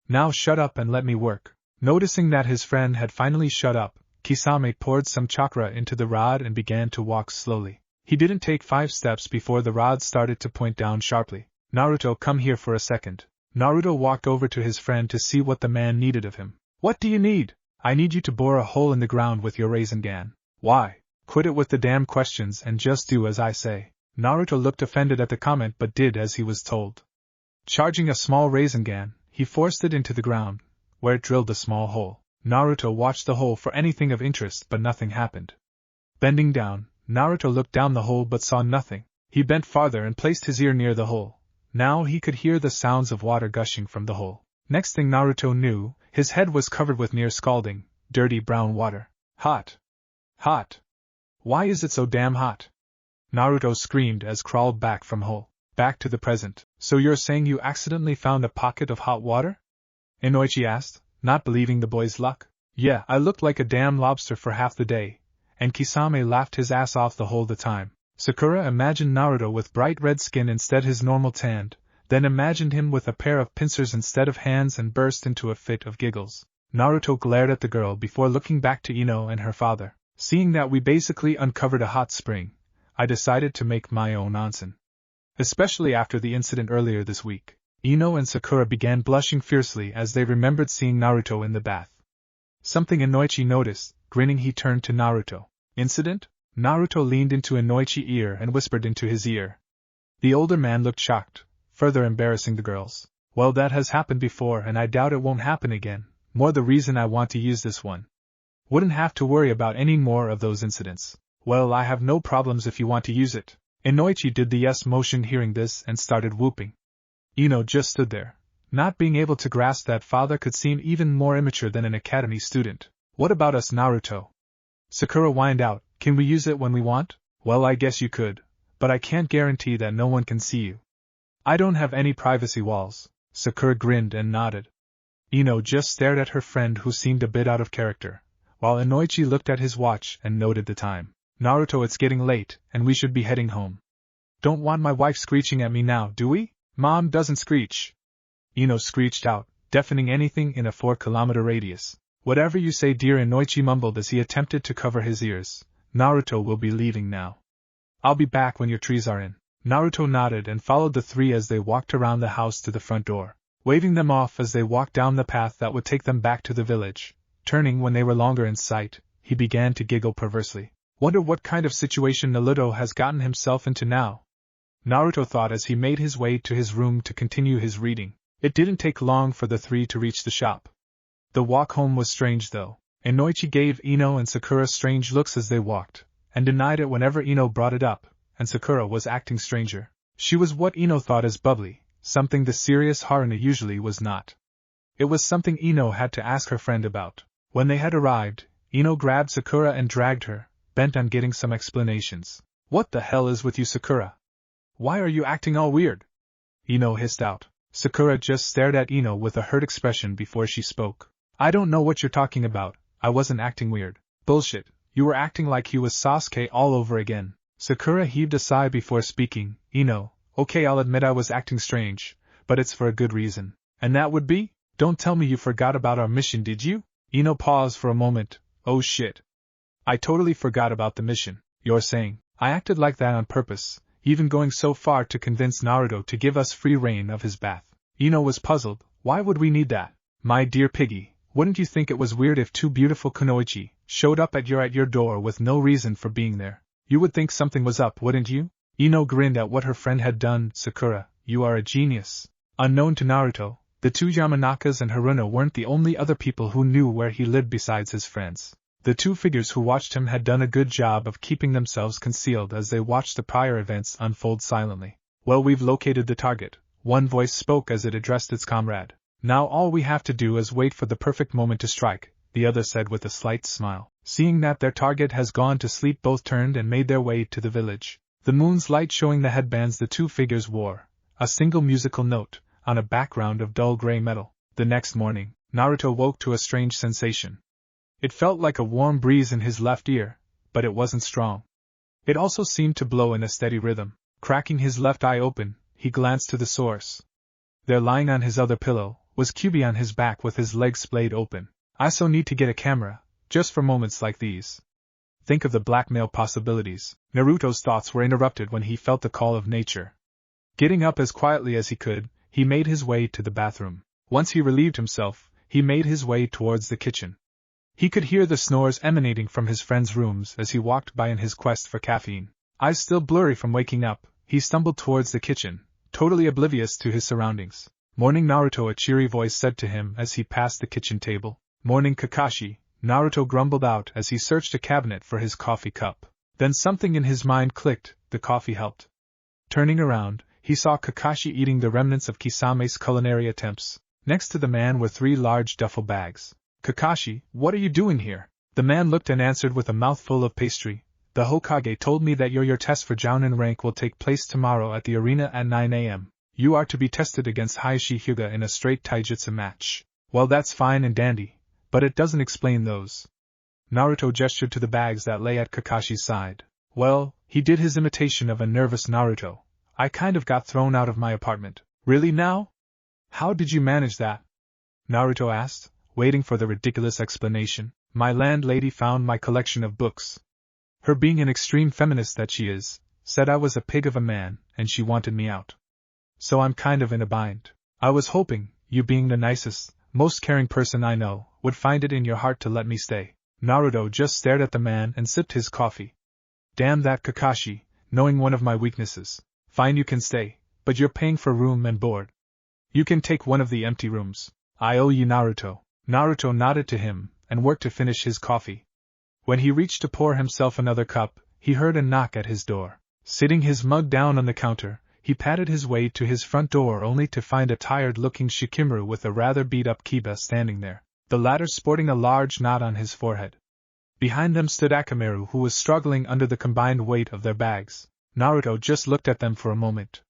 Now shut up and let me work. Noticing that his friend had finally shut up, Kisame poured some chakra into the rod and began to walk slowly. He didn't take 5 steps before the rod started to point down sharply. Naruto, come here for a second. Naruto walked over to his friend to see what the man needed of him. What do you need? I need you to bore a hole in the ground with your Rasengan. Why? Quit it with the damn questions and just do as I say. Naruto looked offended at the comment but did as he was told. Charging a small Rasengan, he forced it into the ground, where it drilled a small hole. Naruto watched the hole for anything of interest but nothing happened. Bending down, Naruto looked down the hole but saw nothing. He bent farther and placed his ear near the hole. Now he could hear the sounds of water gushing from the hole. Next thing Naruto knew, his head was covered with near scalding, dirty brown water. Hot. Hot. Why is it so damn hot? Naruto screamed as crawled back from hole. Back to the present. So you're saying you accidentally found a pocket of hot water? Kunoichi asked, not believing the boy's luck. Yeah, I looked like a damn lobster for half the day, and Kisame laughed his ass off the whole the time. Sakura imagined Naruto with bright red skin instead his normal tanned, then imagined him with a pair of pincers instead of hands and burst into a fit of giggles. Naruto glared at the girl before looking back to Ino and her father. Seeing that we basically uncovered a hot spring, I decided to make my own onsen. Especially after the incident earlier this week. Ino and Sakura began blushing fiercely as they remembered seeing Naruto in the bath. Something Kunoichi noticed. Grinning, he turned to Naruto. Incident? Naruto leaned into Kunoichi's ear and whispered into his ear. The older man looked shocked, further embarrassing the girls. Well, that has happened before and I doubt it won't happen again. More the reason I want to use this one. Wouldn't have to worry about any more of those incidents. Well, I have no problems if you want to use it. Kunoichi did the yes motion hearing this and started whooping. Ino just stood there, not being able to grasp that father could seem even more immature than an academy student. What about us, Naruto? Sakura whined out, can we use it when we want? Well, I guess you could, but I can't guarantee that no one can see you. I don't have any privacy walls. Sakura grinned and nodded. Ino just stared at her friend who seemed a bit out of character, while Kunoichi looked at his watch and noted the time. Naruto, it's getting late, and we should be heading home. Don't want my wife screeching at me now, do we? Mom doesn't screech. Ino screeched out, deafening anything in a 4-kilometer radius. Whatever you say, dear, Kunoichi mumbled as he attempted to cover his ears. Naruto will be leaving now. I'll be back when your trees are in. Naruto nodded and followed the three as they walked around the house to the front door, waving them off as they walked down the path that would take them back to the village. Turning when they were longer in sight, he began to giggle perversely. Wonder what kind of situation Naruto has gotten himself into now. Naruto thought as he made his way to his room to continue his reading. It didn't take long for the three to reach the shop. The walk home was strange though. Kunoichi gave Ino and Sakura strange looks as they walked, and denied it whenever Ino brought it up, and Sakura was acting stranger. She was what Ino thought as bubbly, something the serious Haruna usually was not. It was something Ino had to ask her friend about. When they had arrived, Ino grabbed Sakura and dragged her, bent on getting some explanations. What the hell is with you, Sakura? Why are you acting all weird? Ino hissed out. Sakura just stared at Ino with a hurt expression before she spoke. I don't know what you're talking about, I wasn't acting weird. Bullshit, you were acting like you was Sasuke all over again. Sakura heaved a sigh before speaking. Ino, okay, I'll admit I was acting strange, but it's for a good reason. And that would be? Don't tell me you forgot about our mission, did you? Ino paused for a moment. Oh shit. I totally forgot about the mission. You're saying, I acted like that on purpose, even going so far to convince Naruto to give us free reign of his bath. Ino was puzzled. Why would we need that? My dear piggy, wouldn't you think it was weird if two beautiful Kunoichi showed up at your door with no reason for being there? You would think something was up, wouldn't you? Ino grinned at what her friend had done. Sakura, you are a genius. Unknown to Naruto, the two Yamanakas and Haruna weren't the only other people who knew where he lived besides his friends. The two figures who watched him had done a good job of keeping themselves concealed as they watched the prior events unfold silently. Well, we've located the target, one voice spoke as it addressed its comrade. Now all we have to do is wait for the perfect moment to strike, the other said with a slight smile. Seeing that their target has gone to sleep, both turned and made their way to the village. The moon's light showing the headbands the two figures wore, a single musical note, on a background of dull gray metal. The next morning, Naruto woke to a strange sensation. It felt like a warm breeze in his left ear, but it wasn't strong. It also seemed to blow in a steady rhythm. Cracking his left eye open, he glanced to the source. There, lying on his other pillow, was Kyubi on his back with his legs splayed open. I so need to get a camera, just for moments like these. Think of the blackmail possibilities. Naruto's thoughts were interrupted when he felt the call of nature. Getting up as quietly as he could, he made his way to the bathroom. Once he relieved himself, he made his way towards the kitchen. He could hear the snores emanating from his friends' rooms as he walked by in his quest for caffeine. Eyes still blurry from waking up, he stumbled towards the kitchen, totally oblivious to his surroundings. Morning, Naruto, a cheery voice said to him as he passed the kitchen table. Morning, Kakashi, Naruto grumbled out as he searched a cabinet for his coffee cup. Then something in his mind clicked, the coffee helped. Turning around, he saw Kakashi eating the remnants of Kisame's culinary attempts. Next to the man were 3 large duffel bags. Kakashi, what are you doing here? The man looked and answered with a mouthful of pastry. The Hokage told me that your test for Jounin rank will take place tomorrow at the arena at 9 a.m. You are to be tested against Hayashi Hyuga in a straight taijutsu match. Well, that's fine and dandy, but it doesn't explain those. Naruto gestured to the bags that lay at Kakashi's side. Well, he did his imitation of a nervous Naruto. I kind of got thrown out of my apartment. Really now? How did you manage that? Naruto asked, waiting for the ridiculous explanation. My landlady found my collection of books. Her being an extreme feminist that she is, said I was a pig of a man, and she wanted me out. So I'm kind of in a bind. I was hoping, you being the nicest, most caring person I know, would find it in your heart to let me stay. Naruto just stared at the man and sipped his coffee. Damn that Kakashi, knowing one of my weaknesses. Fine, you can stay, but you're paying for room and board. You can take one of the empty rooms. I owe you, Naruto. Naruto nodded to him, and worked to finish his coffee. When he reached to pour himself another cup, he heard a knock at his door. Sitting his mug down on the counter, he padded his way to his front door only to find a tired-looking Shikamaru with a rather beat-up Kiba standing there, the latter sporting a large knot on his forehead. Behind them stood Akamaru, who was struggling under the combined weight of their bags. Naruto just looked at them for a moment.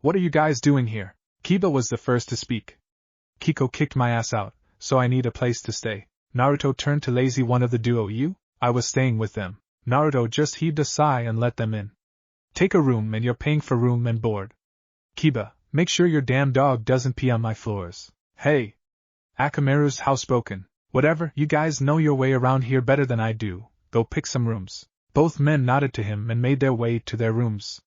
What are you guys doing here? Kiba was the first to speak. Kiko kicked my ass out, so I need a place to stay. Naruto turned to Lazy One of the duo. You? I was staying with them. Naruto just heaved a sigh and let them in. Take a room and you're paying for room and board. Kiba, make sure your damn dog doesn't pee on my floors. Hey! Akamaru's housebroken. Whatever, you guys know your way around here better than I do, go pick some rooms. Both men nodded to him and made their way to their rooms,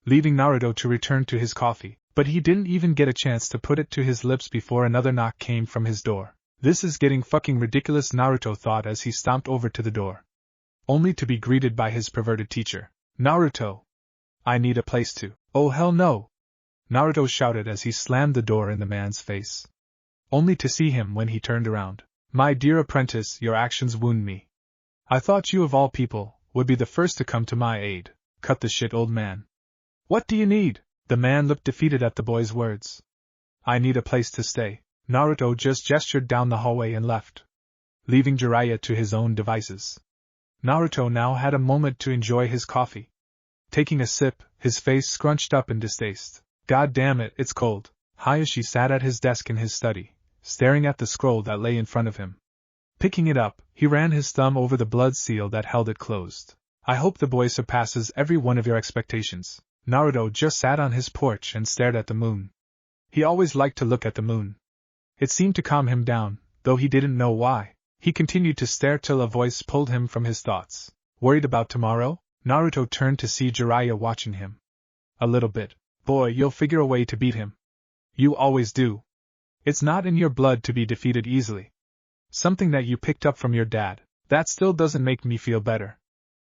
leaving Naruto to return to his coffee. But he didn't even get a chance to put it to his lips before another knock came from his door. This is getting fucking ridiculous, Naruto thought as he stomped over to the door. Only to be greeted by his perverted teacher. Naruto! I need a place to. Oh hell no! Naruto shouted as he slammed the door in the man's face. Only to see him when he turned around. My dear apprentice, your actions wound me. I thought you of all people would be the first to come to my aid. Cut the shit, old man. What do you need? The man looked defeated at the boy's words. I need a place to stay. Naruto just gestured down the hallway and left, leaving Jiraiya to his own devices. Naruto now had a moment to enjoy his coffee. Taking a sip, his face scrunched up in distaste. God damn it, it's cold. Hayashi sat at his desk in his study, staring at the scroll that lay in front of him. Picking it up, he ran his thumb over the blood seal that held it closed. I hope the boy surpasses every one of your expectations. Naruto just sat on his porch and stared at the moon. He always liked to look at the moon. It seemed to calm him down, though he didn't know why. He continued to stare till a voice pulled him from his thoughts. Worried about tomorrow? Naruto turned to see Jiraiya watching him. A little bit. Boy, you'll figure a way to beat him. You always do. It's not in your blood to be defeated easily. Something that you picked up from your dad. That still doesn't make me feel better.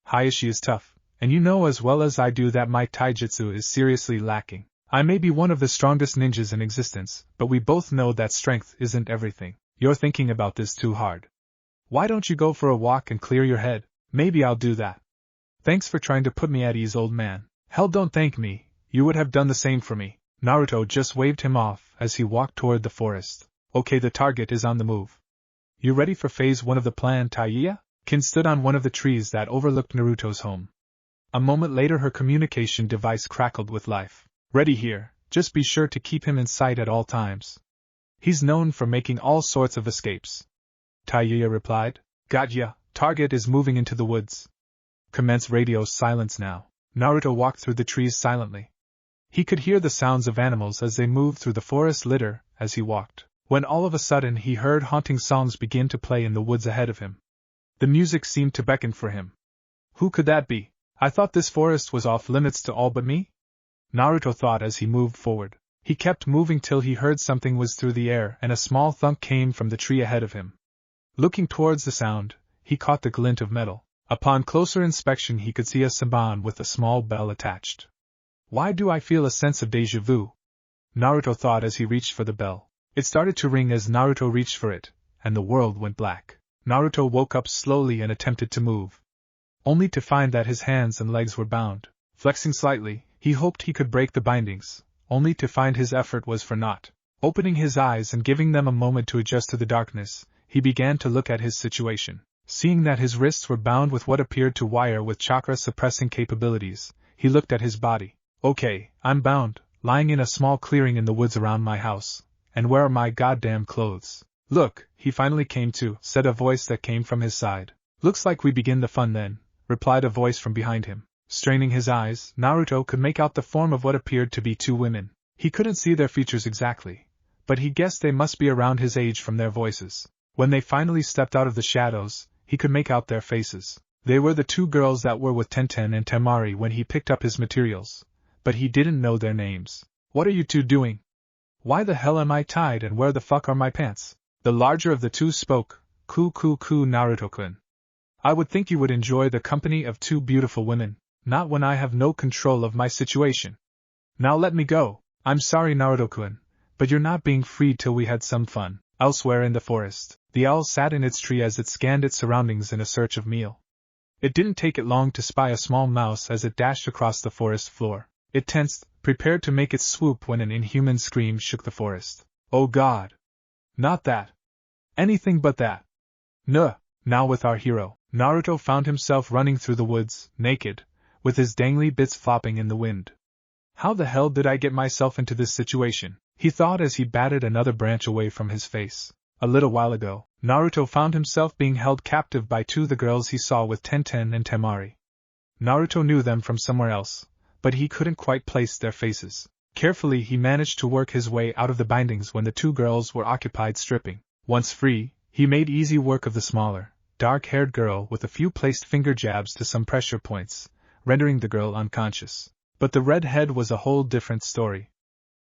Hayashi is tough, and you know as well as I do that my taijutsu is seriously lacking. I may be one of the strongest ninjas in existence, but we both know that strength isn't everything. You're thinking about this too hard. Why don't you go for a walk and clear your head? Maybe I'll do that. Thanks for trying to put me at ease, old man. Hell, don't thank me, you would have done the same for me. Naruto just waved him off as he walked toward the forest. Okay, the target is on the move. You ready for phase 1 of the plan, Taiya? Kin stood on one of the trees that overlooked Naruto's home. A moment later her communication device crackled with life. Ready here, just be sure to keep him in sight at all times. He's known for making all sorts of escapes. Taiya replied. Got ya, target is moving into the woods. Commence radio silence now. Naruto walked through the trees silently. He could hear the sounds of animals as they moved through the forest litter as he walked, when all of a sudden he heard haunting songs begin to play in the woods ahead of him. The music seemed to beckon for him. Who could that be? I thought this forest was off limits to all but me? Naruto thought as he moved forward. He kept moving till he heard something whiz through the air and a small thunk came from the tree ahead of him. Looking towards the sound, he caught the glint of metal. Upon closer inspection he could see a saban with a small bell attached. Why do I feel a sense of déjà vu? Naruto thought as he reached for the bell. It started to ring as Naruto reached for it, and the world went black. Naruto woke up slowly and attempted to move, only to find that his hands and legs were bound. Flexing slightly, he hoped he could break the bindings, only to find his effort was for naught. Opening his eyes and giving them a moment to adjust to the darkness, he began to look at his situation. Seeing that his wrists were bound with what appeared to wire with chakra-suppressing capabilities, he looked at his body. Okay, I'm bound, lying in a small clearing in the woods around my house. And where are my goddamn clothes? Look, he finally came to, said a voice that came from his side. Looks like we begin the fun then, replied a voice from behind him. Straining his eyes, Naruto could make out the form of what appeared to be 2 women. He couldn't see their features exactly, but he guessed they must be around his age from their voices. When they finally stepped out of the shadows, he could make out their faces. They were the 2 girls that were with Tenten and Tamari when he picked up his materials, but he didn't know their names. What are you 2 doing? Why the hell am I tied and where the fuck are my pants? The larger of the 2 spoke. Naruto-kun. I would think you would enjoy the company of 2 beautiful women, not when I have no control of my situation. Now let me go. I'm sorry, Naruto-kun, but you're not being freed till we had some fun. Elsewhere in the forest, the owl sat in its tree as it scanned its surroundings in a search of meal. It didn't take it long to spy a small mouse as it dashed across the forest floor. It tensed, prepared to make its swoop when an inhuman scream shook the forest. Oh God! Not that! Anything but that! Nuh! Now with our hero, Naruto found himself running through the woods, naked, with his dangly bits flopping in the wind. How the hell did I get myself into this situation? He thought as he batted another branch away from his face. A little while ago, Naruto found himself being held captive by 2 of the girls he saw with Tenten and Tamari. Naruto knew them from somewhere else, but he couldn't quite place their faces. Carefully he managed to work his way out of the bindings when the 2 girls were occupied stripping. Once free, he made easy work of the smaller, dark-haired girl with a few placed finger jabs to some pressure points, rendering the girl unconscious. But the redhead was a whole different story.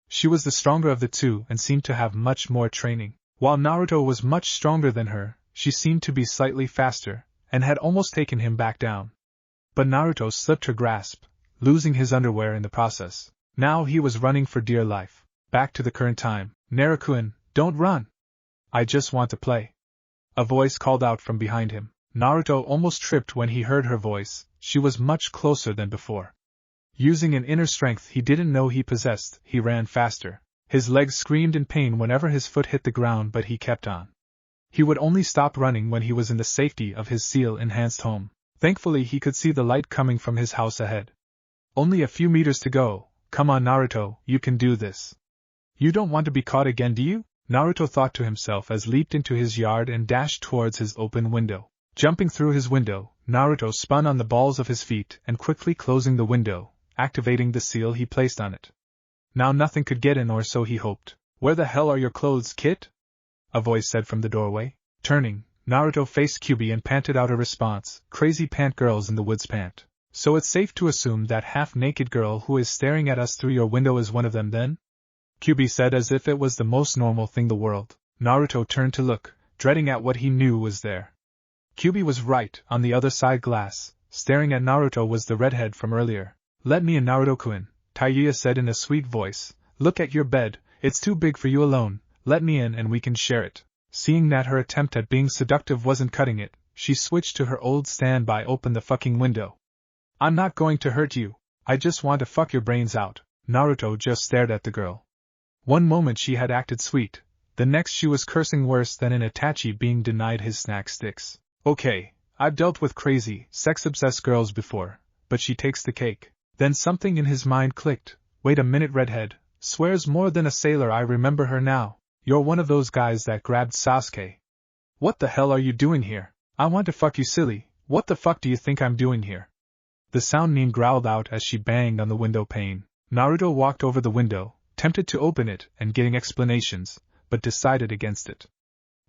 She was the stronger of the 2 and seemed to have much more training. While Naruto was much stronger than her, she seemed to be slightly faster, and had almost taken him back down. But Naruto slipped her grasp, losing his underwear in the process. Now he was running for dear life. Back to the current time. Naruto-kun, don't run! I just want to play. A voice called out from behind him. Naruto almost tripped when he heard her voice. She was much closer than before. Using an inner strength he didn't know he possessed, he ran faster. His legs screamed in pain whenever his foot hit the ground, but he kept on. He would only stop running when he was in the safety of his seal-enhanced home. Thankfully he could see the light coming from his house ahead. Only a few meters to go. Come on Naruto, you can do this. You don't want to be caught again, do you? Naruto thought to himself as leaped into his yard and dashed towards his open window. Jumping through his window, Naruto spun on the balls of his feet and quickly closing the window, activating the seal he placed on it. Now nothing could get in, or so he hoped. Where the hell are your clothes, kid? A voice said from the doorway. Turning, Naruto faced Kyubi and panted out a response. Crazy pant girls in the woods pant. So it's safe to assume that half-naked girl who is staring at us through your window is one of them then? Kyubi said as if it was the most normal thing in the world. Naruto turned to look, dreading at what he knew was there. Kyubi was right. On the other side glass, staring at Naruto, was the redhead from earlier. Let me in, Naruto-kun, Tayuya said in a sweet voice. Look at your bed, it's too big for you alone, let me in and we can share it. Seeing that her attempt at being seductive wasn't cutting it, she switched to her old standby. Open the fucking window. I'm not going to hurt you, I just want to fuck your brains out. Naruto just stared at the girl. One moment she had acted sweet, the next she was cursing worse than an Itachi being denied his snack sticks. Okay, I've dealt with crazy, sex-obsessed girls before, but she takes the cake. Then something in his mind clicked. Wait a minute, redhead, swears more than a sailor, I remember her now. You're one of those guys that grabbed Sasuke. What the hell are you doing here? I want to fuck you, silly, what the fuck do you think I'm doing here? The sound Nin growled out as she banged on the window pane. Naruto walked over the window, tempted to open it and getting explanations, but decided against it.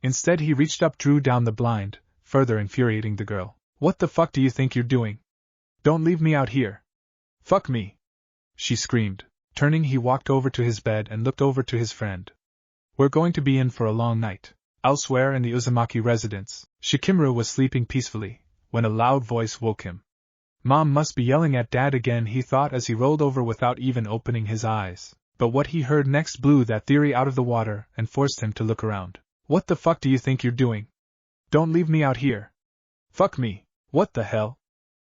Instead he reached up, drew down the blind, further infuriating the girl. What the fuck do you think you're doing? Don't leave me out here. Fuck me, she screamed. Turning, he walked over to his bed and looked over to his friend. We're going to be in for a long night. Elsewhere in the Uzumaki residence, Shikamaru was sleeping peacefully, when a loud voice woke him. Mom must be yelling at Dad again, he thought as he rolled over without even opening his eyes. But what he heard next blew that theory out of the water and forced him to look around. What the fuck do you think you're doing? Don't leave me out here. Fuck me. What the hell?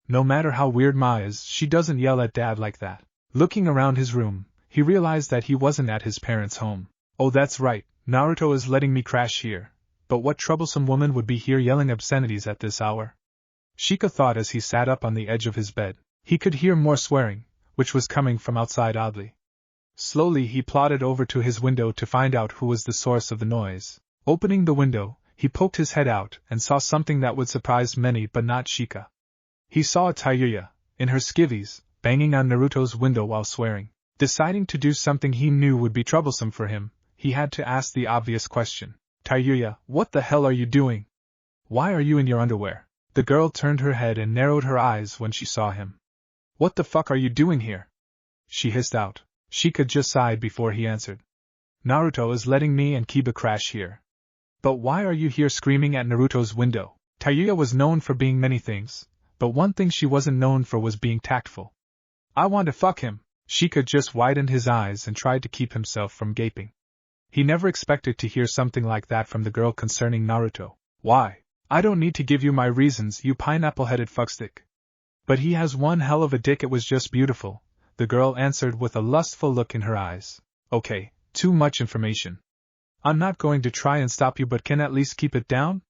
No matter how weird Ma is, she doesn't yell at Dad like that. Looking around his room, he realized that he wasn't at his parents' home. Oh, that's right, Naruto is letting me crash here. But what troublesome woman would be here yelling obscenities at this hour? Shika thought as he sat up on the edge of his bed. He could hear more swearing, which was coming from outside oddly. Slowly he plodded over to his window to find out who was the source of the noise. Opening the window, he poked his head out and saw something that would surprise many but not Shika. He saw a Tayuya, in her skivvies, banging on Naruto's window while swearing. Deciding to do something he knew would be troublesome for him, he had to ask the obvious question. Tayuya, what the hell are you doing? Why are you in your underwear? The girl turned her head and narrowed her eyes when she saw him. What the fuck are you doing here? She hissed out. Shika just sighed before he answered. Naruto is letting me and Kiba crash here. But why are you here screaming at Naruto's window? Tayuya was known for being many things, but one thing she wasn't known for was being tactful. I want to fuck him. Shika just widened his eyes and tried to keep himself from gaping. He never expected to hear something like that from the girl concerning Naruto. Why? I don't need to give you my reasons, you pineapple-headed fuckstick. But he has one hell of a dick, it was just beautiful, the girl answered with a lustful look in her eyes. Okay, too much information. I'm not going to try and stop you, but can at least keep it down?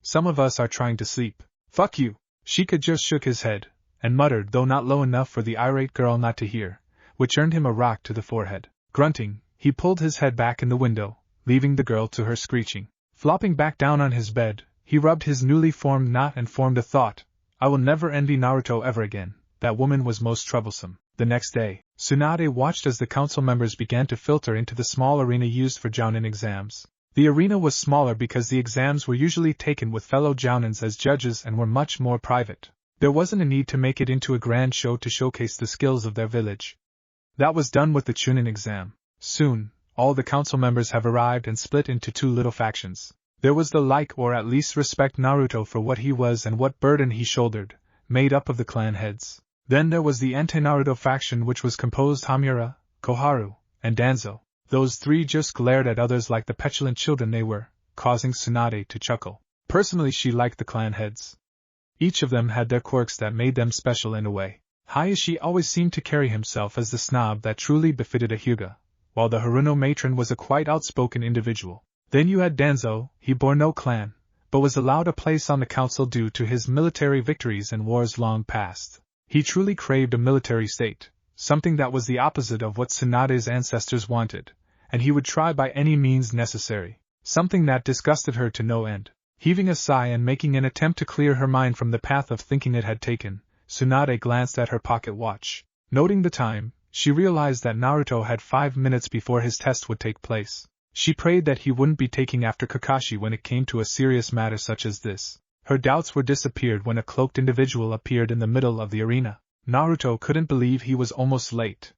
Some of us are trying to sleep. Fuck you. Shika just shook his head, and muttered, though not low enough for the irate girl not to hear, which earned him a rock to the forehead. Grunting, he pulled his head back in the window, leaving the girl to her screeching. Flopping back down on his bed, he rubbed his newly formed knot and formed a thought. I will never envy Naruto ever again. That woman was most troublesome. The next day, Tsunade watched as the council members began to filter into the small arena used for Jounin exams. The arena was smaller because the exams were usually taken with fellow Jounins as judges and were much more private. There wasn't a need to make it into a grand show to showcase the skills of their village. That was done with the Chunin exam. Soon, all the council members have arrived and split into two little factions. There was the like or at least respect Naruto for what he was and what burden he shouldered, made up of the clan heads. Then there was the anti-Naruto faction, which was composed Hamura, Koharu, and Danzo. Those three just glared at others like the petulant children they were, causing Tsunade to chuckle. Personally, she liked the clan heads. Each of them had their quirks that made them special in a way. Hayashi always seemed to carry himself as the snob that truly befitted a Hyuga, while the Haruno matron was a quite outspoken individual. Then you had Danzo, he bore no clan, but was allowed a place on the council due to his military victories in wars long past. He truly craved a military state, something that was the opposite of what Tsunade's ancestors wanted, and he would try by any means necessary, something that disgusted her to no end. Heaving a sigh and making an attempt to clear her mind from the path of thinking it had taken, Tsunade glanced at her pocket watch. Noting the time, she realized that Naruto had 5 minutes before his test would take place. She prayed that he wouldn't be taking after Kakashi when it came to a serious matter such as this. Her doubts were dissipated when a cloaked individual appeared in the middle of the arena. Naruto couldn't believe he was almost late.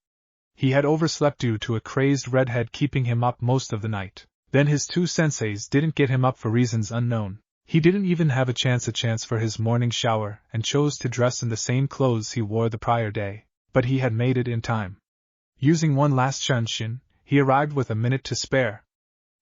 He had overslept due to a crazed redhead keeping him up most of the night. Then his two senseis didn't get him up for reasons unknown. He didn't even have a chance for his morning shower and chose to dress in the same clothes he wore the prior day, but he had made it in time. Using one last shunshin, he arrived with a minute to spare.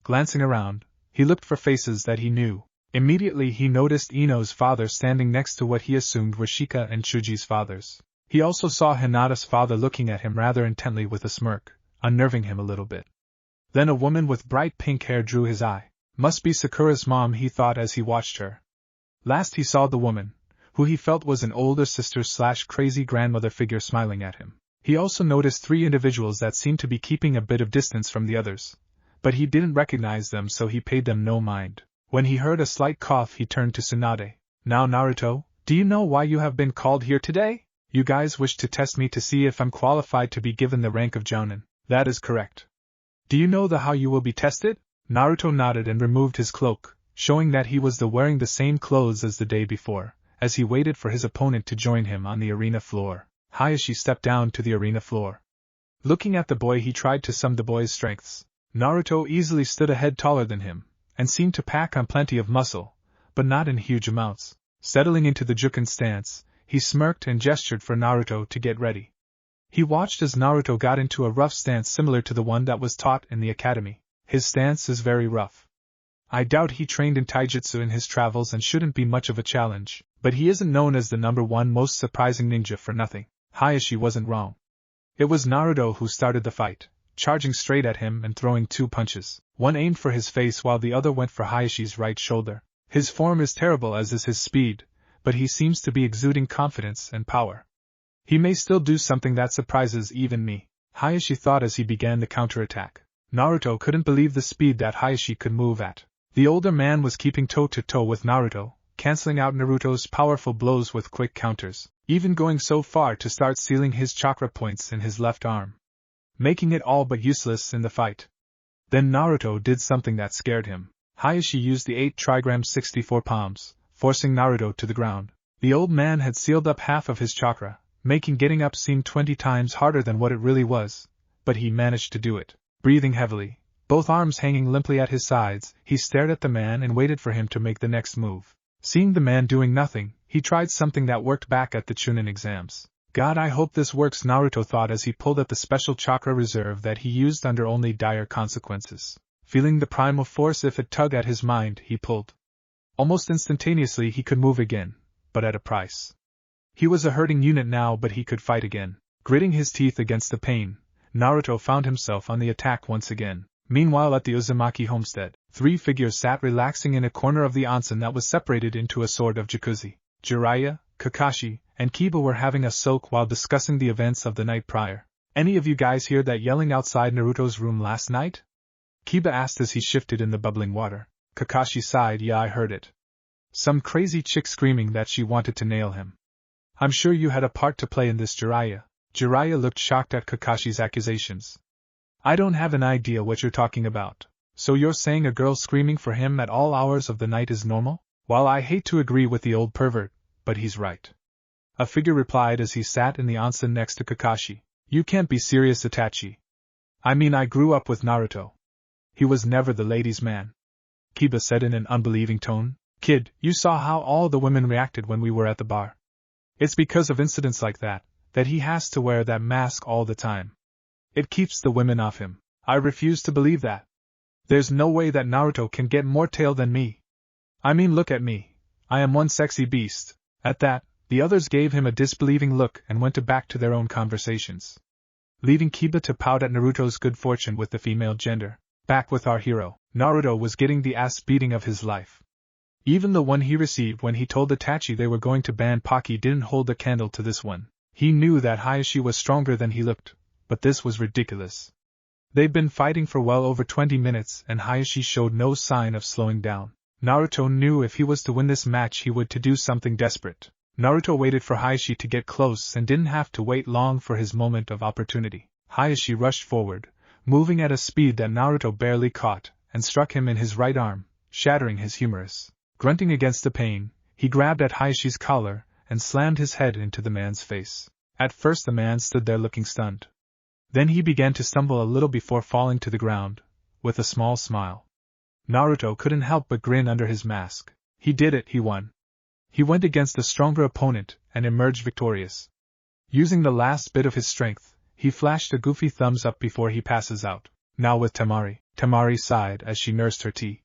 Glancing around, he looked for faces that he knew. Immediately he noticed Ino's father standing next to what he assumed were Shika and Chuji's fathers. He also saw Hinata's father looking at him rather intently with a smirk, unnerving him a little bit. Then a woman with bright pink hair drew his eye. Must be Sakura's mom, he thought as he watched her. Last he saw the woman, who he felt was an older sister/crazy grandmother figure smiling at him. He also noticed 3 individuals that seemed to be keeping a bit of distance from the others, but he didn't recognize them, so he paid them no mind. When he heard a slight cough, he turned to Tsunade. Now Naruto, do you know why you have been called here today? You guys wish to test me to see if I'm qualified to be given the rank of Jounin. That is correct. Do you know how you will be tested? Naruto nodded and removed his cloak, showing that he was wearing the same clothes as the day before, as he waited for his opponent to join him on the arena floor. Hayashi stepped down to the arena floor. Looking at the boy, he tried to sum the boy's strengths. Naruto easily stood a head taller than him, and seemed to pack on plenty of muscle, but not in huge amounts. Settling into the Juken stance, he smirked and gestured for Naruto to get ready. He watched as Naruto got into a rough stance similar to the one that was taught in the academy. His stance is very rough. I doubt he trained in taijutsu in his travels and shouldn't be much of a challenge, but he isn't known as the #1 most surprising ninja for nothing. Hayashi wasn't wrong. It was Naruto who started the fight, charging straight at him and throwing 2 punches. One aimed for his face while the other went for Hayashi's right shoulder. His form is terrible as is his speed, but he seems to be exuding confidence and power. He may still do something that surprises even me, Hayashi thought as he began the counterattack. Naruto couldn't believe the speed that Hayashi could move at. The older man was keeping toe-to-toe with Naruto, canceling out Naruto's powerful blows with quick counters, even going so far to start sealing his chakra points in his left arm, making it all but useless in the fight. Then Naruto did something that scared him. Hayashi used the 8 trigrams 64 palms, forcing Naruto to the ground. The old man had sealed up half of his chakra, making getting up seem 20 times harder than what it really was, but he managed to do it. Breathing heavily, both arms hanging limply at his sides, he stared at the man and waited for him to make the next move. Seeing the man doing nothing, he tried something that worked back at the Chunin exams. God, I hope this works, Naruto thought as he pulled at the special chakra reserve that he used under only dire consequences. Feeling the primal force if it tugged at his mind, he pulled. Almost instantaneously he could move again, but at a price. He was a hurting unit now, but he could fight again. Gritting his teeth against the pain, Naruto found himself on the attack once again. Meanwhile at the Uzumaki homestead, 3 figures sat relaxing in a corner of the onsen that was separated into a sort of jacuzzi. Jiraiya, Kakashi, and Kiba were having a soak while discussing the events of the night prior. Any of you guys hear that yelling outside Naruto's room last night? Kiba asked as he shifted in the bubbling water. Kakashi sighed. Yeah, I heard it. Some crazy chick screaming that she wanted to nail him. I'm sure you had a part to play in this, Jiraiya. Jiraiya looked shocked at Kakashi's accusations. I don't have an idea what you're talking about. So you're saying a girl screaming for him at all hours of the night is normal? While I hate to agree with the old pervert, but he's right. A figure replied as he sat in the onsen next to Kakashi. You can't be serious, Itachi. I mean, I grew up with Naruto. He was never the ladies' man. Kiba said in an unbelieving tone. Kid, you saw how all the women reacted when we were at the bar. It's because of incidents like that he has to wear that mask all the time. It keeps the women off him. I refuse to believe that. There's no way that Naruto can get more tail than me. I mean, look at me. I am one sexy beast. At that, the others gave him a disbelieving look and went back to their own conversations, leaving Kiba to pout at Naruto's good fortune with the female gender. Back with our hero. Naruto was getting the ass beating of his life. Even the one he received when he told Itachi they were going to ban Pocky didn't hold a candle to this one. He knew that Hayashi was stronger than he looked, but this was ridiculous. They'd been fighting for well over 20 minutes and Hayashi showed no sign of slowing down. Naruto knew if he was to win this match he would to do something desperate. Naruto waited for Hayashi to get close and didn't have to wait long for his moment of opportunity. Hayashi rushed forward, moving at a speed that Naruto barely caught, and struck him in his right arm, shattering his humerus. Grunting against the pain, he grabbed at Hayashi's collar and slammed his head into the man's face. At first the man stood there looking stunned. Then he began to stumble a little before falling to the ground, with a small smile. Naruto couldn't help but grin under his mask. He did it, he won. He went against a stronger opponent and emerged victorious. Using the last bit of his strength, he flashed a goofy thumbs up before he passes out. Now with Tamari. Tamari sighed as she nursed her tea.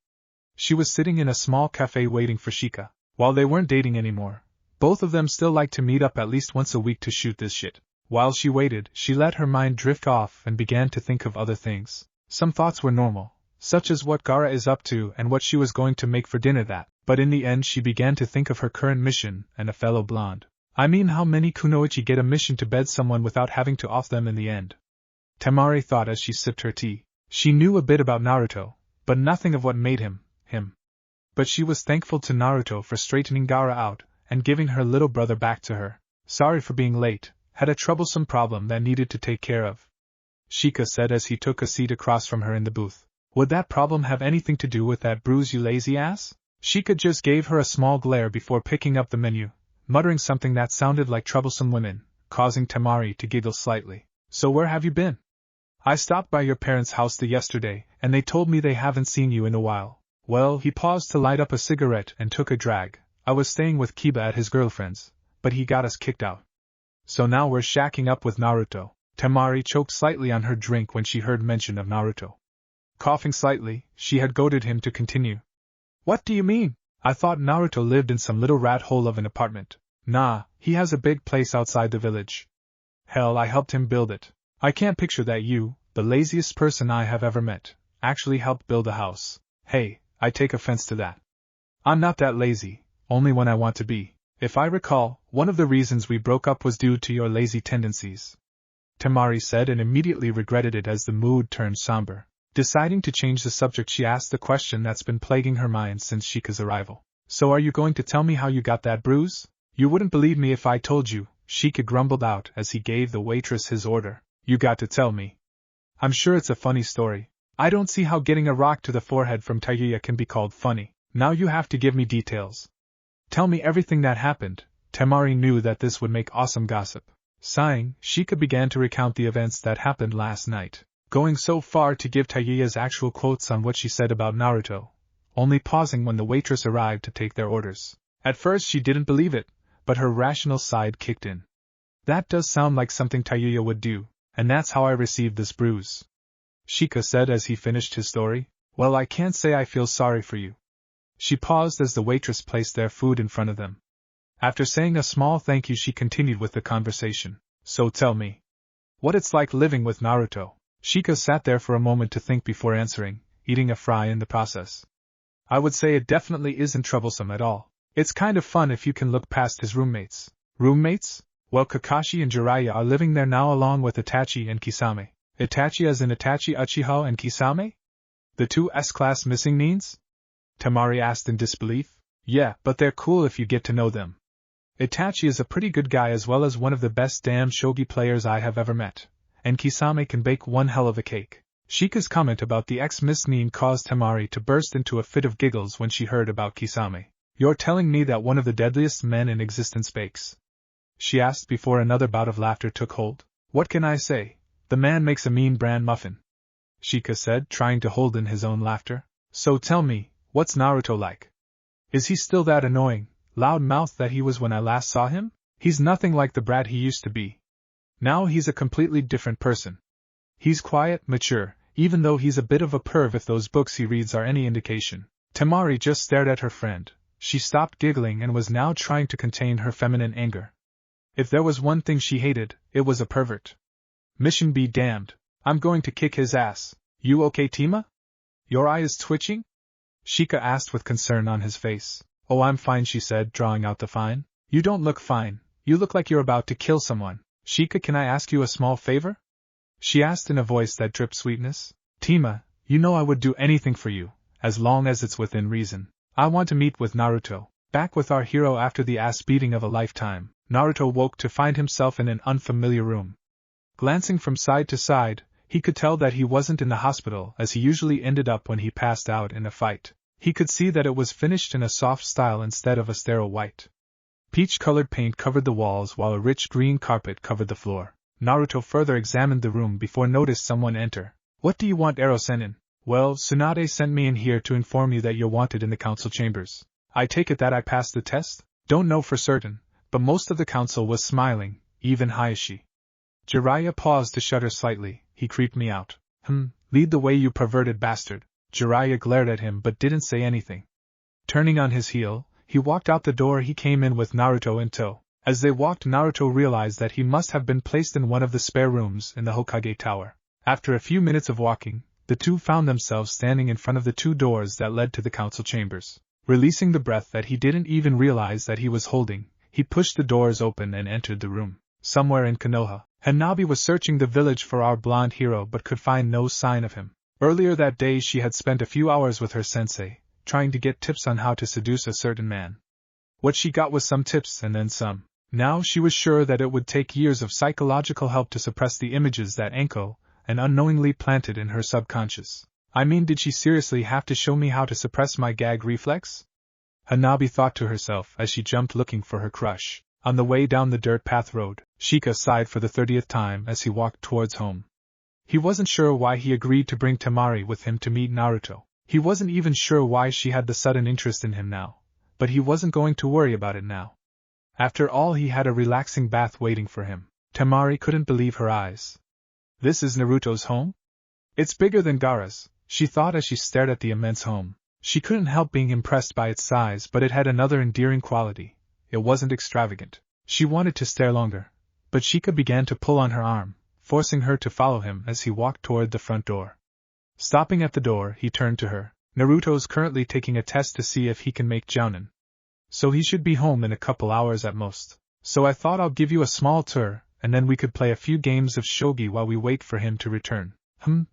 She was sitting in a small cafe waiting for Shika. While they weren't dating anymore, both of them still liked to meet up at least once a week to shoot this shit. While she waited, she let her mind drift off and began to think of other things. Some thoughts were normal, such as what Gaara is up to and what she was going to make for dinner that, but in the end she began to think of her current mission and a fellow blonde. I mean, how many Kunoichi get a mission to bed someone without having to off them in the end? Tamari thought as she sipped her tea. She knew a bit about Naruto, but nothing of what made him, him. But she was thankful to Naruto for straightening Gaara out and giving her little brother back to her. Sorry for being late, had a troublesome problem that needed to take care of. Shika said as he took a seat across from her in the booth. Would that problem have anything to do with that bruise, you lazy ass? Shika just gave her a small glare before picking up the menu, muttering something that sounded like troublesome women, causing Tamari to giggle slightly. So where have you been? I stopped by your parents' house yesterday, and they told me they haven't seen you in a while. Well, he paused to light up a cigarette and took a drag. I was staying with Kiba at his girlfriend's, but he got us kicked out. So now we're shacking up with Naruto. Tamari choked slightly on her drink when she heard mention of Naruto. Coughing slightly, she had goaded him to continue. What do you mean? I thought Naruto lived in some little rat hole of an apartment. Nah, he has a big place outside the village. Hell, I helped him build it. I can't picture that you, the laziest person I have ever met, actually helped build a house. Hey, I take offense to that. I'm not that lazy, only when I want to be. If I recall, one of the reasons we broke up was due to your lazy tendencies. Tamari said and immediately regretted it as the mood turned somber. Deciding to change the subject, she asked the question that's been plaguing her mind since Shika's arrival. So are you going to tell me how you got that bruise? You wouldn't believe me if I told you, Shika grumbled out as he gave the waitress his order. You got to tell me. I'm sure it's a funny story. I don't see how getting a rock to the forehead from Taiyuya can be called funny. Now you have to give me details. Tell me everything that happened. Tamari knew that this would make awesome gossip. Sighing, Shika began to recount the events that happened last night, going so far to give Taiyuya's actual quotes on what she said about Naruto, only pausing when the waitress arrived to take their orders. At first she didn't believe it, but her rational side kicked in. That does sound like something Taiyuya would do, and that's how I received this bruise. Shika said as he finished his story. Well, I can't say I feel sorry for you. She paused as the waitress placed their food in front of them. After saying a small thank you, she continued with the conversation. So tell me, what it's like living with Naruto. Shika sat there for a moment to think before answering, eating a fry in the process. I would say it definitely isn't troublesome at all. It's kind of fun if you can look past his roommates. Roommates? Well, Kakashi and Jiraiya are living there now along with Itachi and Kisame. Itachi as in Itachi Uchiha and Kisame? The two S-class missing neens? Tamari asked in disbelief. Yeah, but they're cool if you get to know them. Itachi is a pretty good guy as well as one of the best damn shogi players I have ever met. And Kisame can bake one hell of a cake. Shika's comment about the ex-Miss Neen caused Tamari to burst into a fit of giggles when she heard about Kisame. You're telling me that one of the deadliest men in existence bakes? She asked before another bout of laughter took hold. What can I say? The man makes a mean bran muffin. Shika said, trying to hold in his own laughter. So tell me, what's Naruto like? Is he still that annoying, loud-mouthed that he was when I last saw him? He's nothing like the brat he used to be. Now he's a completely different person. He's quiet, mature, even though he's a bit of a perv if those books he reads are any indication. Tamari just stared at her friend. She stopped giggling and was now trying to contain her feminine anger. If there was one thing she hated, it was a pervert. Mission be damned. I'm going to kick his ass. You okay, Tima? Your eye is twitching? Shika asked with concern on his face. Oh, I'm fine, she said, drawing out the fine. You don't look fine. You look like you're about to kill someone. Shika, can I ask you a small favor? She asked in a voice that dripped sweetness. Tima, you know I would do anything for you, as long as it's within reason. I want to meet with Naruto. Back with our hero after the ass beating of a lifetime, Naruto woke to find himself in an unfamiliar room. Glancing from side to side, he could tell that he wasn't in the hospital as he usually ended up when he passed out in a fight. He could see that it was finished in a soft style instead of a sterile white. Peach-colored paint covered the walls while a rich green carpet covered the floor. Naruto further examined the room before noticed someone enter. What do you want, Ero-senin? Well, Tsunade sent me in here to inform you that you're wanted in the council chambers. I take it that I passed the test? Don't know for certain, but most of the council was smiling, even Hayashi. Jiraiya paused to shudder slightly. He creeped me out. Lead the way, you perverted bastard. Jiraiya glared at him but didn't say anything. Turning on his heel, he walked out the door he came in with Naruto in tow. As they walked, Naruto realized that he must have been placed in one of the spare rooms in the Hokage Tower. After a few minutes of walking, the two found themselves standing in front of the two doors that led to the council chambers. Releasing the breath that he didn't even realize that he was holding, he pushed the doors open and entered the room. Somewhere in Konoha, Hanabi was searching the village for our blonde hero but could find no sign of him. Earlier that day she had spent a few hours with her sensei, trying to get tips on how to seduce a certain man. What she got was some tips and then some. Now she was sure that it would take years of psychological help to suppress the images that Anko and unknowingly planted in her subconscious. I mean, did she seriously have to show me how to suppress my gag reflex? Hanabi thought to herself as she jumped looking for her crush. On the way down the dirt path road, Shika sighed for the 30th time as he walked towards home. He wasn't sure why he agreed to bring Tamari with him to meet Naruto. He wasn't even sure why she had the sudden interest in him now, but he wasn't going to worry about it now. After all, he had a relaxing bath waiting for him. Tamari couldn't believe her eyes. This is Naruto's home? It's bigger than Gaara's, she thought as she stared at the immense home. She couldn't help being impressed by its size, but it had another endearing quality. It wasn't extravagant. She wanted to stare longer, but Shika began to pull on her arm, forcing her to follow him as he walked toward the front door. Stopping at the door, he turned to her. Naruto's currently taking a test to see if he can make jounin. So he should be home in a couple hours at most. So I thought I'll give you a small tour, and then we could play a few games of shogi while we wait for him to return.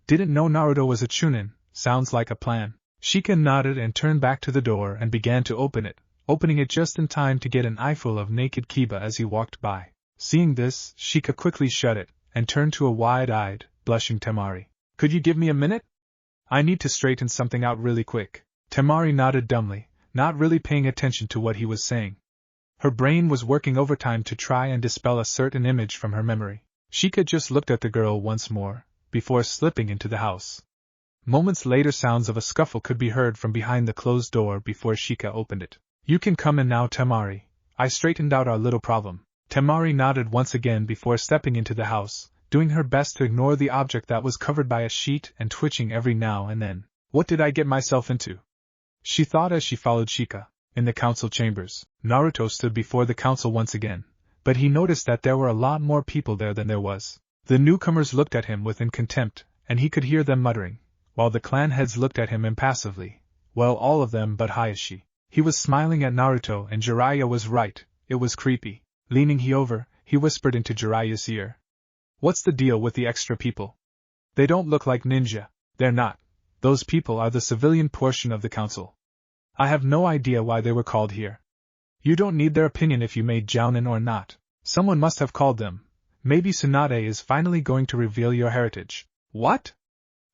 Didn't know Naruto was a chunin. Sounds like a plan. Shika nodded and turned back to the door and began to open it, opening it just in time to get an eyeful of naked Kiba as he walked by. Seeing this, Shika quickly shut it, and turned to a wide-eyed, blushing Tamari. Could you give me a minute? I need to straighten something out really quick. Tamari nodded dumbly, not really paying attention to what he was saying. Her brain was working overtime to try and dispel a certain image from her memory. Shika just looked at the girl once more, before slipping into the house. Moments later, sounds of a scuffle could be heard from behind the closed door before Shika opened it. You can come in now, Tamari. I straightened out our little problem. Tamari nodded once again before stepping into the house, doing her best to ignore the object that was covered by a sheet and twitching every now and then. What did I get myself into? She thought as she followed Shika. In the council chambers, Naruto stood before the council once again, but he noticed that there were a lot more people there than there was. The newcomers looked at him with contempt, and he could hear them muttering, while the clan heads looked at him impassively. Well, all of them but Hayashi. He was smiling at Naruto, and Jiraiya was right, it was creepy. Leaning over, he whispered into Jiraiya's ear. What's the deal with the extra people? They don't look like ninja. They're not. Those people are the civilian portion of the council. I have no idea why they were called here. You don't need their opinion if you made jounin or not. Someone must have called them. Maybe Tsunade is finally going to reveal your heritage. What?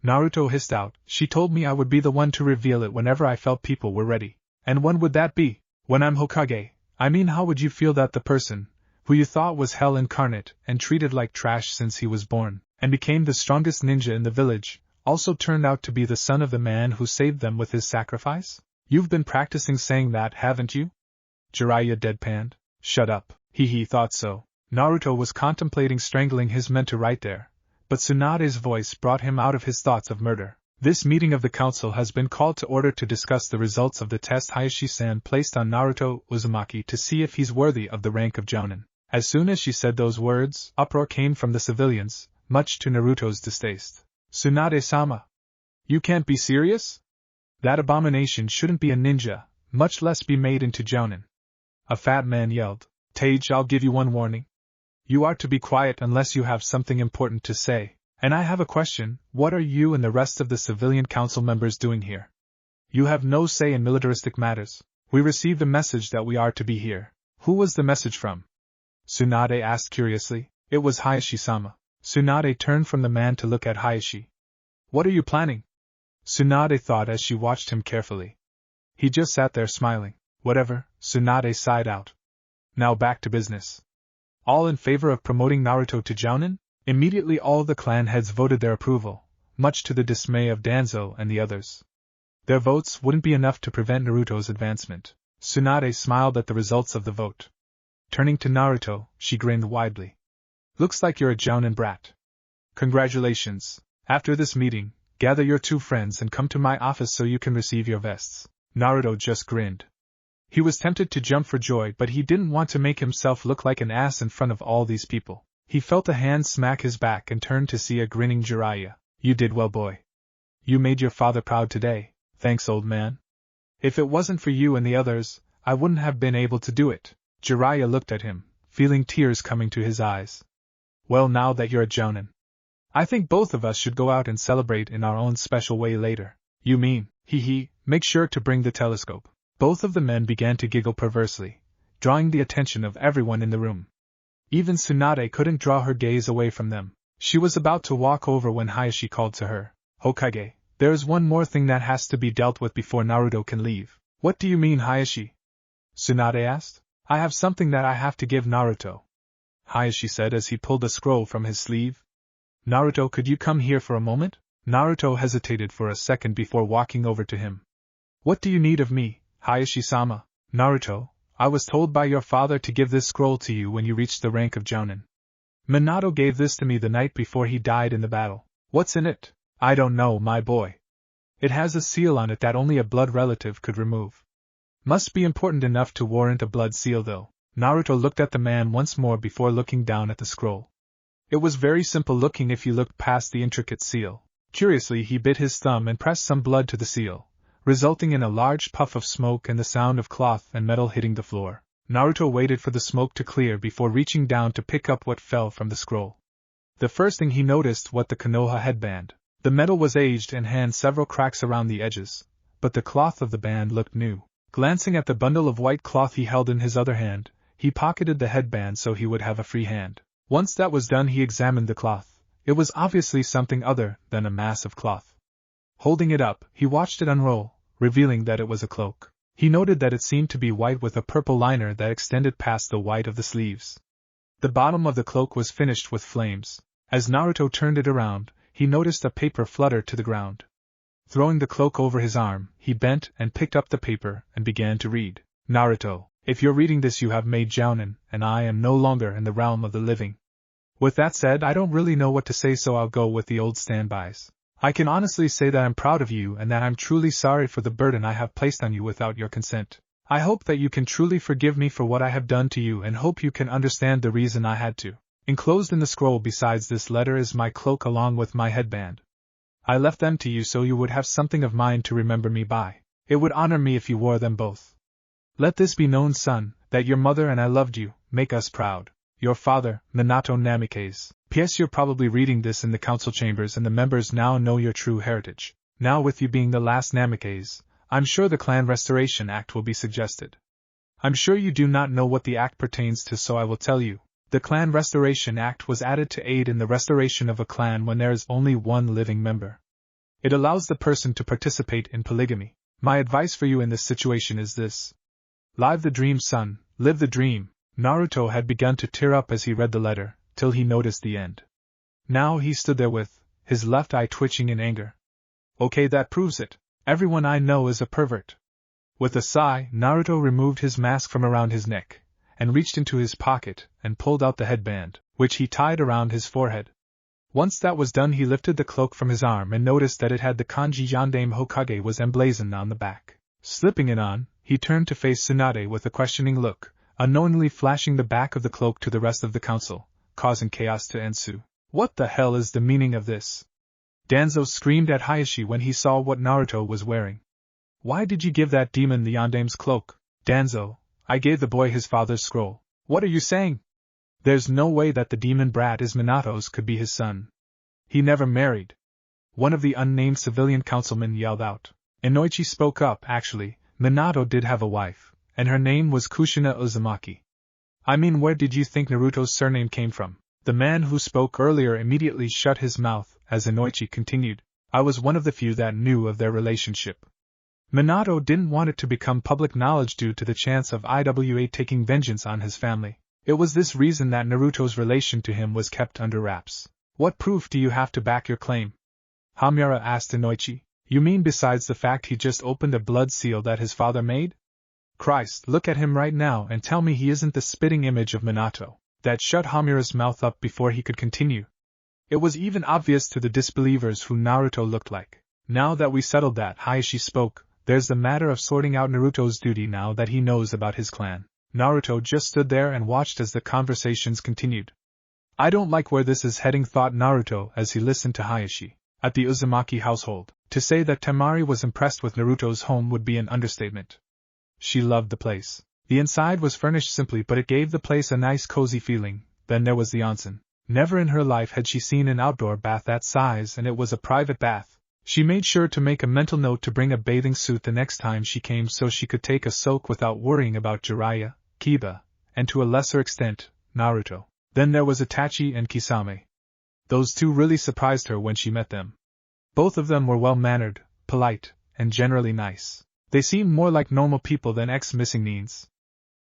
Naruto hissed out. She told me I would be the one to reveal it whenever I felt people were ready. And when would that be? When I'm Hokage. I mean, how would you feel that the person, who you thought was hell incarnate and treated like trash since he was born, and became the strongest ninja in the village, also turned out to be the son of the man who saved them with his sacrifice? You've been practicing saying that, haven't you? Jiraiya deadpanned. Shut up. He thought so. Naruto was contemplating strangling his mentor right there, but Tsunade's voice brought him out of his thoughts of murder. This meeting of the council has been called to order to discuss the results of the test Hayashi-san placed on Naruto Uzumaki to see if he's worthy of the rank of jounin. As soon as she said those words, uproar came from the civilians, much to Naruto's distaste. Tsunade-sama! You can't be serious? That abomination shouldn't be a ninja, much less be made into jounin. A fat man yelled. Tage, I'll give you one warning. You are to be quiet unless you have something important to say, and I have a question, what are you and the rest of the civilian council members doing here? You have no say in militaristic matters. We received a message that we are to be here. Who was the message from? Tsunade asked curiously. It was Hayashi-sama. Tsunade turned from the man to look at Hayashi. What are you planning? Tsunade thought as she watched him carefully. He just sat there smiling. Whatever, Tsunade sighed out. Now back to business. All in favor of promoting Naruto to jounin? Immediately all the clan heads voted their approval, much to the dismay of Danzo and the others. Their votes wouldn't be enough to prevent Naruto's advancement. Tsunade smiled at the results of the vote. Turning to Naruto, she grinned widely. Looks like you're a jounin brat. Congratulations. After this meeting, gather your two friends and come to my office so you can receive your vests. Naruto just grinned. He was tempted to jump for joy, but he didn't want to make himself look like an ass in front of all these people. He felt a hand smack his back and turned to see a grinning Jiraiya. You did well, boy. You made your father proud today. Thanks, old man. If it wasn't for you and the others, I wouldn't have been able to do it. Jiraiya looked at him, feeling tears coming to his eyes. Well, now that you're a jounin, I think both of us should go out and celebrate in our own special way later. You mean, hee, make sure to bring the telescope. Both of the men began to giggle perversely, drawing the attention of everyone in the room. Even Tsunade couldn't draw her gaze away from them. She was about to walk over when Hayashi called to her. Hokage, there is one more thing that has to be dealt with before Naruto can leave. What do you mean, Hayashi? Tsunade asked. I have something that I have to give Naruto, Hayashi said as he pulled a scroll from his sleeve. Naruto, could you come here for a moment? Naruto hesitated for a second before walking over to him. What do you need of me, Hayashi-sama? Naruto, I was told by your father to give this scroll to you when you reached the rank of jounin. Minato gave this to me the night before he died in the battle. What's in it? I don't know, my boy. It has a seal on it that only a blood relative could remove. Must be important enough to warrant a blood seal though. Naruto looked at the man once more before looking down at the scroll. It was very simple looking if you looked past the intricate seal. Curiously, he bit his thumb and pressed some blood to the seal, resulting in a large puff of smoke and the sound of cloth and metal hitting the floor. Naruto waited for the smoke to clear before reaching down to pick up what fell from the scroll. The first thing he noticed was the Konoha headband. The metal was aged and had several cracks around the edges, but the cloth of the band looked new. Glancing at the bundle of white cloth he held in his other hand, he pocketed the headband so he would have a free hand. Once that was done, he examined the cloth. It was obviously something other than a mass of cloth. Holding it up, he watched it unroll, revealing that it was a cloak. He noted that it seemed to be white with a purple liner that extended past the white of the sleeves. The bottom of the cloak was finished with flames. As Naruto turned it around, he noticed a paper flutter to the ground. Throwing the cloak over his arm, he bent and picked up the paper and began to read. Naruto, if you're reading this, you have made jounin, and I am no longer in the realm of the living. With that said, I don't really know what to say, so I'll go with the old standbys. I can honestly say that I'm proud of you and that I'm truly sorry for the burden I have placed on you without your consent. I hope that you can truly forgive me for what I have done to you and hope you can understand the reason I had to. Enclosed in the scroll besides this letter is my cloak along with my headband. I left them to you so you would have something of mine to remember me by. It would honor me if you wore them both. Let this be known, son, that your mother and I loved you. Make us proud. Your father, Minato Namikaze. P.S. You're probably reading this in the council chambers and the members now know your true heritage. Now with you being the last Namikaze, I'm sure the Clan Restoration Act will be suggested. I'm sure you do not know what the act pertains to, so I will tell you. The Clan Restoration Act was added to aid in the restoration of a clan when there is only one living member. It allows the person to participate in polygamy. My advice for you in this situation is this. Live the dream, son, live the dream. Naruto had begun to tear up as he read the letter, till he noticed the end. Now he stood there with his left eye twitching in anger. Okay, that proves it. Everyone I know is a pervert. With a sigh, Naruto removed his mask from around his neck, and reached into his pocket and pulled out the headband, which he tied around his forehead. Once that was done, he lifted the cloak from his arm and noticed that it had the kanji Yandame Hokage was emblazoned on the back. Slipping it on, he turned to face Tsunade with a questioning look, unknowingly flashing the back of the cloak to the rest of the council, causing chaos to ensue. What the hell is the meaning of this? Danzo screamed at Hayashi when he saw what Naruto was wearing. Why did you give that demon the Yandame's cloak? Danzo, I gave the boy his father's scroll. What are you saying? There's no way that the demon brat is Minato's could be his son. He never married. One of the unnamed civilian councilmen yelled out. Kunoichi spoke up. Actually, Minato did have a wife, and her name was Kushina Uzumaki. I mean, where did you think Naruto's surname came from? The man who spoke earlier immediately shut his mouth as Kunoichi continued. I was one of the few that knew of their relationship. Minato didn't want it to become public knowledge due to the chance of IWA taking vengeance on his family. It was this reason that Naruto's relation to him was kept under wraps. What proof do you have to back your claim? Hamiura asked Kunoichi. You mean besides the fact he just opened a blood seal that his father made? Christ, look at him right now and tell me he isn't the spitting image of Minato. That shut Hamiura's mouth up before he could continue. It was even obvious to the disbelievers who Naruto looked like. Now that we settled that, Hayashi spoke, there's the matter of sorting out Naruto's duty now that he knows about his clan. Naruto just stood there and watched as the conversations continued. I don't like where this is heading, thought Naruto as he listened to Hayashi. At the Uzumaki household, to say that Tamari was impressed with Naruto's home would be an understatement. She loved the place. The inside was furnished simply, but it gave the place a nice cozy feeling. Then there was the onsen. Never in her life had she seen an outdoor bath that size, and it was a private bath. She made sure to make a mental note to bring a bathing suit the next time she came so she could take a soak without worrying about Jiraiya, Kiba, and to a lesser extent, Naruto. Then there was Itachi and Kisame. Those two really surprised her when she met them. Both of them were well-mannered, polite, and generally nice. They seemed more like normal people than ex-missing neens.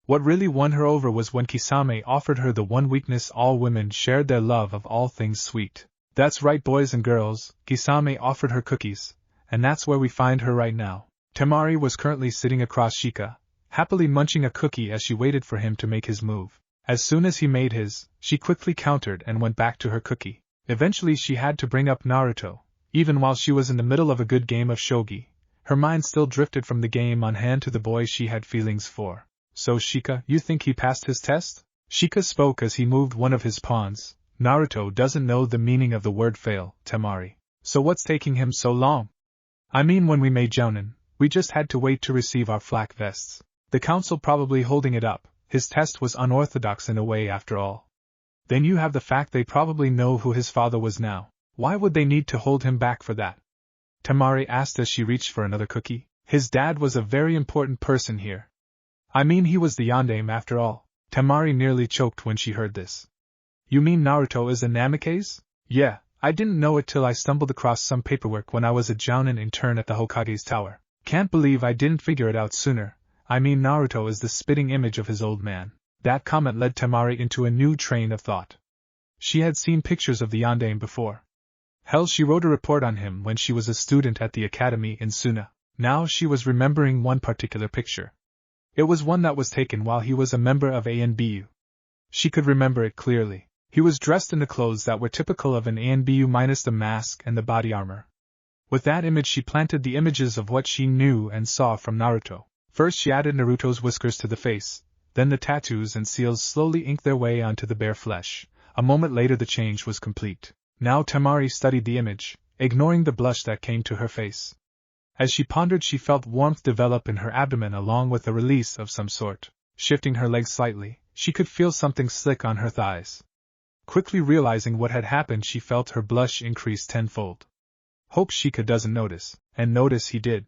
What really won her over was when Kisame offered her the one weakness all women shared, their love of all things sweet. That's right, boys and girls, Kisame offered her cookies, and that's where we find her right now. Tamari was currently sitting across Shika, happily munching a cookie as she waited for him to make his move. As soon as he made his, she quickly countered and went back to her cookie. Eventually she had to bring up Naruto. Even while she was in the middle of a good game of shogi, her mind still drifted from the game on hand to the boy she had feelings for. So Shika, you think he passed his test? Shika spoke as he moved one of his pawns. Naruto doesn't know the meaning of the word fail, Tamari. So what's taking him so long? I mean, when we made Jounin, we just had to wait to receive our flak vests. The council probably holding it up. His test was unorthodox in a way after all. Then you have the fact they probably know who his father was now. Why would they need to hold him back for that? Tamari asked as she reached for another cookie. His dad was a very important person here. I mean, he was the Yandame after all. Tamari nearly choked when she heard this. You mean Naruto is a Namikaze? Yeah, I didn't know it till I stumbled across some paperwork when I was a Jounin intern at the Hokage's tower. Can't believe I didn't figure it out sooner. I mean, Naruto is the spitting image of his old man. That comment led Tamari into a new train of thought. She had seen pictures of the Yandame before. Hell, she wrote a report on him when she was a student at the academy in Suna. Now she was remembering one particular picture. It was one that was taken while he was a member of ANBU. She could remember it clearly. He was dressed in the clothes that were typical of an ANBU minus the mask and the body armor. With that image she planted the images of what she knew and saw from Naruto. First she added Naruto's whiskers to the face, then the tattoos and seals slowly inked their way onto the bare flesh. A moment later the change was complete. Now Tamari studied the image, ignoring the blush that came to her face. As she pondered, she felt warmth develop in her abdomen along with a release of some sort. Shifting her legs slightly, she could feel something slick on her thighs. Quickly realizing what had happened, she felt her blush increase tenfold. Hope Shika doesn't notice, and notice he did.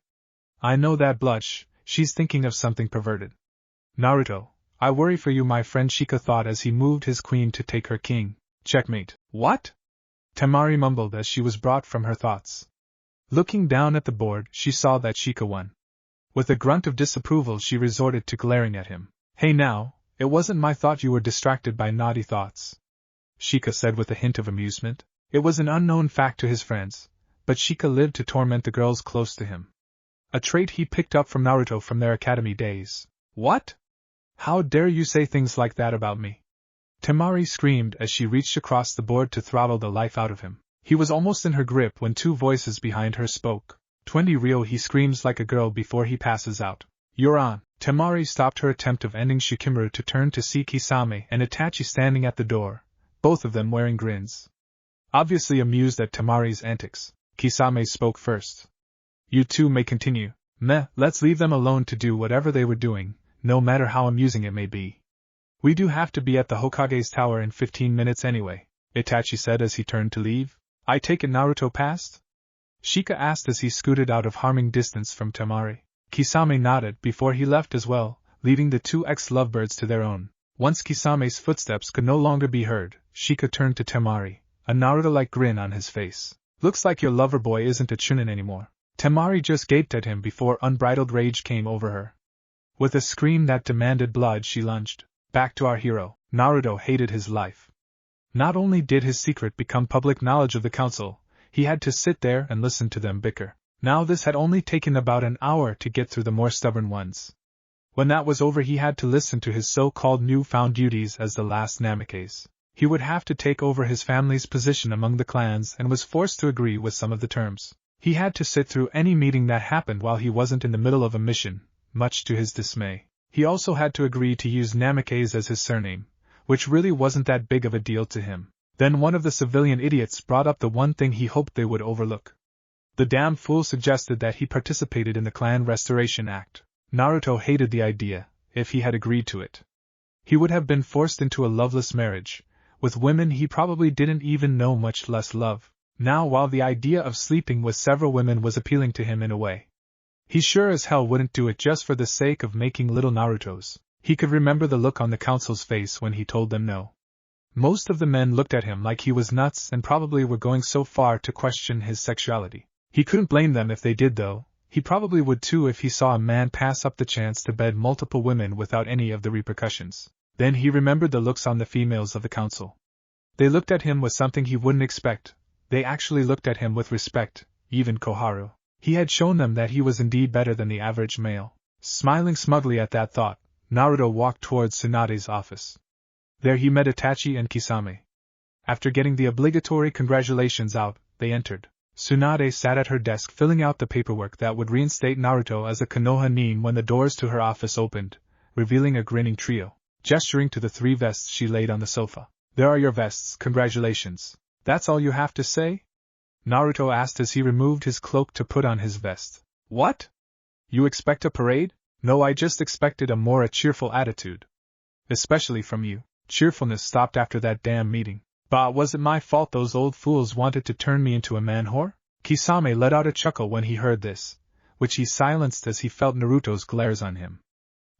I know that blush, she's thinking of something perverted. Naruto, I worry for you, my friend, Shika thought as he moved his queen to take her king. Checkmate. What? Tamari mumbled as she was brought from her thoughts. Looking down at the board, she saw that Shika won. With a grunt of disapproval she resorted to glaring at him. Hey now, it wasn't my thought, you were distracted by naughty thoughts. Shika said with a hint of amusement. It was an unknown fact to his friends, but Shika lived to torment the girls close to him. A trait he picked up from Naruto from their academy days. What? How dare you say things like that about me? Tamari screamed as she reached across the board to throttle the life out of him. He was almost in her grip when two voices behind her spoke. 20 Rio, he screams like a girl before he passes out. You're on. Tamari stopped her attempt of ending Shikamaru to turn to see Kisame and Itachi standing at the door, both of them wearing grins. Obviously amused at Tamari's antics. Kisame spoke first. You two may continue. Meh, let's leave them alone to do whatever they were doing, no matter how amusing it may be. We do have to be at the Hokage's tower in 15 minutes anyway, Itachi said as he turned to leave. I take it Naruto passed? Shika asked as he scooted out of harming distance from Tamari. Kisame nodded before he left as well, leaving the two ex-lovebirds to their own. Once Kisame's footsteps could no longer be heard, Shika turned to Tamari, a Naruto-like grin on his face. Looks like your lover boy isn't a chunin anymore. Tamari just gaped at him before unbridled rage came over her. With a scream that demanded blood, she lunged. Back to our hero. Naruto hated his life. Not only did his secret become public knowledge of the council, he had to sit there and listen to them bicker. Now this had only taken about an hour to get through the more stubborn ones. When that was over, he had to listen to his so-called newfound duties as the last Namikaze. He would have to take over his family's position among the clans and was forced to agree with some of the terms. He had to sit through any meeting that happened while he wasn't in the middle of a mission, much to his dismay. He also had to agree to use Namikaze as his surname, which really wasn't that big of a deal to him. Then one of the civilian idiots brought up the one thing he hoped they would overlook. The damn fool suggested that he participated in the Clan Restoration Act. Naruto hated the idea. If he had agreed to it, he would have been forced into a loveless marriage, with women he probably didn't even know, much less love. Now, while the idea of sleeping with several women was appealing to him in a way, he sure as hell wouldn't do it just for the sake of making little Narutos. He could remember the look on the council's face when he told them no. Most of the men looked at him like he was nuts and probably were going so far to question his sexuality. He couldn't blame them if they did, though. He probably would too if he saw a man pass up the chance to bed multiple women without any of the repercussions. Then he remembered the looks on the females of the council. They looked at him with something he wouldn't expect. They actually looked at him with respect, even Koharu. He had shown them that he was indeed better than the average male. Smiling smugly at that thought, Naruto walked towards Tsunade's office. There he met Itachi and Kisame. After getting the obligatory congratulations out, they entered. Tsunade sat at her desk filling out the paperwork that would reinstate Naruto as a Konoha nin when the doors to her office opened, revealing a grinning trio. Gesturing to the 3 vests she laid on the sofa. There are your vests, congratulations. That's all you have to say? Naruto asked as he removed his cloak to put on his vest. What? You expect a parade? No, I just expected a more cheerful attitude. Especially from you. Cheerfulness stopped after that damn meeting. Bah, was it my fault those old fools wanted to turn me into a man-whore? Kisame let out a chuckle when he heard this, which he silenced as he felt Naruto's glares on him.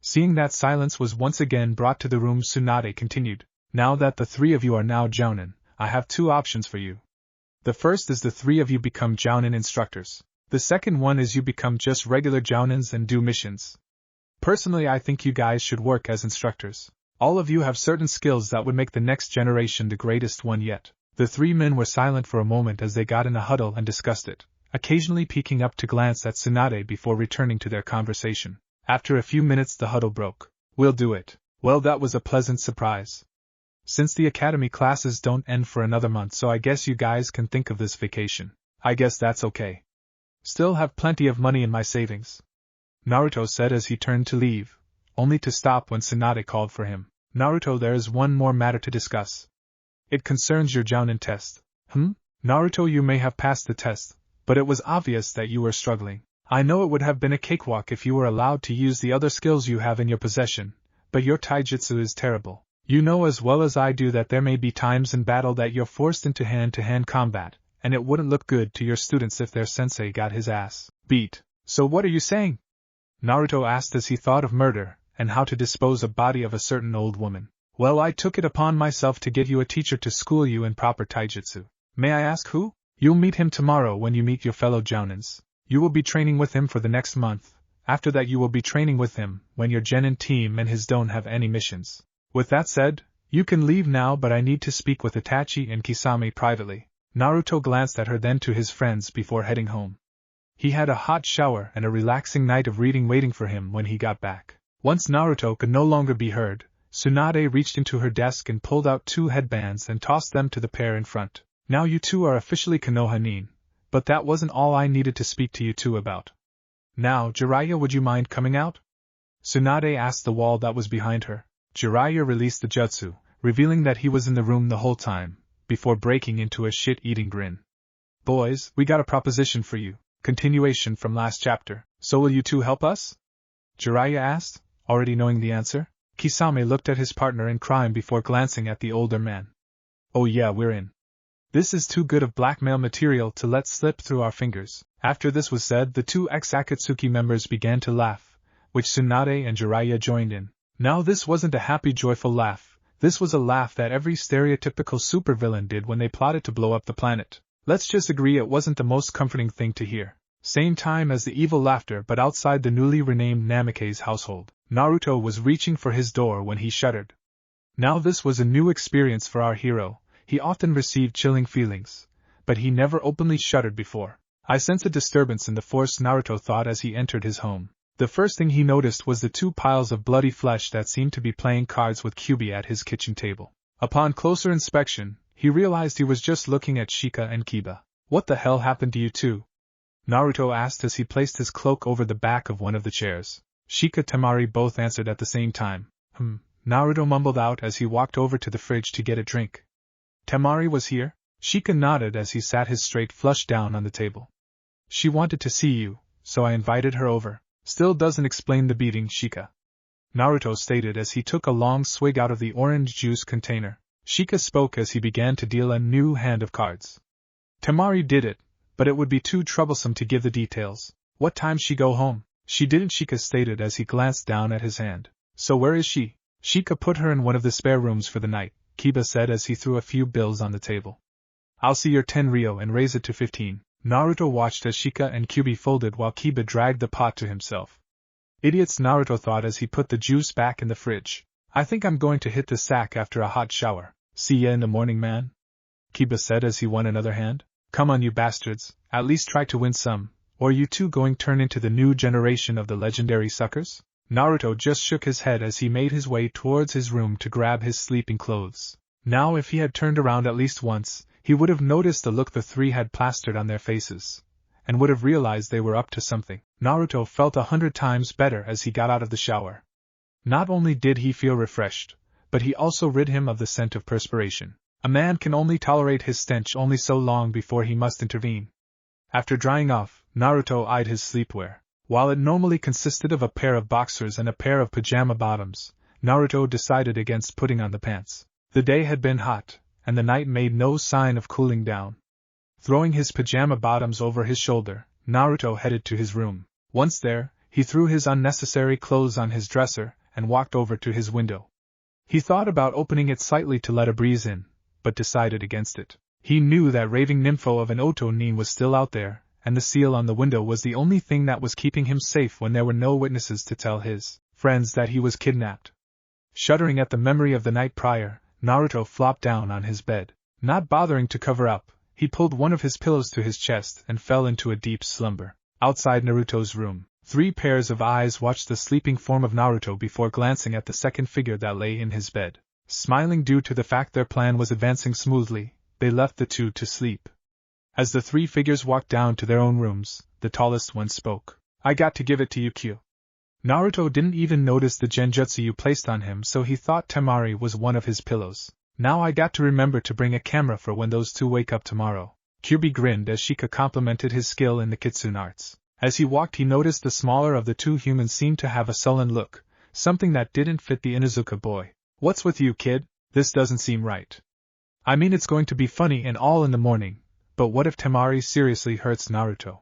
Seeing that silence was once again brought to the room, Tsunade continued. Now that the 3 of you are now Jounin, I have 2 options for you. The first is the 3 of you become Jounin instructors. The second one is you become just regular Jounins and do missions. Personally, I think you guys should work as instructors. All of you have certain skills that would make the next generation the greatest one yet. The 3 men were silent for a moment as they got in a huddle and discussed it, occasionally peeking up to glance at Tsunade before returning to their conversation. After a few minutes the huddle broke. We'll do it. Well, that was a pleasant surprise. Since the academy classes don't end for another month, so I guess you guys can think of this vacation. I guess that's okay. Still have plenty of money in my savings, Naruto said as he turned to leave, only to stop when Tsunade called for him. Naruto, there is one more matter to discuss. It concerns your Jounin test. Naruto, you may have passed the test, but it was obvious that you were struggling. I know it would have been a cakewalk if you were allowed to use the other skills you have in your possession, but your taijutsu is terrible. You know as well as I do that there may be times in battle that you're forced into hand-to-hand combat, and it wouldn't look good to your students if their sensei got his ass beat. So what are you saying? Naruto asked as he thought of murder, and how to dispose of the body of a certain old woman. Well, I took it upon myself to get you a teacher to school you in proper taijutsu. May I ask who? You'll meet him tomorrow when you meet your fellow Jounins. You will be training with him for the next month. After that you will be training with him when your Genin team and his don't have any missions. With that said, you can leave now, but I need to speak with Itachi and Kisame privately. Naruto glanced at her, then to his friends before heading home. He had a hot shower and a relaxing night of reading waiting for him when he got back. Once Naruto could no longer be heard, Tsunade reached into her desk and pulled out 2 headbands and tossed them to the pair in front. Now you 2 are officially Konoha nin, but that wasn't all I needed to speak to you 2 about. Now, Jiraiya, would you mind coming out? Tsunade asked the wall that was behind her. Jiraiya released the jutsu, revealing that he was in the room the whole time, before breaking into a shit-eating grin. Boys, we got a proposition for you. Continuation from last chapter. So will you two help us? Jiraiya asked, already knowing the answer. Kisame looked at his partner in crime before glancing at the older man. Oh yeah, we're in. This is too good of blackmail material to let slip through our fingers. After this was said, the two ex-Akatsuki members began to laugh, which Tsunade and Jiraiya joined in. Now this wasn't a happy, joyful laugh. This was a laugh that every stereotypical supervillain did when they plotted to blow up the planet. Let's just agree it wasn't the most comforting thing to hear. Same time as the evil laughter, but outside the newly renamed Namikaze household. Naruto was reaching for his door when he shuddered. Now this was a new experience for our hero. He often received chilling feelings, but he never openly shuddered before. I sense a disturbance in the force, Naruto thought as he entered his home. The first thing he noticed was the two piles of bloody flesh that seemed to be playing cards with Kyubi at his kitchen table. Upon closer inspection, he realized he was just looking at Shika and Kiba. What the hell happened to you two? Naruto asked as he placed his cloak over the back of one of the chairs. Shika and Tamari both answered at the same time. Naruto mumbled out as he walked over to the fridge to get a drink. Tamari was here? Shika nodded as he sat his straight flush down on the table. She wanted to see you, so I invited her over. Still doesn't explain the beating, Shika. Naruto stated as he took a long swig out of the orange juice container. Shika spoke as he began to deal a new hand of cards. Tamari did it, but it would be too troublesome to give the details. What time she go home? She didn't, Shika stated as he glanced down at his hand. So where is she? Shika put her in one of the spare rooms for the night, Kiba said as he threw a few bills on the table. I'll see your 10 Ryo and raise it to 15. Naruto watched as Shika and Kyubi folded while Kiba dragged the pot to himself. Idiots, Naruto thought as he put the juice back in the fridge. I think I'm going to hit the sack after a hot shower. See ya in the morning, man. Kiba said as he won another hand. Come on, you bastards, at least try to win some, or you two going turn into the new generation of the legendary suckers? Naruto just shook his head as he made his way towards his room to grab his sleeping clothes. Now if he had turned around at least once, he would have noticed the look the three had plastered on their faces, and would have realized they were up to something. Naruto felt 100 times better as he got out of the shower. Not only did he feel refreshed, but he also rid him of the scent of perspiration. A man can only tolerate his stench only so long before he must intervene. After drying off, Naruto eyed his sleepwear. While it normally consisted of a pair of boxers and a pair of pajama bottoms, Naruto decided against putting on the pants. The day had been hot, and the night made no sign of cooling down. Throwing his pajama bottoms over his shoulder, Naruto headed to his room. Once there, he threw his unnecessary clothes on his dresser and walked over to his window. He thought about opening it slightly to let a breeze in, but decided against it. He knew that raving nympho of an Otonin was still out there, and the seal on the window was the only thing that was keeping him safe when there were no witnesses to tell his friends that he was kidnapped. Shuddering at the memory of the night prior, Naruto flopped down on his bed. Not bothering to cover up, he pulled one of his pillows to his chest and fell into a deep slumber. Outside Naruto's room, 3 pairs of eyes watched the sleeping form of Naruto before glancing at the second figure that lay in his bed. Smiling due to the fact their plan was advancing smoothly, they left the two to sleep. As the 3 figures walked down to their own rooms, the tallest one spoke. I got to give it to you, Q. Naruto didn't even notice the genjutsu you placed on him, so he thought Tamari was one of his pillows. Now I got to remember to bring a camera for when those two wake up tomorrow. Kyubi grinned as Shika complimented his skill in the kitsune arts. As he walked, he noticed the smaller of the 2 humans seemed to have a sullen look, something that didn't fit the Inuzuka boy. What's with you, kid? This doesn't seem right. I mean, it's going to be funny and all in the morning, but what if Tamari seriously hurts Naruto?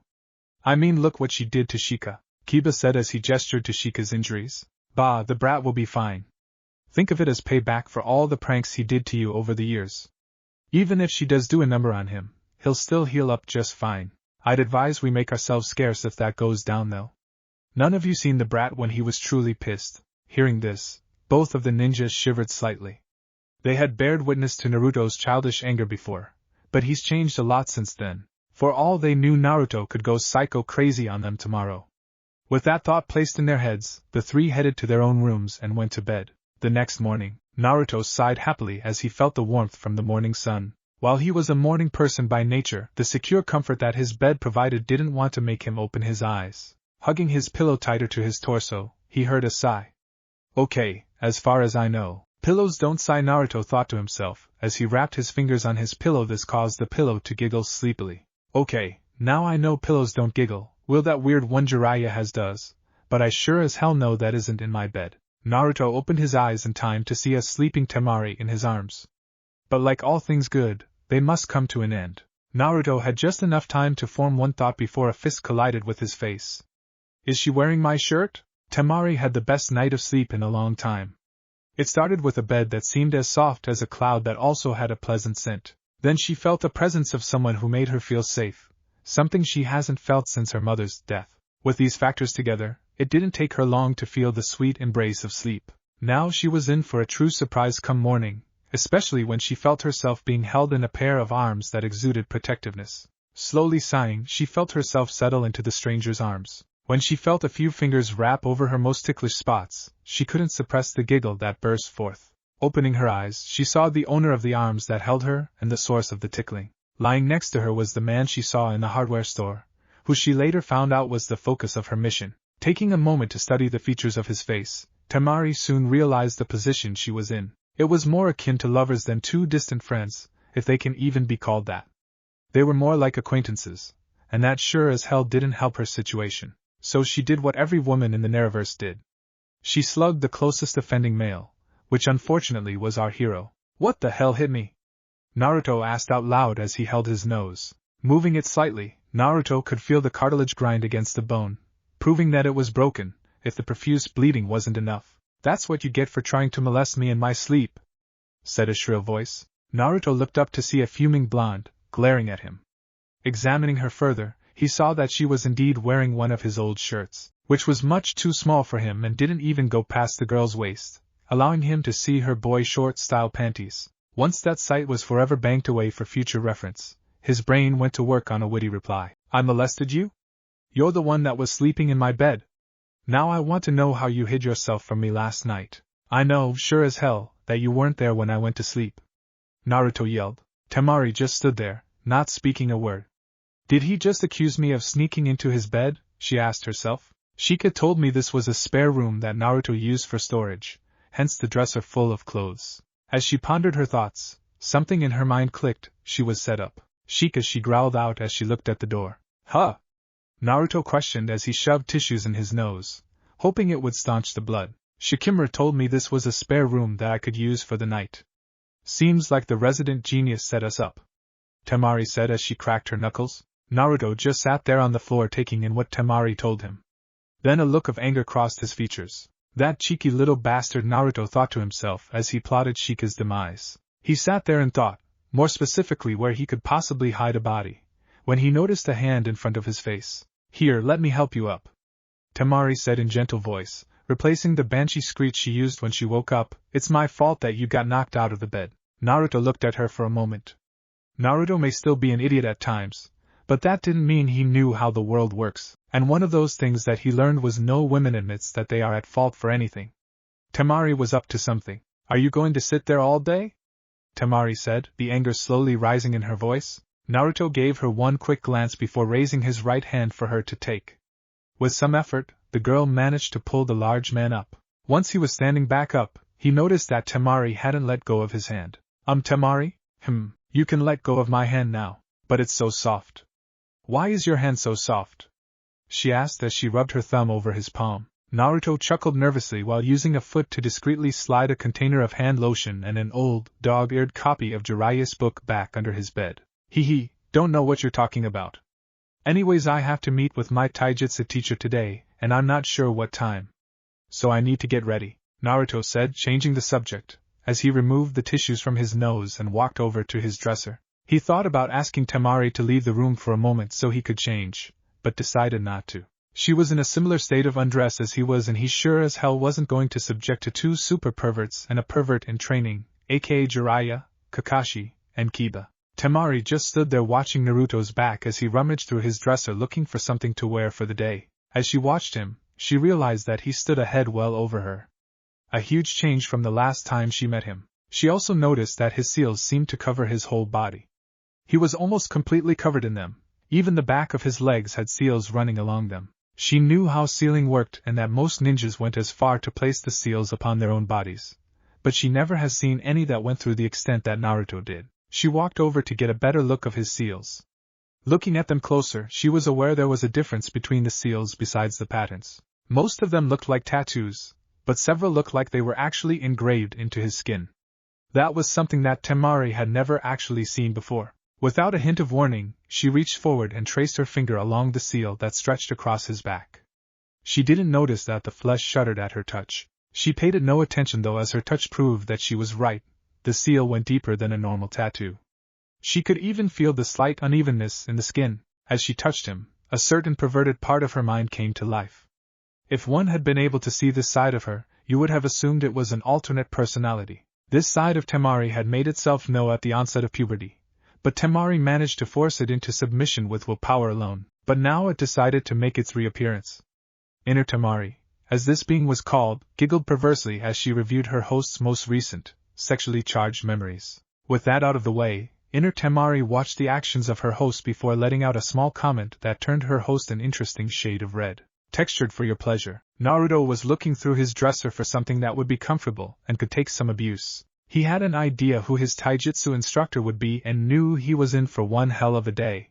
I mean, look what she did to Shika, Kiba said as he gestured to Shika's injuries. Bah, the brat will be fine. Think of it as payback for all the pranks he did to you over the years. Even if she does do a number on him, he'll still heal up just fine. I'd advise we make ourselves scarce if that goes down though. None of you seen the brat when he was truly pissed. Hearing this, both of the ninjas shivered slightly. They had bared witness to Naruto's childish anger before, but he's changed a lot since then. For all they knew, Naruto could go psycho crazy on them tomorrow. With that thought placed in their heads, the 3 headed to their own rooms and went to bed. The next morning, Naruto sighed happily as he felt the warmth from the morning sun. While he was a morning person by nature, the secure comfort that his bed provided didn't want to make him open his eyes. Hugging his pillow tighter to his torso, he heard a sigh. Okay, as far as I know, pillows don't sigh, Naruto thought to himself. As he wrapped his fingers on his pillow, this caused the pillow to giggle sleepily. Okay, now I know pillows don't giggle, will that weird one Jiraiya has does, but I sure as hell know that isn't in my bed. Naruto opened his eyes in time to see a sleeping Tamari in his arms. But like all things good, they must come to an end. Naruto had just enough time to form one thought before a fist collided with his face. Is she wearing my shirt? Tamari had the best night of sleep in a long time. It started with a bed that seemed as soft as a cloud that also had a pleasant scent. Then she felt the presence of someone who made her feel safe, something she hasn't felt since her mother's death. With these factors together, it didn't take her long to feel the sweet embrace of sleep. Now she was in for a true surprise come morning, especially when she felt herself being held in a pair of arms that exuded protectiveness. Slowly sighing, she felt herself settle into the stranger's arms. When she felt a few fingers wrap over her most ticklish spots, she couldn't suppress the giggle that burst forth. Opening her eyes, she saw the owner of the arms that held her and the source of the tickling. Lying next to her was the man she saw in the hardware store, who she later found out was the focus of her mission. Taking a moment to study the features of his face, Tamari soon realized the position she was in. It was more akin to lovers than two distant friends, if they can even be called that. They were more like acquaintances, and that sure as hell didn't help her situation. So she did what every woman in the Nereverse did. She slugged the closest offending male, which unfortunately was our hero. What the hell hit me? Naruto asked out loud as he held his nose. Moving it slightly, Naruto could feel the cartilage grind against the bone, proving that it was broken, if the profuse bleeding wasn't enough. That's what you get for trying to molest me in my sleep, said a shrill voice. Naruto looked up to see a fuming blonde, glaring at him. Examining her further, he saw that she was indeed wearing one of his old shirts, which was much too small for him and didn't even go past the girl's waist, allowing him to see her boy short-style panties. Once that sight was forever banked away for future reference, his brain went to work on a witty reply. I molested you? You're the one that was sleeping in my bed. Now I want to know how you hid yourself from me last night. I know, sure as hell, that you weren't there when I went to sleep. Naruto yelled. Tamari just stood there, not speaking a word. Did he just accuse me of sneaking into his bed? She asked herself. Shika told me this was a spare room that Naruto used for storage, hence the dresser full of clothes. As she pondered her thoughts, something in her mind clicked. She was set up. Shika, she growled out as she looked at the door. Huh? Naruto questioned as he shoved tissues in his nose, hoping it would staunch the blood. Shikimura told me this was a spare room that I could use for the night. Seems like the resident genius set us up, Tamari said as she cracked her knuckles. Naruto just sat there on the floor taking in what Tamari told him. Then a look of anger crossed his features. That cheeky little bastard, Naruto thought to himself as he plotted Shika's demise. He sat there and thought, more specifically where he could possibly hide a body, when he noticed a hand in front of his face. Here, let me help you up, Tamari said in gentle voice, replacing the banshee screech she used when she woke up. It's my fault that you got knocked out of the bed. Naruto looked at her for a moment. Naruto may still be an idiot at times, but that didn't mean he knew how the world works, and one of those things that he learned was no woman admits that they are at fault for anything. Tamari was up to something. Are you going to sit there all day? Tamari said, the anger slowly rising in her voice. Naruto gave her one quick glance before raising his right hand for her to take. With some effort, the girl managed to pull the large man up. Once he was standing back up, he noticed that Tamari hadn't let go of his hand. Tamari? You can let go of my hand now, but it's so soft. Why is your hand so soft? She asked as she rubbed her thumb over his palm. Naruto chuckled nervously while using a foot to discreetly slide a container of hand lotion and an old, dog-eared copy of Jiraiya's book back under his bed. Hee, don't know what you're talking about. Anyways, I have to meet with my taijutsu teacher today, and I'm not sure what time. So I need to get ready, Naruto said, changing the subject, as he removed the tissues from his nose and walked over to his dresser. He thought about asking Tamari to leave the room for a moment so he could change, but decided not to. She was in a similar state of undress as he was, and he sure as hell wasn't going to subject to two super perverts and a pervert in training, aka Jiraiya, Kakashi, and Kiba. Tamari just stood there watching Naruto's back as he rummaged through his dresser looking for something to wear for the day. As she watched him, she realized that he stood a head well over her. A huge change from the last time she met him. She also noticed that his seals seemed to cover his whole body. He was almost completely covered in them. Even the back of his legs had seals running along them. She knew how sealing worked and that most ninjas went as far to place the seals upon their own bodies, but she never has seen any that went through the extent that Naruto did. She walked over to get a better look of his seals. Looking at them closer, she was aware there was a difference between the seals besides the patterns. Most of them looked like tattoos, but several looked like they were actually engraved into his skin. That was something that Tamari had never actually seen before. Without a hint of warning, she reached forward and traced her finger along the seal that stretched across his back. She didn't notice that the flesh shuddered at her touch. She paid it no attention though, as her touch proved that she was right. The seal went deeper than a normal tattoo. She could even feel the slight unevenness in the skin. As she touched him, a certain perverted part of her mind came to life. If one had been able to see this side of her, you would have assumed it was an alternate personality. This side of Tamari had made itself known at the onset of puberty, but Tamari managed to force it into submission with willpower alone, but now it decided to make its reappearance. Inner Tamari, as this being was called, giggled perversely as she reviewed her host's most recent, sexually charged memories. With that out of the way, Inner Tamari watched the actions of her host before letting out a small comment that turned her host an interesting shade of red. Textured for your pleasure. Naruto was looking through his dresser for something that would be comfortable and could take some abuse. He had an idea who his taijutsu instructor would be and knew he was in for one hell of a day.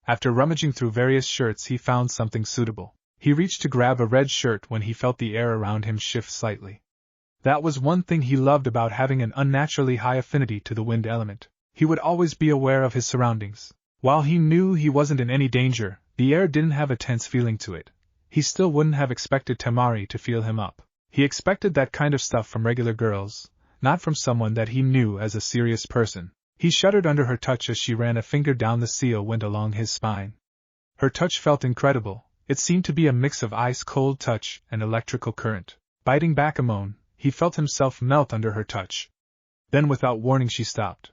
After rummaging through various shirts, he found something suitable. He reached to grab a red shirt when he felt the air around him shift slightly. That was one thing he loved about having an unnaturally high affinity to the wind element. He would always be aware of his surroundings. While he knew he wasn't in any danger, the air didn't have a tense feeling to it. He still wouldn't have expected Tamari to feel him up. He expected that kind of stuff from regular girls, not from someone that he knew as a serious person. He shuddered under her touch as she ran a finger down the seal went along his spine. Her touch felt incredible. It seemed to be a mix of ice-cold touch and electrical current. Biting back a moan, he felt himself melt under her touch. Then without warning she stopped.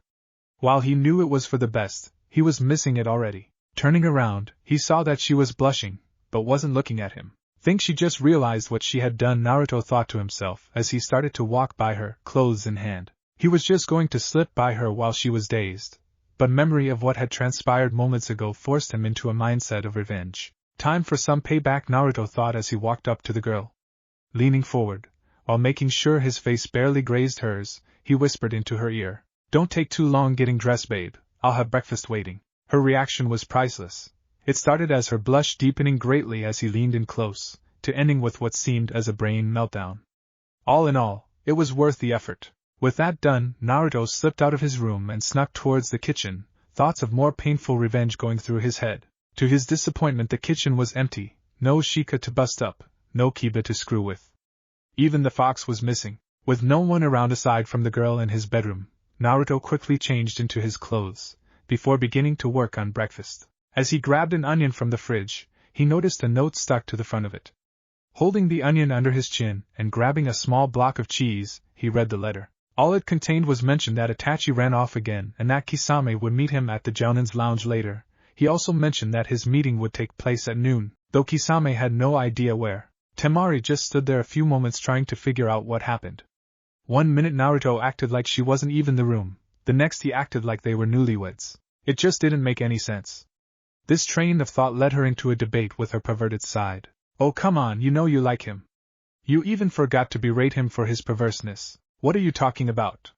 While he knew it was for the best, he was missing it already. Turning around, he saw that she was blushing, but wasn't looking at him. Think she just realized what she had done, Naruto thought to himself as he started to walk by her, clothes in hand. He was just going to slip by her while she was dazed, but memory of what had transpired moments ago forced him into a mindset of revenge. Time for some payback, Naruto thought as he walked up to the girl. Leaning forward, while making sure his face barely grazed hers, he whispered into her ear, "Don't take too long getting dressed, babe. I'll have breakfast waiting." Her reaction was priceless. It started as her blush deepening greatly as he leaned in close, to ending with what seemed as a brain meltdown. All in all, it was worth the effort. With that done, Naruto slipped out of his room and snuck towards the kitchen, thoughts of more painful revenge going through his head. To his disappointment, the kitchen was empty, no Shika to bust up, no Kiba to screw with. Even the fox was missing. With no one around aside from the girl in his bedroom, Naruto quickly changed into his clothes, before beginning to work on breakfast. As he grabbed an onion from the fridge, he noticed a note stuck to the front of it. Holding the onion under his chin and grabbing a small block of cheese, he read the letter. All it contained was mention that Itachi ran off again and that Kisame would meet him at the Jonin's lounge later. He also mentioned that his meeting would take place at noon, though Kisame had no idea where. Tamari just stood there a few moments trying to figure out what happened. 1 minute Naruto acted like she wasn't even in the room, the next he acted like they were newlyweds. It just didn't make any sense. This train of thought led her into a debate with her perverted side. "Oh come on, you know you like him. You even forgot to berate him for his perverseness. What are you talking about?"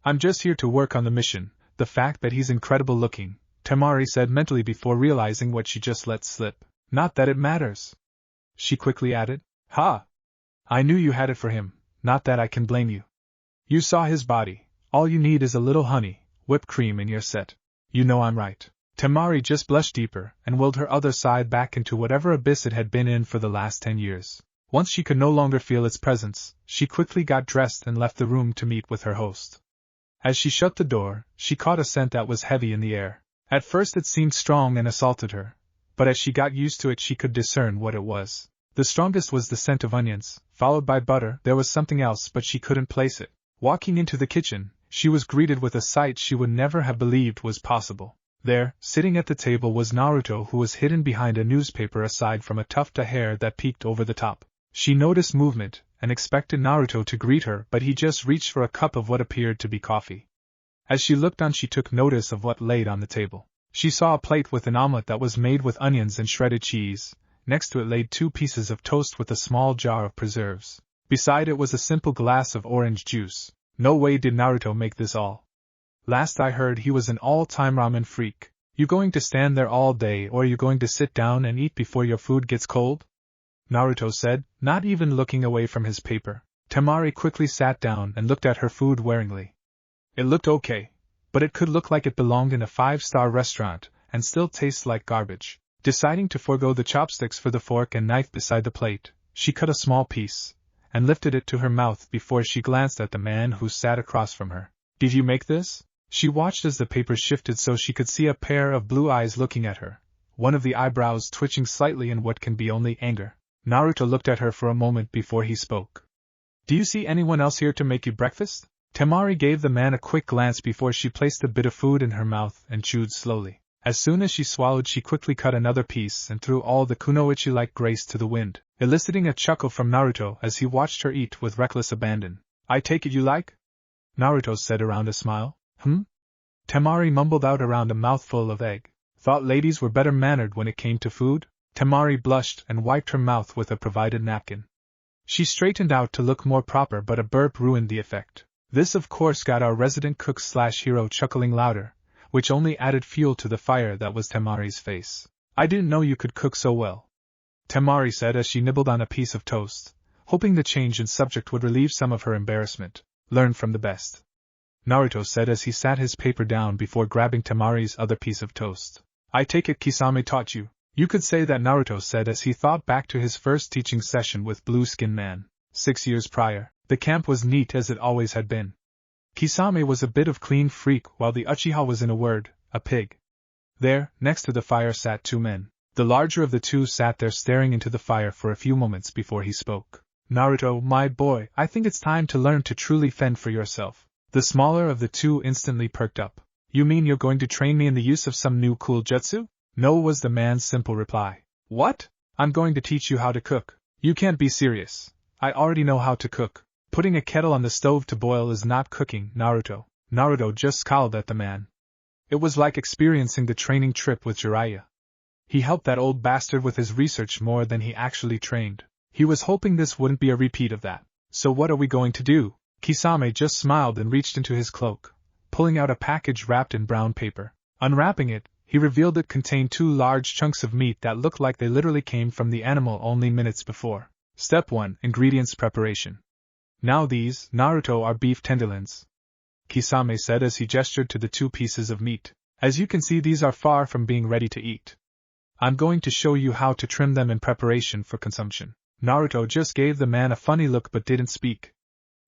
"I'm just here to work on the mission, the fact that he's incredible looking," Tamari said mentally before realizing what she just let slip. "Not that it matters," she quickly added. "Ha! I knew you had it for him, not that I can blame you. You saw his body, all you need is a little honey, whipped cream and you're set. You know I'm right." Tamari just blushed deeper and willed her other side back into whatever abyss it had been in for the last 10 years. Once she could no longer feel its presence, she quickly got dressed and left the room to meet with her host. As she shut the door, she caught a scent that was heavy in the air. At first it seemed strong and assaulted her, but as she got used to it she could discern what it was. The strongest was the scent of onions, followed by butter. There was something else but she couldn't place it. Walking into the kitchen, she was greeted with a sight she would never have believed was possible. There, sitting at the table was Naruto, who was hidden behind a newspaper aside from a tuft of hair that peeked over the top. She noticed movement, and expected Naruto to greet her, but he just reached for a cup of what appeared to be coffee. As she looked on she took notice of what laid on the table. She saw a plate with an omelet that was made with onions and shredded cheese. Next to it laid 2 pieces of toast with a small jar of preserves. Beside it was a simple glass of orange juice. No way did Naruto make this all. Last I heard he was an all-time ramen freak. You going to stand there all day or you going to sit down and eat before your food gets cold? Naruto said, not even looking away from his paper. Tamari quickly sat down and looked at her food waringly. It looked okay, but it could look like it belonged in a 5-star restaurant and still tastes like garbage. Deciding to forego the chopsticks for the fork and knife beside the plate, she cut a small piece and lifted it to her mouth before she glanced at the man who sat across from her. Did you make this? She watched as the paper shifted so she could see a pair of blue eyes looking at her, one of the eyebrows twitching slightly in what can be only anger. Naruto looked at her for a moment before he spoke. Do you see anyone else here to make you breakfast? Tamari gave the man a quick glance before she placed a bit of food in her mouth and chewed slowly. As soon as she swallowed, she quickly cut another piece and threw all the Kunoichi-like grace to the wind, eliciting a chuckle from Naruto as he watched her eat with reckless abandon. I take it you like? Naruto said around a smile. Tamari mumbled out around a mouthful of egg. Thought ladies were better mannered when it came to food? Tamari blushed and wiped her mouth with a provided napkin. She straightened out to look more proper, but a burp ruined the effect. This of course got our resident cook/hero chuckling louder, which only added fuel to the fire that was Tamari's face. I didn't know you could cook so well, Tamari said as she nibbled on a piece of toast, hoping the change in subject would relieve some of her embarrassment. Learn from the best, Naruto said as he sat his paper down before grabbing Tamari's other piece of toast. I take it Kisame taught you. You could say that, Naruto said as he thought back to his first teaching session with Blue Skin Man. 6 years prior, the camp was neat as it always had been. Kisame was a bit of clean freak while the Uchiha was, in a word, a pig. There, next to the fire sat 2 men. The larger of the 2 sat there staring into the fire for a few moments before he spoke. Naruto, my boy, I think it's time to learn to truly fend for yourself. The smaller of the 2 instantly perked up. You mean you're going to train me in the use of some new cool jutsu? No, was the man's simple reply. What? I'm going to teach you how to cook. You can't be serious. I already know how to cook. Putting a kettle on the stove to boil is not cooking, Naruto. Naruto just scowled at the man. It was like experiencing the training trip with Jiraiya. He helped that old bastard with his research more than he actually trained. He was hoping this wouldn't be a repeat of that. So what are we going to do? Kisame just smiled and reached into his cloak, pulling out a package wrapped in brown paper. Unwrapping it, he revealed it contained 2 large chunks of meat that looked like they literally came from the animal only minutes before. Step 1. Ingredients preparation. Now these, Naruto, are beef tenderloins, Kisame said as he gestured to the 2 pieces of meat. As you can see, these are far from being ready to eat. I'm going to show you how to trim them in preparation for consumption. Naruto just gave the man a funny look but didn't speak.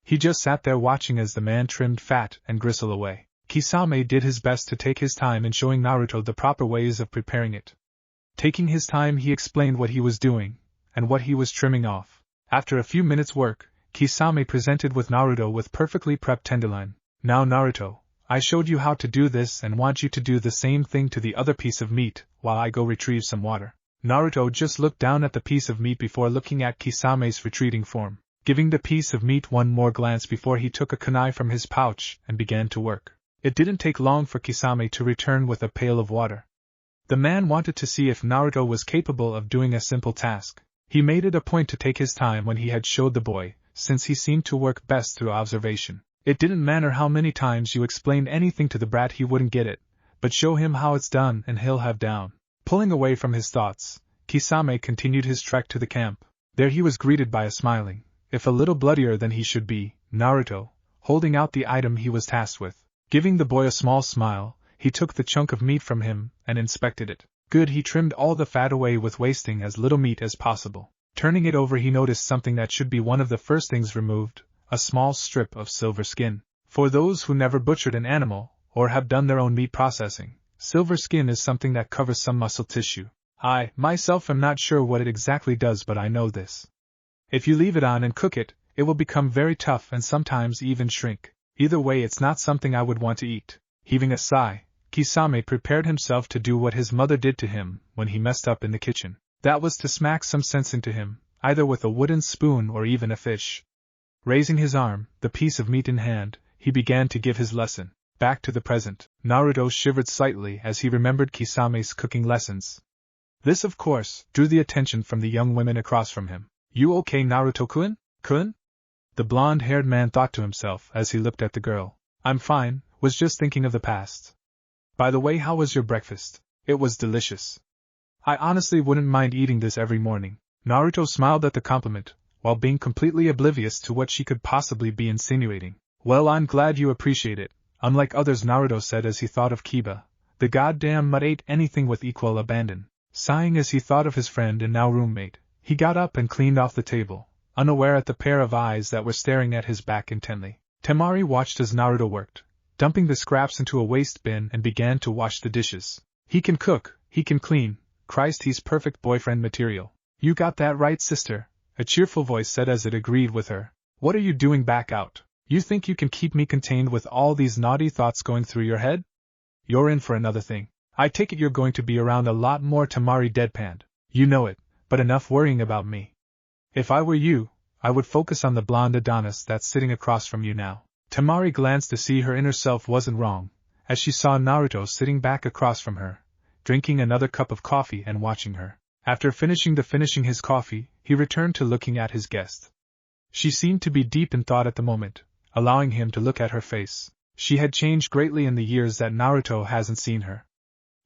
He just sat there watching as the man trimmed fat and gristle away. Kisame did his best to take his time in showing Naruto the proper ways of preparing it. Taking his time, he explained what he was doing, and what he was trimming off. After a few minutes' work, Kisame presented with Naruto with perfectly prepped tenderloin. Now Naruto, I showed you how to do this and want you to do the same thing to the other piece of meat, while I go retrieve some water. Naruto just looked down at the piece of meat before looking at Kisame's retreating form, giving the piece of meat one more glance before he took a kunai from his pouch and began to work. It didn't take long for Kisame to return with a pail of water. The man wanted to see if Naruto was capable of doing a simple task. He made it a point to take his time when he had showed the boy, since he seemed to work best through observation. It didn't matter how many times you explained anything to the brat, he wouldn't get it, but show him how it's done and he'll have down. Pulling away from his thoughts, Kisame continued his trek to the camp. There he was greeted by a smiling, if a little bloodier than he should be, Naruto, holding out the item he was tasked with. Giving the boy a small smile, he took the chunk of meat from him and inspected it. Good, he trimmed all the fat away with wasting as little meat as possible. Turning it over, he noticed something that should be one of the first things removed, a small strip of silver skin. For those who never butchered an animal, or have done their own meat processing, silver skin is something that covers some muscle tissue. I, myself, am not sure what it exactly does, but I know this. If you leave it on and cook it, it will become very tough and sometimes even shrink. Either way, it's not something I would want to eat. Heaving a sigh, Kisame prepared himself to do what his mother did to him when he messed up in the kitchen. That was to smack some sense into him, either with a wooden spoon or even a fish. Raising his arm, the piece of meat in hand, he began to give his lesson. Back to the present, Naruto shivered slightly as he remembered Kisame's cooking lessons. This, of course, drew the attention from the young women across from him. You okay, Naruto-kun? Kun? The blonde-haired man thought to himself as he looked at the girl. I'm fine, was just thinking of the past. By the way, how was your breakfast? It was delicious. I honestly wouldn't mind eating this every morning. Naruto smiled at the compliment, while being completely oblivious to what she could possibly be insinuating. Well, I'm glad you appreciate it, unlike others, Naruto said as he thought of Kiba. The goddamn mutt ate anything with equal abandon. Sighing as he thought of his friend and now roommate, he got up and cleaned off the table, unaware at the pair of eyes that were staring at his back intently. Tamari watched as Naruto worked, dumping the scraps into a waste bin and began to wash the dishes. He can cook, he can clean, Christ, he's perfect boyfriend material. You got that right, sister, a cheerful voice said as it agreed with her. What are you doing back out? You think you can keep me contained with all these naughty thoughts going through your head? You're in for another thing. I take it you're going to be around a lot more, Tamari deadpanned. You know it, but enough worrying about me. If I were you, I would focus on the blonde Adonis that's sitting across from you now. Tamari glanced to see her inner self wasn't wrong, as she saw Naruto sitting back across from her, drinking another cup of coffee and watching her. After finishing his coffee, he returned to looking at his guest. She seemed to be deep in thought at the moment, allowing him to look at her face. She had changed greatly in the years that Naruto hasn't seen her.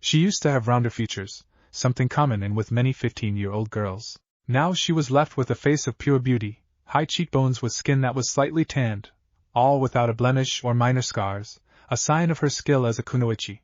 She used to have rounder features, something common in with many 15-year-old girls. Now she was left with a face of pure beauty, high cheekbones with skin that was slightly tanned, all without a blemish or minor scars, a sign of her skill as a kunoichi.